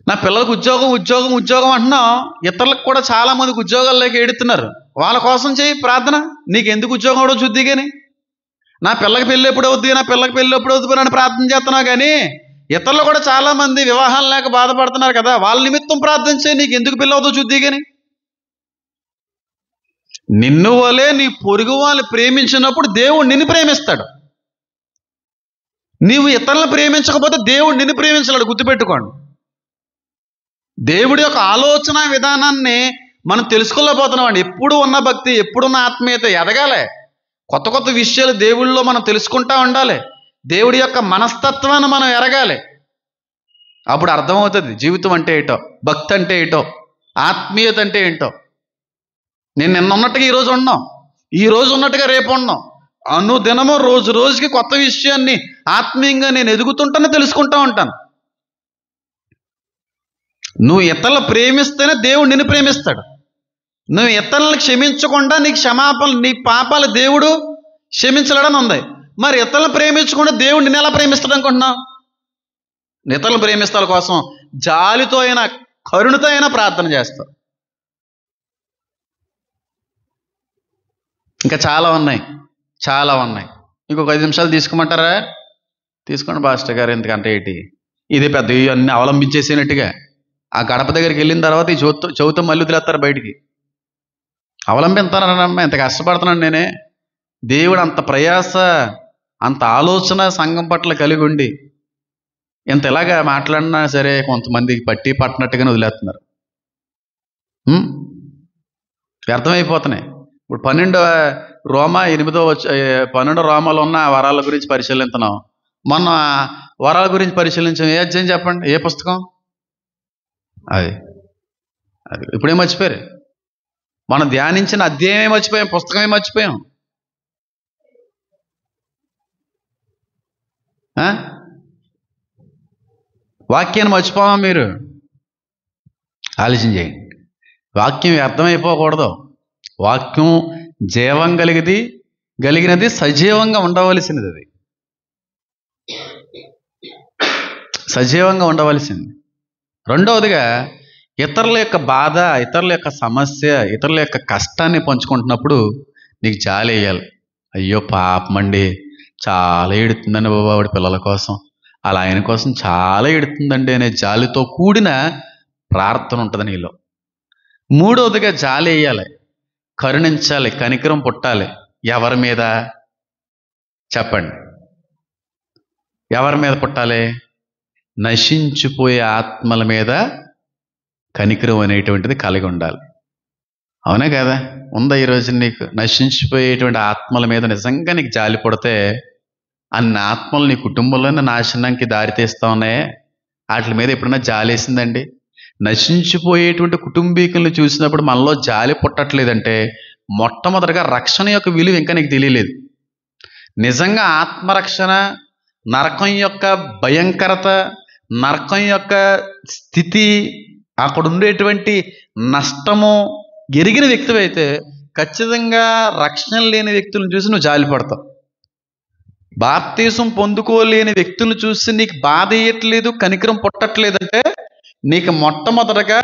నా పిల్లలకు ఉద్యోగం అంటున్నావు, ఇతరులకు కూడా చాలా మందికి ఉద్యోగాల్లోకి ఏడుతున్నారు. వాళ్ళ కోసం చేయి ప్రార్థన, నీకు ఎందుకు ఉద్యోగం అవడో చూద్ది. కానీ నా పిల్లకి పెళ్ళి ఎప్పుడు అవుద్ది, నా పిల్లకి పెళ్ళి ఎప్పుడు అవుతుంది అని ప్రార్థన చేస్తున్నావు. కానీ ఇతరులు కూడా చాలా మంది వివాహాలు లేక బాధపడుతున్నారు కదా, వాళ్ళ నిమిత్తం ప్రార్థన చేయి, నీకు ఎందుకు పెళ్ళి అవుతుందో చూద్ది. కానీ నిన్ను వలే నీ పొరుగు వాళ్ళు ప్రేమించినప్పుడు దేవుడు నిన్ను ప్రేమిస్తాడు. నీవు ఇతరులను ప్రేమించకపోతే దేవుడు నిన్ను ప్రేమించలేడు. గుర్తుపెట్టుకోండి. దేవుడి యొక్క ఆలోచన విధానాన్ని మనం తెలుసుకోలేకపోతున్నామండి. ఎప్పుడు ఉన్న భక్తి, ఎప్పుడున్న ఆత్మీయత ఎదగాలి. కొత్త కొత్త విషయాలు దేవుళ్ళలో మనం తెలుసుకుంటా ఉండాలి. దేవుడి యొక్క మనస్తత్వాన్ని మనం ఎరగాలి. అప్పుడు అర్థమవుతుంది జీవితం అంటే ఏంటో, భక్తి అంటే ఏంటో, ఆత్మీయత అంటే ఏంటో. నేను నిన్న ఉన్నట్టుగా ఈరోజు ఉన్నాం, ఈరోజు ఉన్నట్టుగా రేపు ఉన్నాం. అనుదినము రోజు రోజుకి కొత్త విషయాన్ని ఆత్మీయంగా నేను ఎదుగుతుంటానే తెలుసుకుంటా ఉంటాను. నువ్వు ఇతరులు ప్రేమిస్తేనే దేవుడు నిన్ను ప్రేమిస్తాడు. నువ్వు ఇతరులను క్షమించకుండా నీకు క్షమాపణ, నీ పాపాలు దేవుడు క్షమించలేడని ఉంది. మరి ఇతరులను ప్రేమించకుండా దేవుడు నిన్ను ఎలా ప్రేమిస్తాడు అనుకుంటున్నావు? ఇతరులను ప్రేమిస్తాల కోసం జాలితో అయినా కరుణతో అయినా ప్రార్థన చేస్తావు. ఇంకా చాలా ఉన్నాయి. ఇంకొక 5 నిమిషాలు తీసుకోమంటారా? తీసుకోండి పాస్టర్ గారు. ఎందుకంటే ఏంటి, ఇది పెద్ద ఇవన్నీ అవలంబించేసినట్టుగా ఆ గడప దగ్గరికి వెళ్ళిన తర్వాత ఈ చౌతో మళ్ళీ వదిలేస్తారు బయటికి. అవలంబిస్తానమ్మా, ఎంత కష్టపడుతున్నాను నేనే. దేవుడు అంత ప్రయాస, అంత ఆలోచన సంఘం పట్ల కలిగి ఉండి ఇంత ఇలాగా మాట్లాడినా సరే కొంతమందికి పట్టి పట్టినట్టుగానే వదిలేస్తున్నారు. వ్యర్థమైపోతున్నాయి. ఇప్పుడు 12 రోమాలో ఉన్న వరాల గురించి పరిశీలిస్తున్నాం. మొన్న వరాల గురించి పరిశీలించాం. ఏ అధ్యాయం చెప్పండి, ఏ పుస్తకం? అది ఇప్పుడే మర్చిపోయారు. మనం ధ్యానించిన అధ్యాయమే మర్చిపోయాం, పుస్తకమే మర్చిపోయాం. వాక్యాన్ని మర్చిపోవా? మీరు ఆలోచన చేయండి. వాక్యం వ్యర్థమైపోకూడదు. వాక్యం జీవం కలిగినది, సజీవంగా ఉండవలసినది. అది సజీవంగా ఉండవలసింది. రెండవదిగా ఇతరుల యొక్క బాధ, ఇతరుల యొక్క సమస్య, ఇతరుల యొక్క కష్టాన్ని పంచుకుంటున్నప్పుడు నీకు జాలి వేయాలి. అయ్యో పాపమండి, చాలా ఏడుతుందండి బాబు ఆవిడ పిల్లల కోసం, అలా ఆయన కోసం చాలా ఏడుతుందండి అనే జాలితో కూడిన ప్రార్థన ఉంటుంది నీలో. మూడవదిగా జాలి వేయాలి, కరుణించాలి, కనికరం పుట్టాలి. ఎవరి మీద చెప్పండి? ఎవరి మీద పుట్టాలి? నశించిపోయే ఆత్మల మీద కనికరం అనేటువంటిది కలిగి ఉండాలి. అవునా కదా? ఉందా ఈరోజు నీకు? నశించిపోయేటువంటి ఆత్మల మీద నిజంగా నీకు జాలి పడితే అన్ని ఆత్మలు నీ కుటుంబంలోనే నాశనానికి దారితీస్తా ఉన్నాయే, వాటి మీద ఎప్పుడైనా జాలేసిందండి? నశించిపోయేటువంటి కుటుంబీకులను చూసినప్పుడు మనలో జాలి పుట్టట్లేదంటే మొట్టమొదటిగా రక్షణ యొక్క విలువ ఇంకా నీకు తెలియలేదు. నిజంగా ఆత్మరక్షణ, నరకం యొక్క భయంకరత, నరకం యొక్క స్థితి, అక్కడ ఉండేటువంటి నష్టము ఎరిగిన వ్యక్తివైతే ఖచ్చితంగా రక్షణ లేని వ్యక్తులను చూసి నువ్వు జాలి పడతావు. బాప్తీసం పొందుకోలేని వ్యక్తులను చూసి నీకు బాధ వేయట్లేదు, కనికరం పుట్టట్లేదంటే నీకు మొట్టమొదటగా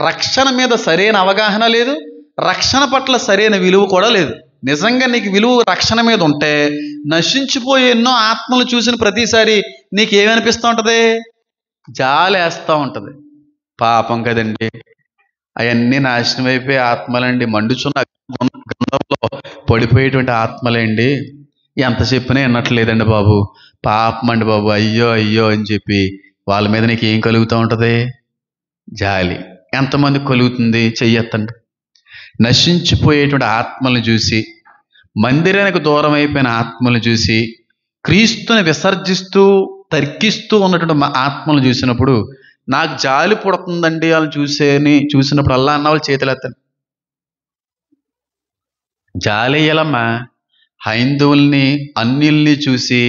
రక్షణ మీద సరైన అవగాహన లేదు, రక్షణ పట్ల సరైన విలువ కూడా లేదు. నిజంగా నీకు విలువ రక్షణ మీద ఉంటే నశించిపోయే ఎన్నో ఆత్మలు చూసిన ప్రతిసారి నీకు ఏమనిపిస్తూ ఉంటుంది? జాలి వేస్తూ ఉంటుంది. పాపం కదండి, అవన్నీ నాశనం అయిపోయే ఆత్మలండి, మండుచున్న గంధంలో పడిపోయేటువంటి ఆత్మలండి, ఎంత చెప్పినా వినట్లేదండి బాబు, పాపం అండి బాబు, అయ్యో అయ్యో అని చెప్పి వాళ్ళ మీద నీకు ఏం కలుగుతూ ఉంటుంది? జాలి. ఎంతమందికి కలుగుతుంది? చెయ్యొద్దండి. నశించిపోయేటువంటి ఆత్మలను చూసి, మందిరానికి దూరం అయిపోయిన ఆత్మలను చూసి, క్రీస్తుని విసర్జిస్తూ తర్కిస్తూ ఉన్నటువంటి ఆత్మలను చూసినప్పుడు నాకు జాలి పుడుతుందండి. వాళ్ళని చూసినప్పుడు అల్లా అన్న వాళ్ళు చేతులెత్తండి. జాలి వేయాలమ్మా. హైందవుల్ని అన్యుల్ని చూసి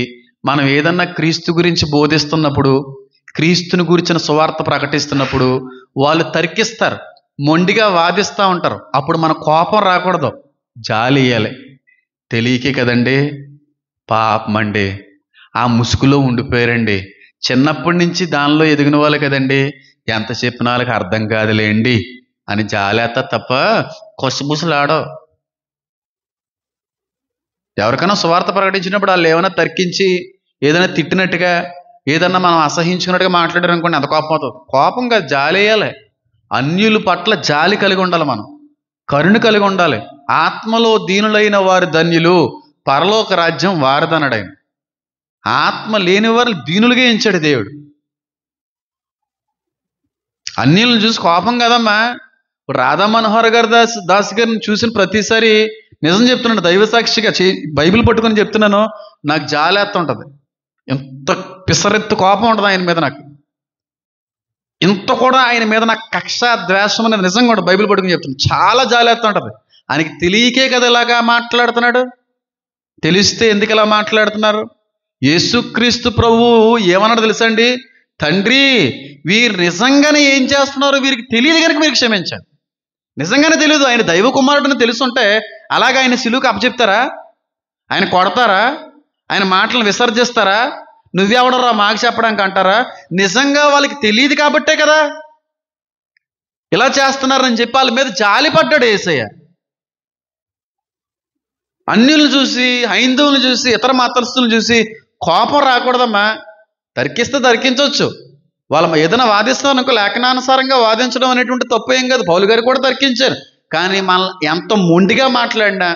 మనం ఏదన్నా క్రీస్తు గురించి బోధిస్తున్నప్పుడు, క్రీస్తుని గురించిన సువార్త ప్రకటిస్తున్నప్పుడు వాళ్ళు తర్కిస్తారు, మొండిగా వాదిస్తూ ఉంటారు. అప్పుడు మన కోపం రాకూడదు, జాలి వేయాలి. తెలియకే కదండి, పాపం అండి, ఆ ముసుగులో ఉండిపోయారండి, చిన్నప్పటి నుంచి దానిలో ఎదిగిన వాళ్ళు కదండి, ఎంత చెప్పిన వాళ్ళకి అర్థం కాదులేండి అని జాలేస్తా తప్ప కొసబుసలాడో. ఎవరికైనా సువార్త ప్రకటించినప్పుడు వాళ్ళు ఏమైనా తర్కించి ఏదైనా తిట్టినట్టుగా, ఏదన్నా మనం అసహించుకున్నట్టుగా మాట్లాడారు అనుకోండి, అంత కోపం అవుతుంది. కోపం కాదు, జాలి వేయాలి. అన్యుల పట్ల జాలి కలిగి ఉండాలి, మనం కరుణ కలిగి ఉండాలి. ఆత్మలో దీనులైన వారి ధన్యులు, పరలోక రాజ్యం వారిదన్నాడు ఆయన. ఆత్మ లేని వారిని దీనులుగా ఎంచాడు దేవుడు. అన్యులను చూసి కోపం కదమ్మా. ఇప్పుడు రాధా మనోహర్ గారు దాస్ గారిని చూసిన ప్రతిసారి నిజం చెప్తున్నాను, దైవ సాక్షిగా బైబిల్ పట్టుకొని చెప్తున్నాను, నాకు జాలేస్తుంటుంది. ఎంత పిసరెత్తు కోపం ఉంటుంది ఆయన మీద నాకు. ఇంత కూడా ఆయన మీద నాకు కక్ష ద్వేషం అనేది నిజంగా కూడా బైబిల్ పట్టుకుని చెప్తున్నాను, చాలా జాలేస్తుంటుంది. ఆయనకి తెలియకే కదా ఇలాగా మాట్లాడుతున్నాడు. తెలిస్తే ఎందుకు ఇలా మాట్లాడుతున్నారు? యేసుక్రీస్తు ప్రభువు ఏమన్నాడు తెలుసండి? తండ్రి, వీరు నిజంగానే ఏం చేస్తున్నారో వీరికి తెలియదు కనుక మీరు క్షమించండి. నిజంగానే తెలియదు, ఆయన దైవ కుమారుడిని తెలుసుంటే అలాగే ఆయన సిలువుకి అప్పచెప్తారా? ఆయన కొడతారా? ఆయన మాటలను విసర్జిస్తారా? నువ్వెవడరా మాకు చెప్పడానికి అంటారా? నిజంగా వాళ్ళకి తెలియదు కాబట్టే కదా ఇలా చేస్తున్నారని చెప్పి వాళ్ళ మీద జాలి పడ్డాడు యేసయ్య. అన్యులను చూసి, హైందవులను చూసి, ఇతర మతస్థులను చూసి కోపం రాకూడదమ్మా. తర్కిస్తే తర్కించవచ్చు, వాళ్ళ ఏదైనా వాదిస్తాను అనుకో, లేఖనానుసారంగా వాదించడం అనేటువంటి తప్పు ఏం కాదు. పౌలు గారు కూడా తర్కించారు. కానీ మన ఎంత మొండిగా మాట్లాడినా,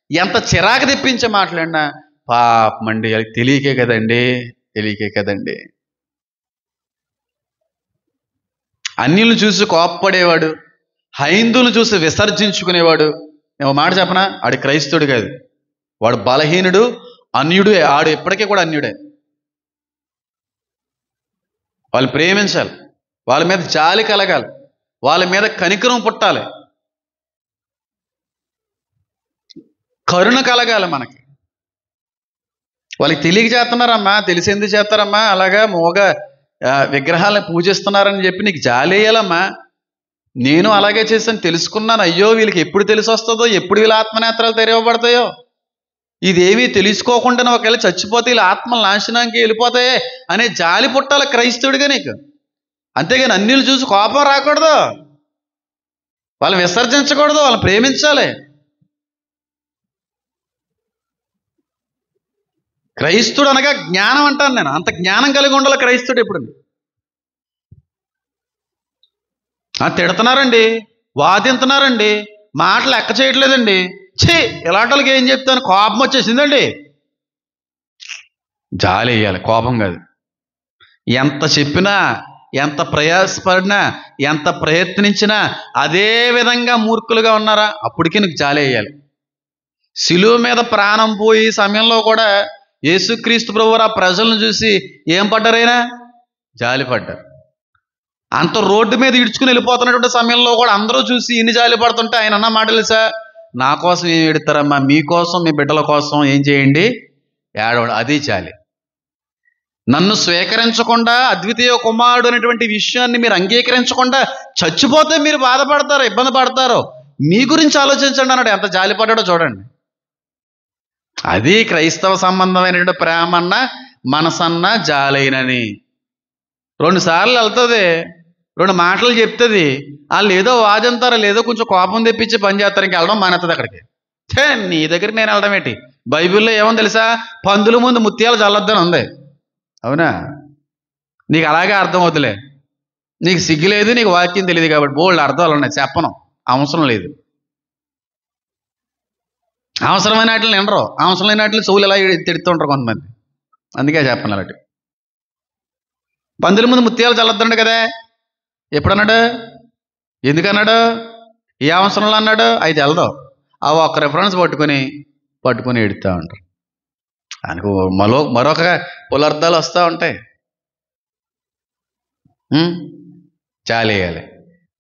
ఎంత చిరాకు తెప్పించి మాట్లాడినా పాపమండి, అది తెలియకే కదండి, తెలియకే కదండి. అన్యులను చూసి కోపపడేవాడు, హైందువులను చూసి విసర్జించుకునేవాడు, నేను మాట చెప్పనా, ఆడు క్రైస్తవుడు కాదు, వాడు బలహీనుడు, అన్యుడే. ఆడు ఎప్పటికీ కూడా అన్యుడే. వాళ్ళు ప్రేమించాలి, వాళ్ళ మీద జాలి కలగాలి, వాళ్ళ మీద కనికరం పుట్టాలి, కరుణ కలగాలి మనకి. వాళ్ళకి తెలియక చేస్తున్నారమ్మా, తెలిసి ఎందుకు చేస్తారమ్మా? అలాగా మోగ విగ్రహాలను పూజిస్తున్నారని చెప్పి నీకు జాలి వేయాలమ్మా. నేను అలాగే చేశాను, తెలుసుకున్నాను. అయ్యో వీళ్ళకి ఎప్పుడు తెలిసి వస్తుందో, ఎప్పుడు వీళ్ళ ఆత్మనేత్రాలు తెరవబడతాయో, ఇదేమీ తెలుసుకోకుండా ఒకవేళ చచ్చిపోతే వీళ్ళ ఆత్మలు నాశనానికి వెళ్ళిపోతాయే అనే జాలి పుట్టాలి క్రైస్తవుడిగా నీకు. అంతేగాని అన్యులు చూసి కోపం రాకూడదు, వాళ్ళని విసర్జించకూడదు, వాళ్ళని ప్రేమించాలి. క్రైస్తుడు అనగా జ్ఞానం అంటాను నేను. అంత జ్ఞానం కలిగి ఉండాలి క్రైస్తుడు. ఎప్పుడు తిడుతున్నారండి, వాదింతున్నారండి, మాటలు లెక్క చేయట్లేదండి, ఇలాంటి వాళ్ళకి ఏం చెప్తాను, కోపం వచ్చేసిందండి. జాలి వేయాలి, కోపం కాదు. ఎంత చెప్పినా, ఎంత ప్రయాసపడినా, ఎంత ప్రయత్నించినా అదే విధంగా మూర్ఖులుగా ఉన్నారా, అప్పటికీ నీకు జాలి వేయాలి. శిలువ మీద ప్రాణం పోయి సమయంలో కూడా యేసుక్రీస్తు ప్రభువు ఆ ప్రజలను చూసి ఏం పడ్డారైనా? జాలి పడ్డారు. అంత రోడ్డు మీద ఇడ్చుకుని వెళ్ళిపోతున్నటువంటి సమయంలో కూడా అందరూ చూసి ఇన్ని జాలి పడుతుంటే ఆయన అన్న మాట తెలుసా? నా కోసం ఏం ఎడతారమ్మా, మీకోసం, మీ బిడ్డల కోసం ఏం చేయండి, ఏడవండి. అది జాలి. నన్ను స్వీకరించకుండా, అద్వితీయ కుమారుడు అనేటువంటి విషయాన్ని మీరు అంగీకరించకుండా చచ్చిపోతే మీరు బాధపడతారు, ఇబ్బంది పడతారు. మీ గురించి ఆలోచించండి అన్నాడు. ఎంత జాలిపడ్డాడో చూడండి. అది క్రైస్తవ సంబంధమైనటువంటి ప్రేమన్న, మనసన్న, జాలైనని. 2 సార్లు వెళ్తుంది, 2 మాటలు చెప్తుంది. వాళ్ళు ఏదో వాదింతారు, లేదో కొంచెం కోపం తెప్పించి పని చేస్తారు. ఇంక వెళ్ళడం మానేస్తుంది అక్కడికి. నీ దగ్గరికి నేను వెళ్ళడం ఏంటి? బైబిల్లో ఏమో తెలుసా, పందుల ముందు ముత్యాలు చల్లొద్దని ఉంది. అవునా? నీకు అలాగే అర్థం అవుతులే. నీకు సిగ్గు లేదు, నీకు వాక్యం తెలియదు కాబట్టి బోల్డ్ అర్థాలు ఉన్నాయి. చెప్పను, అవసరం లేదు. అవసరమైన వాటిని వినరు, అవసరమైన వాటిని చెవులు ఇలా తిడుతుంటారు కొంతమంది. అందుకే చెప్పను అలాంటి. పందుల ముందు ముత్యాలు చల్లొద్దండి కదా. ఎప్పుడన్నాడు? ఎందుకన్నాడు? ఏ అవసరంలో అన్నాడు? అయితే వెళ్దాం. అవి ఒక్క రిఫరెన్స్ పట్టుకొని ఎడుతూ ఉంటారు. దానికి మరొక పులర్థాలు వస్తూ ఉంటాయి. జాలి వేయాలి.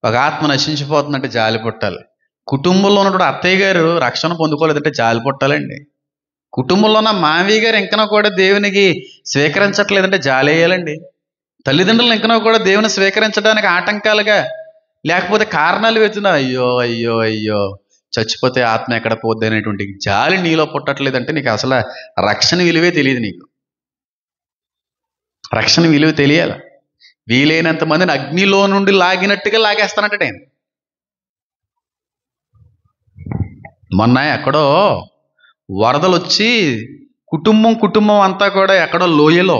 ఒక ఆత్మ నశించిపోతుందంటే జాలి పుట్టాలి. కుటుంబంలో ఉన్నటువంటి అత్తయ్య గారు రక్షణ పొందుకోలేదంటే జాలి పుట్టాలండి. కుటుంబంలో ఉన్న మావయ్య గారు ఇంకనో కూడా దేవునికి స్వీకరించట్లేదంటే జాలి వేయాలండి. తల్లిదండ్రులు ఇంకనో కూడా దేవుని స్వీకరించడానికి ఆటంకాలుగా లేకపోతే కారణాలు వెతున్నా, అయ్యో అయ్యో అయ్యో చచ్చిపోతే ఆత్మ ఎక్కడ పోద్ది అనేటువంటి జాలి నీలో పుట్టట్లేదంటే నీకు అసలు రక్షణ విలువే తెలియదు. నీకు రక్షణ విలువ తెలియాలి. వీలైనంత మందిని అగ్నిలో నుండి లాగినట్టుగా లాగేస్తానంటే నేను. మొన్న ఎక్కడో వరదలు వచ్చి కుటుంబం అంతా కూడా ఎక్కడో లోయలో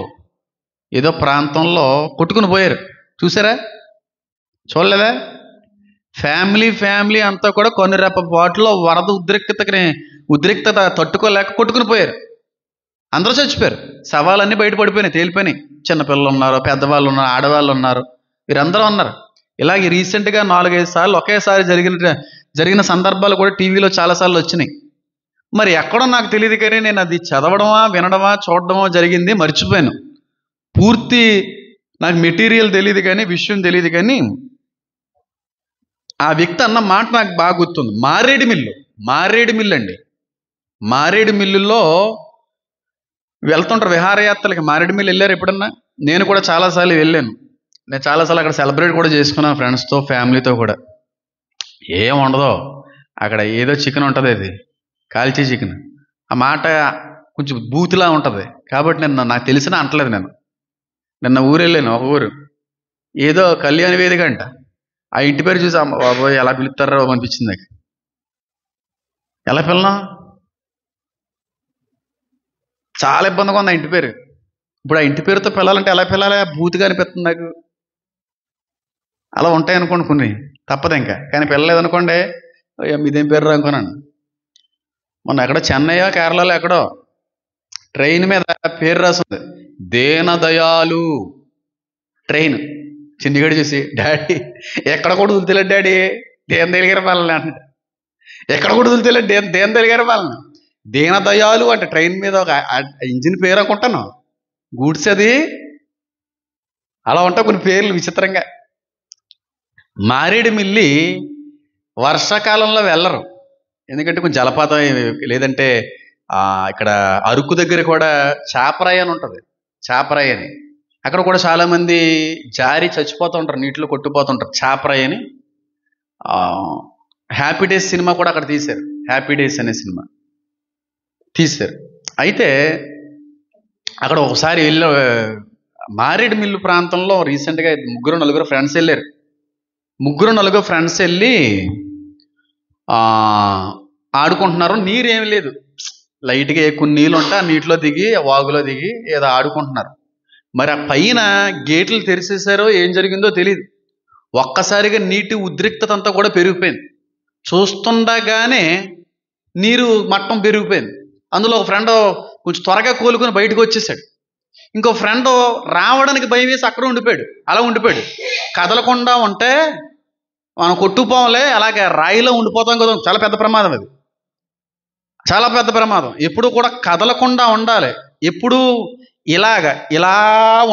ఏదో ప్రాంతంలో కొట్టుకుని పోయారు. చూసారా? చూడలేదా? ఫ్యామిలీ అంతా కూడా కొన్ని రెప్ప పాటులో వరద ఉద్రిక్తత తట్టుకోలేక కొట్టుకుని పోయారు. అందరూ చచ్చిపోయారు. శవాలన్నీ బయటపడిపోయినాయి, తేలిపోయినాయి. చిన్నపిల్లలు ఉన్నారు, పెద్దవాళ్ళు ఉన్నారు, ఆడవాళ్ళు ఉన్నారు, వీరందరూ ఉన్నారు. ఇలాగే రీసెంట్గా 4-5 సార్లు ఒకేసారి జరిగిన సందర్భాలు కూడా టీవీలో చాలాసార్లు వచ్చినాయి. మరి ఎక్కడో నాకు తెలియదు, కానీ నేను అది చదవడమా, వినడమా, చూడడమా జరిగింది, మర్చిపోయాను. పూర్తి నాకు మెటీరియల్ తెలియదు కానీ, విషయం తెలియదు కానీ, ఆ వ్యక్తి అన్న మాట నాకు బాగా గుర్తుంది. మారేడు మిల్లు అండి. మారేడు మిల్లులో వెళ్తుంటారు విహారయాత్రలకి. మారేడు మిల్లు వెళ్ళారు ఎప్పుడన్నా? నేను కూడా చాలాసార్లు వెళ్ళాను. నేను చాలాసార్లు అక్కడ సెలబ్రేట్ కూడా చేసుకున్నాను ఫ్రెండ్స్తో, ఫ్యామిలీతో కూడా. ఏం ఉండదో అక్కడ, ఏదో చికెన్ ఉంటుంది, అది కాల్చే చికెన్. ఆ మాట కొంచెం బూతులా ఉంటుంది కాబట్టి నాకు తెలిసిన అంటలేదు. నిన్న ఊరు వెళ్ళాను, ఒక ఊరు, ఏదో కళ్యాణ వేదిక అంట. ఆ ఇంటి పేరు చూసి అమ్మ బాబోయ్ ఎలా పిలుస్తారో అనిపించింది నాకు. ఎలా పిల్లనా? చాలా ఇబ్బందిగా ఉంది ఆ ఇంటి పేరు. ఇప్పుడు ఆ ఇంటి పేరుతో పిల్లాలంటే ఎలా పిల్లాలి? బూతుగా అనిపిస్తుంది నాకు. అలా ఉంటాయి అనుకోండి కొన్ని, తప్పదు ఇంకా. కానీ పిల్లలేదనుకోండి, మీదేం పేరు అనుకున్నాను. మొన్న ఎక్కడో చెన్నైయో కేరళలో ఎక్కడో ట్రైన్ మీద పేరు రాసింది, దీనదయాలు ట్రైన్. చిన్నగడి చూసి, డాడీ ఎక్కడ కూడా వదులుతలేదు డాడీ, దేని తెలిగారు వాళ్ళని అంట. ఎక్కడ కూడా వదులుతలేదు, దేని తెలిగారు వాళ్ళని. దీనదయాలు అంటే ట్రైన్ మీద ఒక ఇంజిన్ పేరు అనుకుంటాను, గూడ్స్ అది. అలా ఉంటాయి కొన్ని పేర్లు విచిత్రంగా. మారేడు మిల్లి వర్షాకాలంలో వెళ్ళరు, ఎందుకంటే కొంచెం జలపాతం లేదంటే ఇక్కడ అరకు దగ్గర కూడా చాపరాయి అని ఉంటుంది. చాపరాయి అని అక్కడ కూడా చాలామంది జారి చచ్చిపోతూ ఉంటారు, నీటిలో కొట్టుకుపోతుంటారు. చాపరాయి అని. హ్యాపీ డేస్ సినిమా కూడా అక్కడ తీశారు. హ్యాపీ డేస్ అనే సినిమా తీశారు. అయితే అక్కడ ఒకసారి మారేడు మిల్లు ప్రాంతంలో రీసెంట్గా 3-4 ఫ్రెండ్స్ వెళ్ళారు. 3-4 ఫ్రెండ్స్ వెళ్ళి ఆడుకుంటున్నారు. నీరు ఏమి లేదు, లైట్గా కొన్ని నీళ్ళు ఉంటే ఆ నీటిలో దిగి, వాగులో దిగి ఏదో ఆడుకుంటున్నారు. మరి ఆ పైన గేట్లు తెరిచేసారో ఏం జరిగిందో తెలియదు. ఒక్కసారిగా నీటి ఉద్రిక్తత అంతా కూడా పెరిగిపోయింది. చూస్తుండగానే నీరు మట్టం పెరిగిపోయింది. అందులో ఒక ఫ్రెండ్ కొంచెం త్వరగా కోలుకొని బయటకు వచ్చేసాడు. ఇంకో ఫ్రెండ్ రావడానికి భయం వేసి అక్కడ ఉండిపోయాడు. అలా ఉండిపోయాడు. కదలకుండా ఉంటే మనం కొట్టుకుపోవలే, అలాగే రాయిలో ఉండిపోతాం కదా. చాలా పెద్ద ప్రమాదం అది, చాలా పెద్ద ప్రమాదం. ఎప్పుడు కూడా కదలకుండా ఉండాలి. ఎప్పుడు ఇలా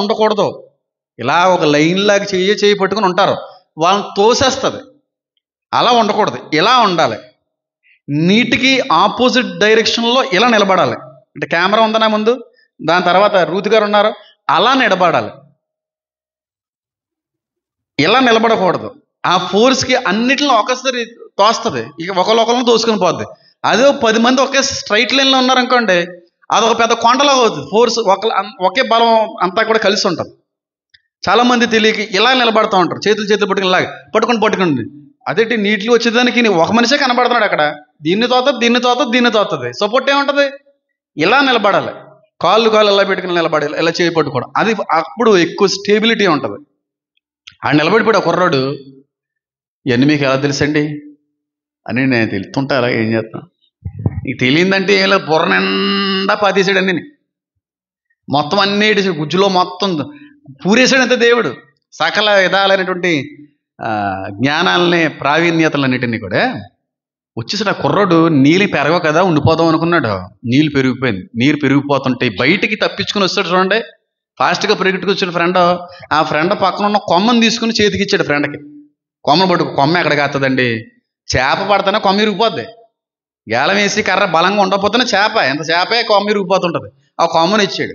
ఉండకూడదు. ఇలా ఒక లైన్ లాగా చేయి పట్టుకుని ఉంటారు, వాళ్ళని తోసేస్తుంది. అలా ఉండకూడదు, ఇలా ఉండాలి. నీటికి ఆపోజిట్ డైరెక్షన్లో ఇలా నిలబడాలి. అంటే కెమెరా ఉందనా ముందు, దాని తర్వాత రూత్ గారు ఉన్నారు, అలా నిలబడాలి, ఇలా నిలబడకూడదు. ఆ ఫోర్స్కి అన్నిటిని ఒకసారి తోస్తుంది, ఇక ఒకరిని తోసుకొని పోద్ది. అదే 10 మంది ఒకే స్ట్రైట్ లైన్లో ఉన్నారనుకోండి, అదొక పెద్ద కొండలాగా అవుతుంది. ఫోర్స్ ఒకే బలం అంతా కూడా కలిసి ఉంటుంది. చాలామంది తెలియక ఇలా నిలబడుతూ ఉంటారు, చేతులు పట్టుకుని ఇలాగ పట్టుకుని అదేంటి నీటిలో వచ్చేదానికి ఒక మనిషే కనబడుతున్నాడు అక్కడ. దీన్ని తోతుంది, సపోర్ట్ ఏముంటుంది? ఇలా నిలబడాలి, కాళ్ళు ఇలా పెట్టుకుని నిలబడాలి, ఇలా చేయి పట్టుకోవడం. అది అప్పుడు ఎక్కువ స్టేబిలిటీ ఉంటుంది. ఆ నిలబడిపోయాడు ఆ కుర్రాడు. ఇవన్నీ మీకు ఎలా తెలుసండి అని నేను తెలుస్తుంటా, అలా ఏం చేస్తాను. నీకు తెలియదంటే ఇలా బుర్ర నిండా పాతేసాడు అన్నీ, మొత్తం అన్నీ గుజ్జులో మొత్తం పూరేశాడంతే దేవుడు. సకల విధాలైనటువంటి జ్ఞానాలని, ప్రావీణ్యతలన్నిటినీ కూడా వచ్చేసాడు. ఆ కుర్రాడు నీళ్ళు పెరగవు కదా, ఉండిపోదాం అనుకున్నాడు. నీళ్ళు పెరిగిపోయింది. నీరు పెరిగిపోతుంటే బయటికి తప్పించుకుని వస్తాడు చూడండి. ఫాస్ట్గా పరిగెట్టుకొచ్చిన ఫ్రెండ్, ఆ ఫ్రెండ్ పక్కన ఉన్న కొమ్మను తీసుకుని చేతికి ఇచ్చాడు ఫ్రెండ్కి. కొమ్మను పట్టుకు, కొమ్మ ఎక్కడికి వస్తుందండి? చేప పడితేనే కొమ్మ ఇరిగిపోద్ది. గేలం వేసి కర్ర బలంగా ఉండకపోతేనే ఎంత చేపే కొమ్మ ఇరిగిపోతుంటుంది. ఆ కొమ్మను ఇచ్చాడు.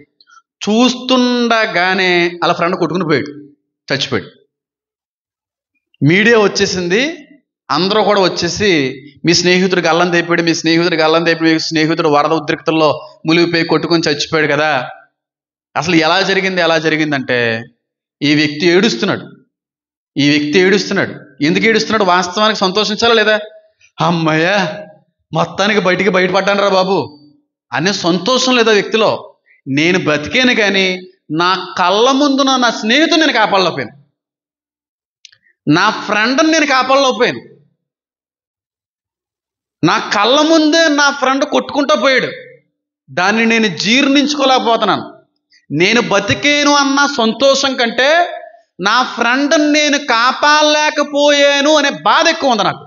చూస్తుండగానే అలా ఫ్రెండ్ కొట్టుకుని పోయాడు, చచ్చిపోయాడు. మీడియా వచ్చేసింది, అందరూ కూడా వచ్చేసి మీ స్నేహితుడికి అల్లం తెప్పాడు, మీ స్నేహితుడు వరద ఉద్రిక్తల్లో మునిగిపోయి కొట్టుకొని చచ్చిపోయాడు కదా. అసలు ఎలా జరిగిందంటే ఈ వ్యక్తి ఏడుస్తున్నాడు. ఎందుకు ఏడుస్తున్నాడు? వాస్తవానికి సంతోషించాలా లేదా? అమ్మయ్య, మొత్తానికి బయటపడ్డాను రా బాబు అనే సంతోషం లేదా వ్యక్తిలో? నేను బతికాను కానీ నా కళ్ళ ముందున నా స్నేహితుడు నేను కాపాడలేకపోయాను, నా ఫ్రెండ్ని నేను కాపాడలేకపోయాను. నా కళ్ళ ముందే నా ఫ్రెండ్ కొట్టుకుంటూ పోయాడు, దాన్ని నేను జీర్ణించుకోలేకపోతున్నాను. నేను బతికేను అన్న సంతోషం కంటే నా ఫ్రెండ్ని నేను కాపాడలేకపోయాను అనే బాధ ఎక్కువ ఉంది నాకు.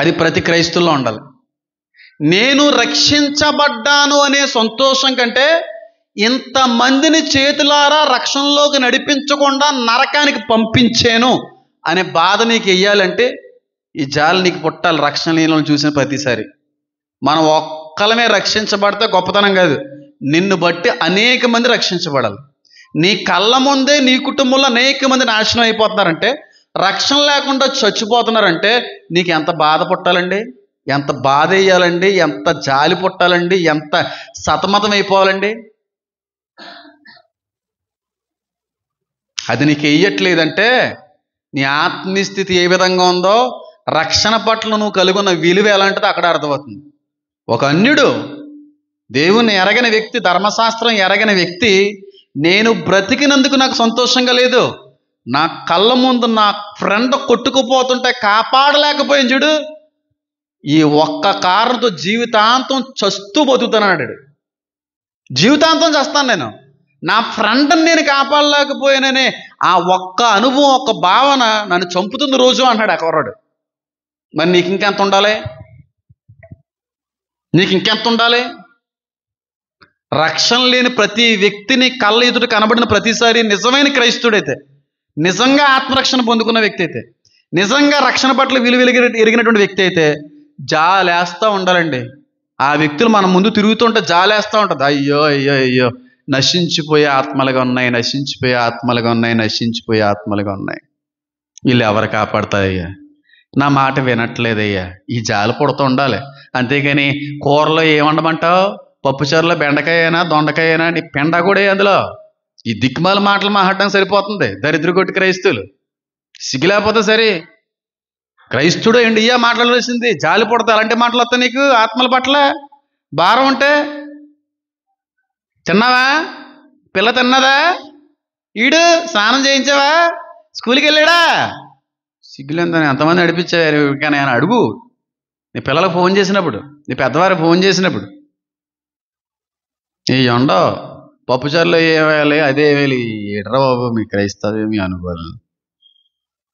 అది ప్రతి క్రైస్తవుల్లో ఉండాలి. నేను రక్షించబడ్డాను అనే సంతోషం కంటే ఇంతమందిని చేతులారా రక్షణలోకి నడిపించకుండా నరకానికి పంపించాను అనే బాధ నీకు వెయ్యాలంటే ఈ జాలి నీకు పుట్టాలి. రక్షణ లేని చూసిన ప్రతిసారి మనం ఒక్కలమే రక్షించబడితే గొప్పతనం కాదు, నిన్ను బట్టి అనేక మంది రక్షించబడాలి. నీ కళ్ళ ముందే నీ కుటుంబంలో అనేక మంది నాశనం అయిపోతున్నారంటే, రక్షణ లేకుండా చచ్చిపోతున్నారంటే నీకు ఎంత బాధ పుట్టాలండి, ఎంత బాధ వేయాలండి, ఎంత జాలి పుట్టాలండి, ఎంత సతమతం అయిపోవాలండి. అది నీకు వేయట్లేదంటే నీ ఆత్మీయ స్థితి ఏ విధంగా ఉందో, రక్షణ పట్ల నువ్వు కలుగున్న విలువ ఎలాంటిదో అక్కడ అర్థమవుతుంది. ఒక అన్యుడు, దేవుని ఎరగని వ్యక్తి, ధర్మశాస్త్రం ఎరగని వ్యక్తి, నేను బ్రతికినందుకు నాకు సంతోషంగా లేదు, నా కళ్ళ ముందు నా ఫ్రెండ్ కొట్టుకుపోతుంటే కాపాడలేకపోయింది చూడు, ఈ ఒక్క కారణంతో జీవితాంతం చస్తూ బతుకుతానన్నాడు. జీవితాంతం చేస్తాను నేను, నా ఫ్రెండ్ని నేను కాపాడలేకపోయాననే ఆ ఒక్క అనుభవం, ఒక్క భావన నన్ను చంపుతుంది రోజు అన్నాడు ఆ కుర్రాడు. మరి నీకు ఇంకెంత ఉండాలి? రక్షణ లేని ప్రతి వ్యక్తిని కళ్ళ ఎదుట కనబడిన ప్రతిసారి నిజమైన క్రైస్తవుడైతే, నిజంగా ఆత్మరక్షణ పొందుకున్న వ్యక్తి అయితే, నిజంగా రక్షణ పట్ల విలువ ఎరిగినటువంటి వ్యక్తి అయితే జాలేస్తూ ఉండాలండి. ఆ వ్యక్తులు మన ముందు తిరుగుతుంటే జాలేస్తూ ఉంటుంది. అయ్యో నశించిపోయే ఆత్మలుగా ఉన్నాయి, వీళ్ళు ఎవరు కాపాడతాయ్యా, నా మాట వినట్లేదయ్యా, ఈ జాలి పుడుతూ ఉండాలి. అంతేగాని కూరలో ఏమండమంటావు, పప్పుచారులో బెండకాయ అయినా దొండకాయ అయినా నీ పెండ కూడా అందులో ఈ దిక్కుమాల మాటలు మాట్లాడడం సరిపోతుంది. దరిద్ర కొట్టి క్రైస్తువులు సిగ్గులేకపోతే సరే, క్రైస్తుడు ఏంటి ఇయ్యా మాట్లాడవలసింది, జాలి పుడతా అలాంటి మాటలు వస్తాయి నీకు. ఆత్మల పట్ల భారం ఉంటే తిన్నావా, పిల్ల తిన్నదా, ఈడు స్నానం చేయించావా, స్కూల్కి వెళ్ళాడా, సిగ్గులేదని ఎంతమంది నడిపించారు. కానీ ఆయన అడుగు, నీ పిల్లలకు ఫోన్ చేసినప్పుడు, నీ పెద్దవారికి ఫోన్ చేసినప్పుడు, ఈ ఎండో పప్పుచారులో ఏమేయాలి అదే వేయాలి, ఎడ్రా బాబు మీ క్రైస్తవ మీ అనుభవాలు,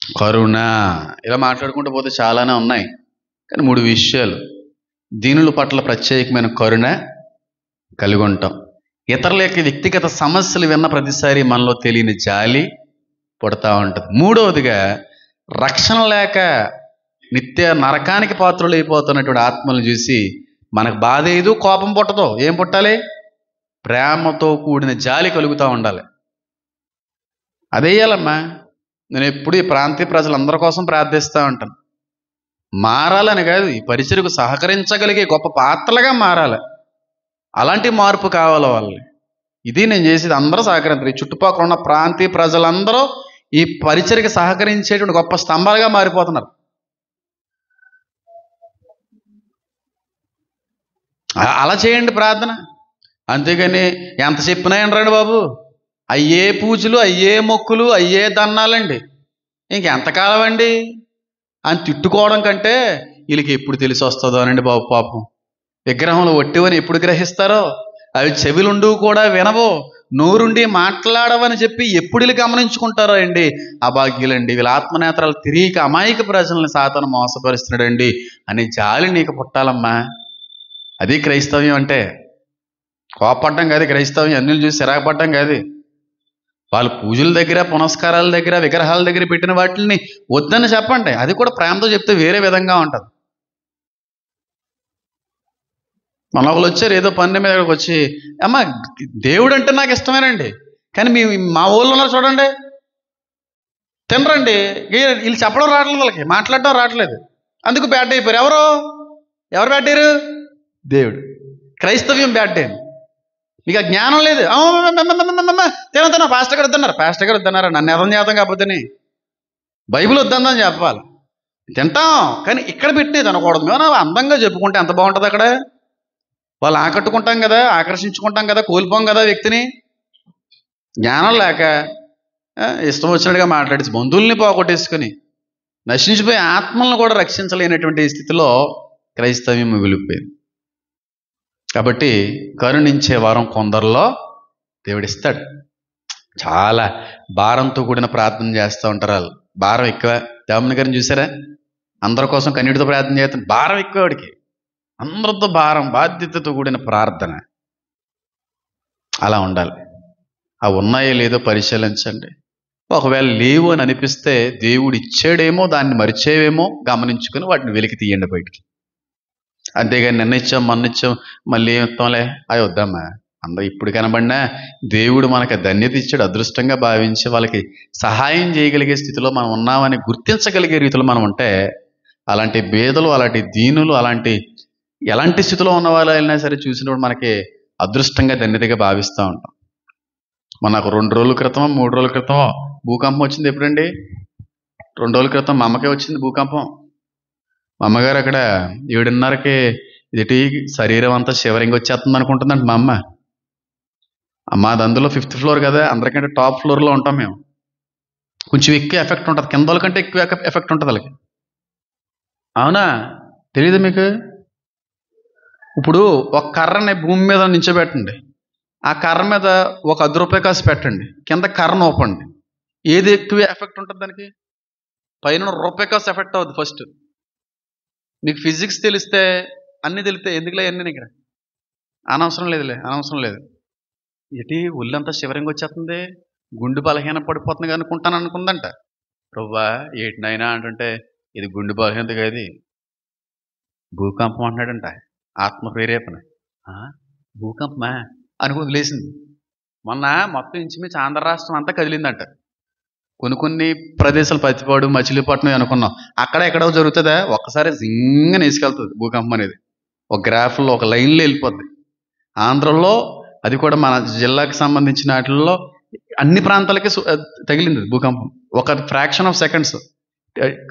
కరుణ, ఇలా మాట్లాడుకుంటూ పోతే చాలానే ఉన్నాయి. కానీ 3 విషయాలు, దీనుల పట్ల ప్రత్యేకమైన కరుణ కలిగి ఉంటాం. ఇతరుల యొక్క వ్యక్తిగత సమస్యలు విన్న ప్రతిసారి మనలో తెలియని జాలి పుడతా ఉంటుంది. 3వదిగా రక్షణ లేక నిత్య నరకానికి పాత్రలు అయిపోతున్నటువంటి ఆత్మలను చూసి మనకు బాధ ఏదో కోపం పుట్టదో, ఏం పుట్టాలి, ప్రేమతో కూడిన జాలి కలుగుతూ ఉండాలి. అదేయాలమ్మా. నేను ఎప్పుడు ఈ ప్రాంతీయ ప్రజలందరి కోసం ప్రార్థిస్తూ ఉంటాను. మారాలని కాదు, ఈ పరిచయకు సహకరించగలిగే గొప్ప పాత్రలుగా మారాలి. అలాంటి మార్పు కావాలి వాళ్ళని. ఇది నేను చేసేది. అందరూ సహకరించారు. ఈ చుట్టుపక్కల ఉన్న ప్రాంతీయ ప్రజలందరూ ఈ పరిచయకి సహకరించేటువంటి గొప్ప స్తంభాలుగా మారిపోతున్నారు. అలా చేయండి ప్రార్థన. అంతేగాని ఎంత చెప్పినా ఏంటండి బాబు, అయ్యే పూజలు, అయ్యే మొక్కులు, అయ్యే దన్నాలండి. ఇంకెంతకాలం అండి అని తిట్టుకోవడం కంటే వీళ్ళకి ఎప్పుడు తెలిసి వస్తుందో అనండి బాబు. పాపం విగ్రహంలో ఒట్టివని ఎప్పుడు గ్రహిస్తారో, అవి చెవులుండు కూడా వినవో, నోరుండి మాట్లాడవని చెప్పి ఎప్పుడు వీళ్ళు గమనించుకుంటారో అండి. అభాగ్యులండి, వీళ్ళ ఆత్మనేత్రాలు తిరిగి అమాయక ప్రజల్ని సాతాను మోసపరుస్తున్నాడండి అని జాలి నీకు పుట్టాలమ్మా. అది క్రైస్తవ్యం అంటే. కోపడ్డం కాదు క్రైస్తవ్యం, అన్నిలు చూసి సిరాకపడ్డం కాదు. వాళ్ళు పూజల దగ్గర, పునస్కారాల దగ్గర, విగ్రహాల దగ్గర పెట్టిన వాటిని వద్దని చెప్పండి. అది కూడా ప్రేమతో చెప్తే వేరే విధంగా ఉంటుంది. మన వాళ్ళు వచ్చారు ఏదో పని మీద వచ్చి, అమ్మ దేవుడు అంటే నాకు ఇష్టమేనండి, కానీ మా ఊళ్ళో ఉన్నారు చూడండి, తినరండి. వీళ్ళు చెప్పడం రావట్లేదు, వాళ్ళకి మాట్లాడటం రావట్లేదు, అందుకు బ్యాడ్ అయిపోయారు. ఎవరు బ్యాడ్ అయ్యారు? దేవుడు. క్రైస్తవ్యం బ్యాడ్ అయింది. మీకు ఆ జ్ఞానం లేదు. తిన పాస్టర్ గారు వద్దన్నారు. పాస్టర్ గారు వద్దన్నారా? నన్ను ఎవరు చేద్దాం కాకపోతే బైబిల్ వద్దని చెప్పాలి. తింటాం కానీ ఇక్కడ పెట్టి తినకూడదు. మేము అందంగా చెప్పుకుంటే ఎంత బాగుంటుంది. అక్కడ వాళ్ళు ఆకట్టుకుంటాం కదా, ఆకర్షించుకుంటాం కదా, కోల్పోం కదా వ్యక్తిని. జ్ఞానం లేక ఇష్టం వచ్చినట్టుగా మాట్లాడేసి బంధువుల్ని పోగొట్టేసుకుని నశించిపోయి ఆత్మలను కూడా రక్షించలేనటువంటి స్థితిలో క్రైస్తవ్యం మిగిలిపోయింది. కాబట్టి కరుణించే వారం కొందరిలో దేవుడిస్తాడు. చాలా భారంతో కూడిన ప్రార్థన చేస్తూ ఉంటారు వాళ్ళు. భారం ఎక్కువ. దేవమ్మ గారిని చూసారా? అందరి కోసం కన్నీటితో ప్రార్థన చేస్తాను. భారం ఎక్కువ వాడికి. అందరితో భారం, బాధ్యతతో కూడిన ప్రార్థన. అలా ఉండాలి. అవి ఉన్నాయో లేదో పరిశీలించండి. ఒకవేళ లేవు అని అనిపిస్తే దేవుడు ఇచ్చాడేమో, దాన్ని మరిచేవేమో గమనించుకుని వాటిని వెలికి తీయండి బయటికి. అంతేగాని నిన్నిచ్చాం మొన్నిచ్చాం మళ్ళీ ఏమిస్తాంలే అవి వద్దామా. అందరూ ఇప్పుడు కనబడినా దేవుడు మనకు ధన్యత ఇచ్చాడు. అదృష్టంగా భావించి వాళ్ళకి సహాయం చేయగలిగే స్థితిలో మనం ఉన్నామని గుర్తించగలిగే రీతిలో మనం ఉంటే, అలాంటి బేదలు, అలాంటి దీనులు, ఎలాంటి స్థితిలో ఉన్న వాళ్ళైనా సరే చూసినప్పుడు మనకి అదృష్టంగా ధన్యతగా భావిస్తూ ఉంటాం. మనకు 2 రోజుల క్రితం 3 రోజుల క్రితం భూకంపం వచ్చింది. ఎప్పుడండి? 2 రోజుల క్రితం మా అమ్మకే వచ్చింది భూకంపం. మా అమ్మగారు అక్కడ 7:30కి ఇదేటి శరీరం అంతా షివరింగ్ వచ్చేస్తుంది అనుకుంటుందంట మా అమ్మ. మాది అందులో 5th ఫ్లోర్ కదా, అందరికంటే టాప్ ఫ్లోర్లో ఉంటాం మేము. కొంచెం ఎక్కువ ఎఫెక్ట్ ఉంటుంది, కింద వాళ్ళ కంటే ఎక్కువ ఎఫెక్ట్ ఉంటుంది వాళ్ళకి. అవునా? తెలియదు మీకు? ఇప్పుడు ఒక కర్రని భూమి మీద నించోబెట్టండి, ఆ కర్ర మీద ఒక 10 రూపాయ కాసు పెట్టండి, కింద కర్రను ఊపండి. ఏది ఎక్కువ ఎఫెక్ట్ ఉంటుంది దానికి? పైన రూపాయి కాసు ఎఫెక్ట్ అవుద్ది ఫస్ట్. మీకు ఫిజిక్స్ తెలిస్తే అన్నీ తెలిస్తే ఎందుకులే అన్నీ ఇక్కడ అనవసరం లేదు. ఇటీ ఒళ్ళంతా శివరింగ్ వచ్చేస్తుంది, గుండు బలహీన పడిపోతుంది అనుకుంటాను అనుకుందంట. రవ్వా ఏటినైనా అంటుంటే ఇది గుండు బలహీనత కాదు, భూకంపం అంటున్నాడంట. ఆత్మ ప్రేరేపణ. భూకంపమా అనుకుని లేచింది. మొన్న మొత్తం ఇంచుమించు ఆంధ్ర రాష్ట్రం అంతా కదిలిందంట. కొన్ని ప్రదేశాలు పత్తిపాడు, మచిలీపట్నం అనుకున్నాం, అక్కడ ఎక్కడో జరుగుతుందా? ఒక్కసారి జింగని వేసుకెళ్తుంది భూకంపం అనేది. ఒక గ్రాఫ్లో ఒక లైన్లో వెళ్ళిపోద్ది. ఆంధ్రలో అది కూడా మన జిల్లాకి సంబంధించిన వాటిల్లో అన్ని ప్రాంతాలకి తగిలింది భూకంపం. ఒక ఫ్రాక్షన్ ఆఫ్ సెకండ్స్.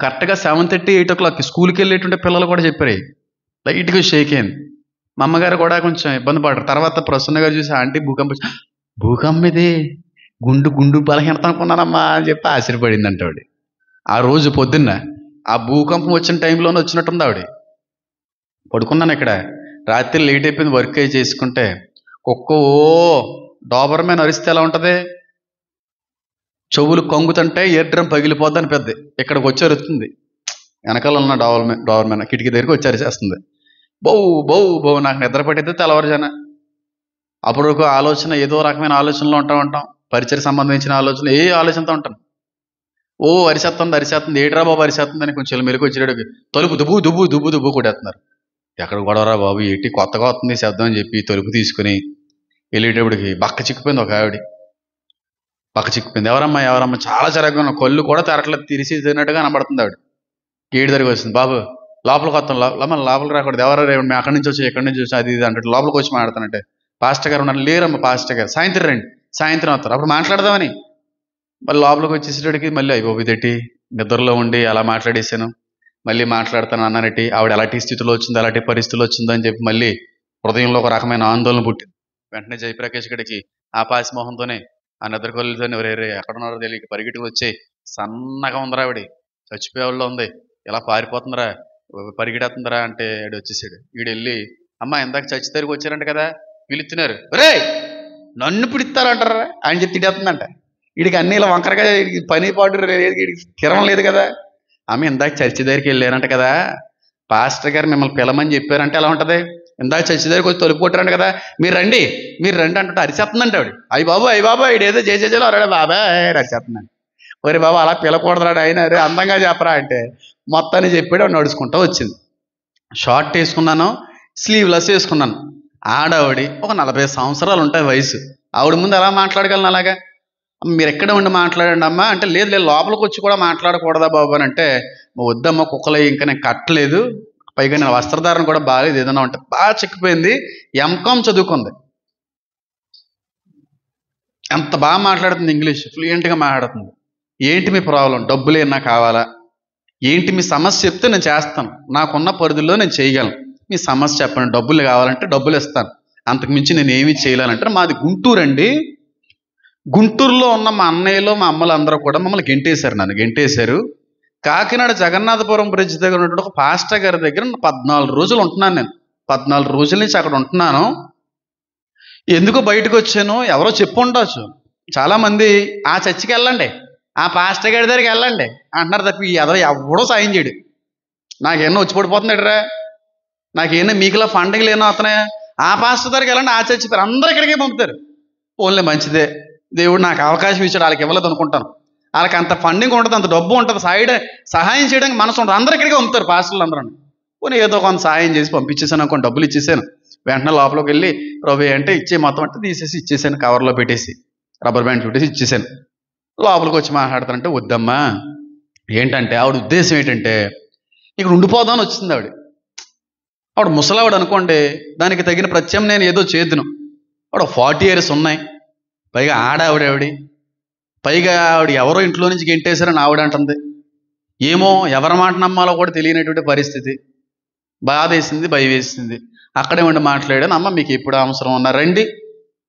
కరెక్ట్గా 7:30, 8 o'clock స్కూల్కి వెళ్ళేటువంటి పిల్లలు కూడా చెప్పారు లైట్గా షేక్ అయింది. మా అమ్మగారు కూడా కొంచెం ఇబ్బంది పడ్డారు. తర్వాత ప్రసన్న గారు చూసి, ఆంటీ భూకంపం ఇది, గుండు బలహీనత అనుకున్నానమ్మా అని చెప్పి ఆశ్చర్యపడింది ఆవిడ. ఆ రోజు పొద్దున్న ఆ భూకంపం వచ్చిన టైంలోనే వచ్చినట్టుంది ఆవిడ. పడుకున్నాను ఇక్కడ, రాత్రి లేట్ అయిపోయింది, వర్క్ అయి చేసుకుంటే కుక్క డాబర్ మ్యాన్ అరిస్తే ఎలా ఉంటుంది? చెవులు కొంగుతుంటే ఇయర్ డ్రమ్ పగిలిపోద్దని పెద్ద ఇక్కడికి వచ్చి అరుస్తుంది. వెనకాల ఉన్న డాబర్ మ్యాన్ కిటికీ దగ్గరికి వచ్చి అరిచేస్తుంది. బౌ నాకు నిద్ర పట్టిద్ది తెల్లవారుజాన. అప్పుడు ఒక ఆలోచన, ఏదో రకమైన ఆలోచనలో ఉంటాం, పరిచయ సంబంధించిన ఆలోచన, ఏ ఆలోచనతో ఉంటాను. అరిసేస్తుంది, ఏడ్రా బాబు అరిసేస్తుంది అని కొంచెం మెరుగు వచ్చేటప్పుడు తలుపు దుబ్బు కొట్టేస్తున్నారు. ఎక్కడ గొడవరా బాబు, ఏంటి కొత్తగా వస్తుంది శబ్దం అని చెప్పి తలుపు తీసుకుని వెళ్ళేటప్పటికి బక్క చిక్కిపోయింది ఒక ఆవిడ. బక్క చిక్కిపోయింది. ఎవరమ్మా చాలా చిరాకుగా ఉన్న కళ్ళు కూడా తెరట్లేదు, తిరిసి తిన్నట్టుగా కనబడుతుంది ఆవిడ. గేటు దగ్గరికి వస్తుంది. బాబు లోపలికి వస్తాం, లోపలికి రాకూడదు, ఎవరో మేము అక్కడి నుంచి వచ్చి ఎక్కడి నుంచి వచ్చి అది ఇది అంటే లోపలికి వచ్చి మాట్లాడుతానంటే పాస్టర్ గారు ఉన్నారు. లేరమ్మా పాస్టర్ గారు, సాయంత్రం రండి, సాయంత్రం వస్తారు, అప్పుడు మాట్లాడదామని. మళ్ళీ లోపలికి వచ్చేసేటడికి మళ్ళీ అయిపోయిదెట్టి నిద్రలో ఉండి అలా మాట్లాడేసాను. మళ్ళీ మాట్లాడతాను అన్నానట్టి ఆవిడ ఎలాంటి స్థితిలో వచ్చిందో అలాంటి పరిస్థితులు వచ్చిందో అని చెప్పి మళ్ళీ హృదయంలో ఒక రకమైన ఆందోళన పుట్టింది. వెంటనే జయప్రకాష్ గడికి ఆ పాసిమోహంతోనే ఆ నిద్రకొల్లితోనే ఎవరేరే ఎక్కడున్నారో తెలియక పరిగెట్టుకు వచ్చి సన్నగా ఉందిరా ఆవిడ, చచ్చిపోయేవాళ్ళు ఉంది, ఇలా పారిపోతుందిరా, పరిగెడుతుందిరా అంటే ఆడు వచ్చేసాడు. వీడు వెళ్ళి అమ్మ ఇందాక చచ్చి దగ్గరికి వచ్చారంట కదా, పిలుస్తున్నారు, రే నన్ను పిలుస్తారంటారా అని చెప్పి తిడేస్తుందంట. వీడికి అన్ని ఇలా వంకరగా పని పాటు కిరం లేదు కదా. ఆమె ఇందాక చర్చి దగ్గరికి వెళ్ళారంట కదా, పాస్టర్ గారు మిమ్మల్ని పిలమని చెప్పారంటే ఎలా ఉంటుంది, ఇందాక చర్చి దగ్గరికి వచ్చి తలుపు కొట్టారంట కదా, మీరు రండి అంటుంటే అరిచేస్తుందంట ఆవిడ. అయ్యి బాబు ఇడేదో చేసేసాలో అరాడు బాబా అరిచేస్తుందండి. ఒరే బాబు అలా పిలకూడదురాడు ఆయన, అరే అందంగా చెప్పరా అంటే మొత్తాన్ని చెప్పాడు. నడుచుకుంటూ వచ్చింది. షార్ట్ వేసుకున్నాను, స్లీవ్లెస్ వేసుకున్నాను. ఆడవిడి ఒక 40 సంవత్సరాలు ఉంటాయి వయసు. ఆవిడ ముందు ఎలా మాట్లాడగలను అలాగా? మీరు ఎక్కడ ఉండి మాట్లాడండి అమ్మా అంటే లేదు లోపలికి వచ్చి కూడా మాట్లాడకూడదా బాబు అని అంటే వద్దమ్మా కుక్కలు ఇంకా నేను కట్టలేదు, పైగా నేను వస్త్రధారణ కూడా బాగాలేదు, ఏదైనా ఉంటే బాగా చిక్కిపోయింది, ఎంకామ్ చదువుకుంది, ఎంత బాగా మాట్లాడుతుంది, ఇంగ్లీష్ ఫ్లూయెంట్గా మాట్లాడుతుంది. ఏంటి మీ ప్రాబ్లం, డబ్బులు ఏమన్నా కావాలా, ఏంటి మీ సమస్య చెప్తే నేను చేస్తాను, నాకున్న పరిధిలో నేను చేయగలను, మీ సమస్య చెప్పండి, డబ్బులు కావాలంటే డబ్బులు ఇస్తాను, అంతకుమించి నేను ఏమీ చేయలేనంటే. మాది గుంటూరు అండి, గుంటూరులో ఉన్న మా అన్నయ్యలో మా అమ్మలు అందరూ కూడా మమ్మల్ని నన్ను గెంటేశారు. కాకినాడ జగన్నాథపురం బ్రిడ్జ్ దగ్గర ఉన్నటువంటి ఒక పాస్టర్ గారి దగ్గర 14 రోజులు ఉంటున్నాను. నేను 14 రోజుల నుంచి అక్కడ ఉంటున్నాను. ఎందుకు బయటకు వచ్చాను ఎవరో చెప్పు ఉండొచ్చు, చాలామంది ఆ చర్చికి వెళ్ళండి, ఆ పాస్టర్ గారి దగ్గరికి వెళ్ళండి అంటున్నారు తప్ప ఎవడో సాయం చేయడు. నాకేమో వచ్చి పడిపోతుంది ఎడరా, నాకేమో మీకులా ఫండింగ్ లేనో అతనే, ఆ పాస్టర్ దగ్గరికి వెళ్ళండి, ఆ చర్చి అందరూ ఇక్కడికే పంపుతారు. ఓన్లీ మంచిదే, దేవుడు నాకు అవకాశం ఇచ్చాడు, వాళ్ళకి ఇవ్వలేదు అనుకుంటాను. వాళ్ళకి అంత ఫండింగ్ ఉంటుంది, అంత డబ్బు ఉంటుంది, సహాయం చేయడానికి మనసు ఉంటుంది, అందరూ ఇక్కడికే పంపుతారు పాస్టర్లు అందరూ. పోనీ ఏదో కొంత సహాయం చేసి పంపించేసాను అనుకోండి, డబ్బులు ఇచ్చేసాను. వెంటనే లోపలికి వెళ్ళి ప్రభు అంటే ఇచ్చే మొత్తం అంటే తీసేసి ఇచ్చేసాను, కవర్లో పెట్టేసి రబ్బర్ బ్యాండ్ చుట్టేసి ఇచ్చేసాను. లోపలికి వచ్చి మాట్లాడుతానంటే వద్దమ్మా, ఏంటంటే ఆవిడ ఉద్దేశం ఏంటంటే ఇక్కడ ఉండిపోదామని వచ్చింది ఆవిడ ముసలావిడ అనుకోండి, దానికి తగిన ప్రత్యామ్నాయం ఏదో చేద్దును. ఆవిడ 40 years ఉన్నాయి, పైగా ఆవిడ పైగా ఆవిడ ఎవరో ఇంట్లో నుంచి గెంటేశారని ఆవిడ అంటుంది. ఏమో ఎవరి మాట నమ్మాలో కూడా తెలియనటువంటి పరిస్థితి. బాధ వేసింది, భయం వేసింది. అక్కడే ఉండి మాట్లాడాను, అమ్మ మీకు ఎప్పుడు అవసరం ఉన్నా రండి,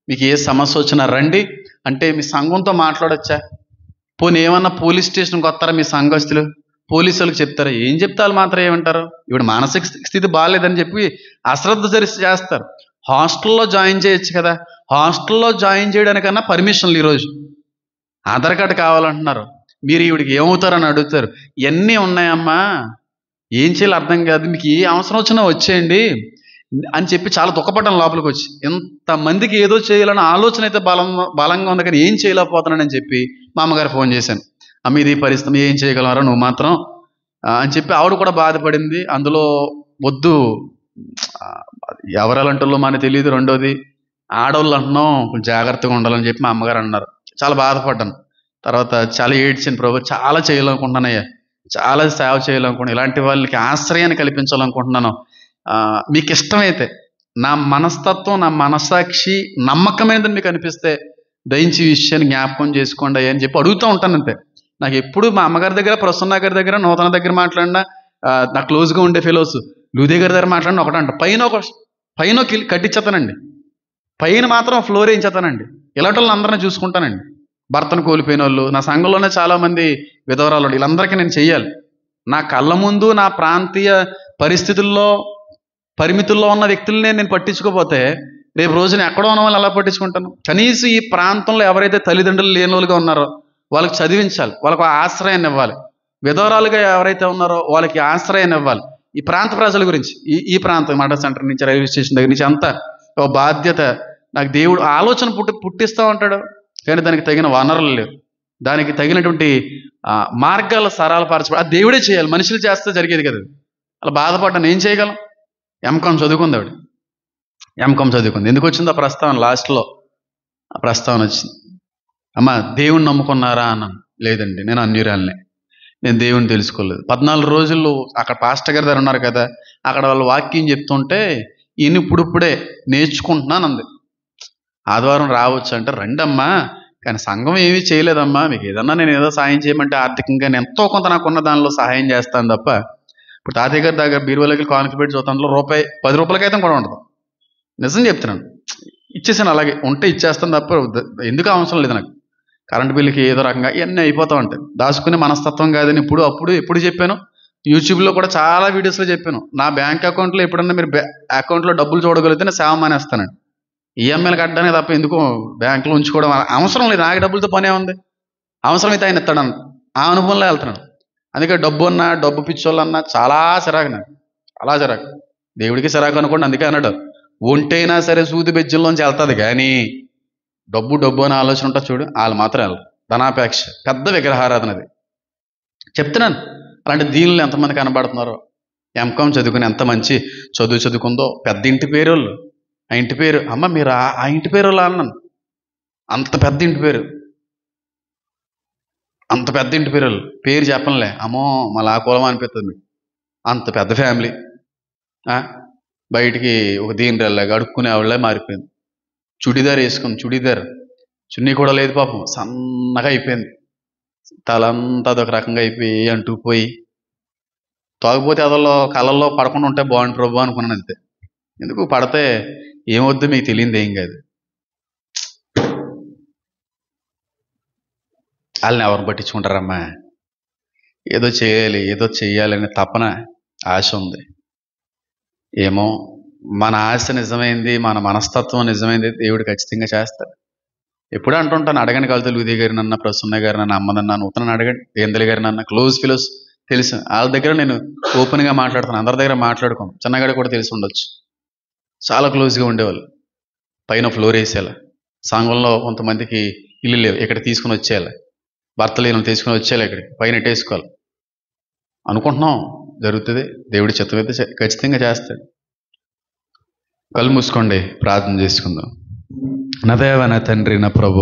మీకు ఏ సమస్య వచ్చినా రండి అంటే మీ సంఘంతో మాట్లాడొచ్చా, పోనీ ఏమన్నా పోలీస్ స్టేషన్కి వస్తారా మీ సంఘస్థులు, పోలీసు వాళ్ళకి చెప్తారా, ఏం చెప్తారు మాత్రం ఏమంటారు, ఇప్పుడు మానసిక స్థితి బాగాలేదని చెప్పి అశ్రద్ధ చేస్తారు. హాస్టల్లో జాయిన్ చేయొచ్చు కదా, హాస్టల్లో జాయిన్ చేయడానికన్నా పర్మిషన్లు ఈరోజు ఆధార్ కార్డు కావాలంటున్నారు. మీరు ఈవిడికి ఏమవుతారని అడుగుతారు. ఇవన్నీ ఉన్నాయమ్మా, ఏం చేయాలి అర్థం కాదు, మీకు ఏ అవసరం వచ్చినా వచ్చేయండి అని చెప్పి చాలా దుఃఖపడ్డాను లోపలికి వచ్చి. ఇంతమందికి ఏదో చేయాలన్న ఆలోచన అయితే బలంగా ఉంది, కానీ ఏం చేయలేకపోతున్నానని చెప్పి మా అమ్మగారు ఫోన్ చేశాను. అమ్మ ఇది పరిస్థితి, ఏం చేయగలరా నువ్వు మాత్రం అని చెప్పి ఆవిడ కూడా బాధపడింది. అందులో వద్దు ఎవరెలాంటిలో మనకు తెలియదు, రెండోది ఆడవాళ్ళు అంటున్నాం కొంచెం జాగ్రత్తగా ఉండాలని చెప్పి మా అమ్మగారు అన్నారు. చాలా బాధపడ్డాను. తర్వాత చాలా ఏడ్చాను, ప్రభు చాలా చేయాలనుకుంటున్నానయ్యా, చాలా సేవ చేయాలనుకుంటున్నాను, ఇలాంటి వాళ్ళకి ఆశ్రయాన్ని కల్పించాలనుకుంటున్నాను, మీకు ఇష్టమైతే నా మనస్తత్వం నా మనసాక్షి నమ్మకమైనదని మీకు అనిపిస్తే దయించి విషయాన్ని జ్ఞాపకం చేసుకోండి అని చెప్పి అడుగుతూ ఉంటాను. అంతే, నాకు ఎప్పుడు మా అమ్మగారి దగ్గర, ప్రసన్న గారి దగ్గర, నూతన దగ్గర మాట్లాడినా నాకు క్లోజ్గా ఉండే ఫెలోస్ లూదే గారి దగ్గర మాట్లాడినా ఒకటంట, పైన కట్టించేతానండి, పైన మాత్రం ఫ్లోర్ వేయించేతానండి. ఇలాంటి వాళ్ళని అందరినీ చూసుకుంటానండి. భర్తను కోల్పోయిన వాళ్ళు, నా సంఘంలోనే చాలామంది విధవరాలు, వీళ్ళందరికీ నేను చెయ్యాలి. నా కళ్ళ ముందు నా ప్రాంతీయ పరిస్థితుల్లో పరిమితుల్లో ఉన్న వ్యక్తులనే నేను పట్టించుకోకపోతే రేపు రోజున ఎక్కడో ఉన్న వాళ్ళు ఎలా పట్టించుకుంటాను? కనీసం ఈ ప్రాంతంలో ఎవరైతే తల్లిదండ్రులు లేని వాళ్ళుగా ఉన్నారో వాళ్ళకి చదివించాలి, వాళ్ళకు ఆశ్రయాన్ని ఇవ్వాలి. విధవరాలుగా ఎవరైతే ఉన్నారో వాళ్ళకి ఆశ్రయాన్ని ఇవ్వాలి. ఈ ప్రాంత ప్రజల గురించి, ఈ ప్రాంతం మడ సెంటర్ నుంచి రైల్వే స్టేషన్ దగ్గర నుంచి అంతా ఒక బాధ్యత నాకు దేవుడు ఆలోచన పుట్టిస్తూ ఉంటాడు. కానీ దానికి తగిన వనరులు లేవు, దానికి తగినటువంటి మార్గాల సరాలు పరచబడి అది దేవుడే చేయాలి, మనుషులు చేస్తే జరిగేది కదా. అలా బాధపడ్డాను, ఏం చేయగలం? ఎంకామ్ చదువుకుంది ఆవిడ, ఎంకామ్ చదువుకుంది. ఎందుకు వచ్చింది ఆ ప్రస్తావన? లాస్ట్లో ఆ ప్రస్తావన వచ్చింది. అమ్మ దేవుణ్ణి నమ్ముకున్నారా అన్నాను. లేదండి, నేను అన్యురాలనే, నేను దేవుణ్ణి తెలుసుకోలేదు. 14 రోజులు అక్కడ పాస్టర్ గారి దగ్గర ఉన్నారు కదా, అక్కడ వాళ్ళు వాక్యం చెప్తుంటే ఈయన ఇప్పుడిప్పుడే నేర్చుకుంటున్నాను అంది. ఆదివారం రావచ్చు అంటే, రండమ్మా, కానీ సంఘం ఏమీ చేయలేదమ్మా, మీకు ఏదన్నా నేను ఏదో సాయం చేయమంటే ఆర్థికంగా నేను ఎంతో కొంత నాకున్న దానిలో సహాయం చేస్తాను తప్ప, ఇప్పుడు తాతయ్య గారి దగ్గర బీరువాలకి కానుక పెట్టి చూస్తాను, రూపాయి 10 రూపాయలకి అయితే కూడా ఉండదు. నిజం చెప్తున్నాను, ఇచ్చేసాను, అలాగే ఉంటే ఇచ్చేస్తాను తప్ప ఎందుకు అవసరం లేదు నాకు. కరెంట్ బిల్లుకి ఏదో రకంగా ఇవన్నీ అయిపోతూ ఉంటాయి. దాచుకునే మనస్తత్వం కాదని ఎప్పుడు చెప్పాను. యూట్యూబ్లో కూడా చాలా వీడియోస్లో చెప్పాను. నా బ్యాంక్ అకౌంట్లో ఎప్పుడన్నా మీరు అకౌంట్లో డబ్బులు చూడగలిగితే నేను సేవ మానేస్తానండి. ఈఎంఐలు కట్టడానికి తప్ప ఎందుకు బ్యాంకులో ఉంచుకోవడం అవసరం లేదు. నాకు డబ్బులతో పనే ఉంది. అవసరమైతే ఆయన ఇస్తాడు ఆ అనుభవంలో వెళ్తున్నాను. అందుకే డబ్బు అన్నా, డబ్బు పిచ్చోళ్ళన్నా చాలా చిరాకు నాకు, చాలా చిరాకు. దేవుడికి చిరాకు అనుకోండి. అందుకే అన్నాడు, ఒంటైనా సరే సూది బెజ్జల్లోంచి వెళ్తుంది, కానీ డబ్బు అనే ఆలోచన ఉంటుంది చూడు, వాళ్ళు మాత్రం వెళ్ళరు. ధనాపేక్ష పెద్ద విగ్రహారాధన అది. చెప్తున్నాను, అలాంటి దీనిలో ఎంతమంది కనబడుతున్నారో. ఎంకామ్ చదువుకుని ఎంత మంచి చదువుకుందో, పెద్ద ఇంటి పేరు వాళ్ళు. ఆ ఇంటి పేరు, అమ్మ మీరు ఆ ఇంటి పేరు వాళ్ళు అన్నాను. అంత పెద్ద ఇంటి పేరు, అంత పెద్ద ఇంటి పేరు వాళ్ళు. పేరు చెప్పనులే, అమ్మో మళ్ళీ ఆ కులం అనిపిస్తుంది మీకు. అంత పెద్ద ఫ్యామిలీ. బయటికి ఒక దీనిలాగా అడుక్కునే ఆవిడలే మారిపోయింది. చుడిదార్ వేసుకుంది, చుడిదార్ చున్నీ కూడా లేదు పాపం, సన్నగా అయిపోయింది. తలంతా అదొక రకంగా అయిపోయి అంటుకుపోయి, తాగిపోతే అదల్లో కళ్ళల్లో పడకుండా ఉంటే బాగుంది ప్రభు అనుకున్నాను. అంతే. ఎందుకు పడితే ఏమొద్దు మీకు తెలియదు, ఏం కాదు. వాళ్ళని ఎవరిని పట్టించుకుంటారమ్మా? ఏదో చేయాలని తపన, ఆశ ఉంది. ఏమో మన ఆశ నిజమైంది, మన మనస్తత్వం నిజమైంది, దేవుడు ఖచ్చితంగా చేస్తాడు. ఎప్పుడు అంటుంటాను, అడగండి కలుతులు ఉదయ గారి నన్న, ప్రసన్న గారు నన్ను, అమ్మదన్న, నూతన అడగండి, ఏందలి గారి నన్న, క్లోజ్ ఫిలోస్ తెలుసు. వాళ్ళ దగ్గర నేను ఓపెన్గా మాట్లాడుతాను, అందరి దగ్గర మాట్లాడుకోను. చిన్నగాడ కూడా తెలిసి ఉండొచ్చు. చాలా క్లోజ్గా ఉండేవాళ్ళు. పైన ఫ్లోర్ వేసేయాలి. సంఘంలో కొంతమందికి ఇల్లు లేవు, ఇక్కడ తీసుకుని వచ్చేయాలి. భర్త లేని తీసుకుని వచ్చేయాలి, ఇక్కడికి పైన ఎట్టేసుకోవాలి అనుకుంటున్నాం. జరుగుతుంది. దేవుడి చిత్తమైతే ఖచ్చితంగా చేస్తాడు. కళ్ళు మూసుకోండి, ప్రార్థన చేసుకుందాం. నా దేవ, నా తండ్రి, నా ప్రభు,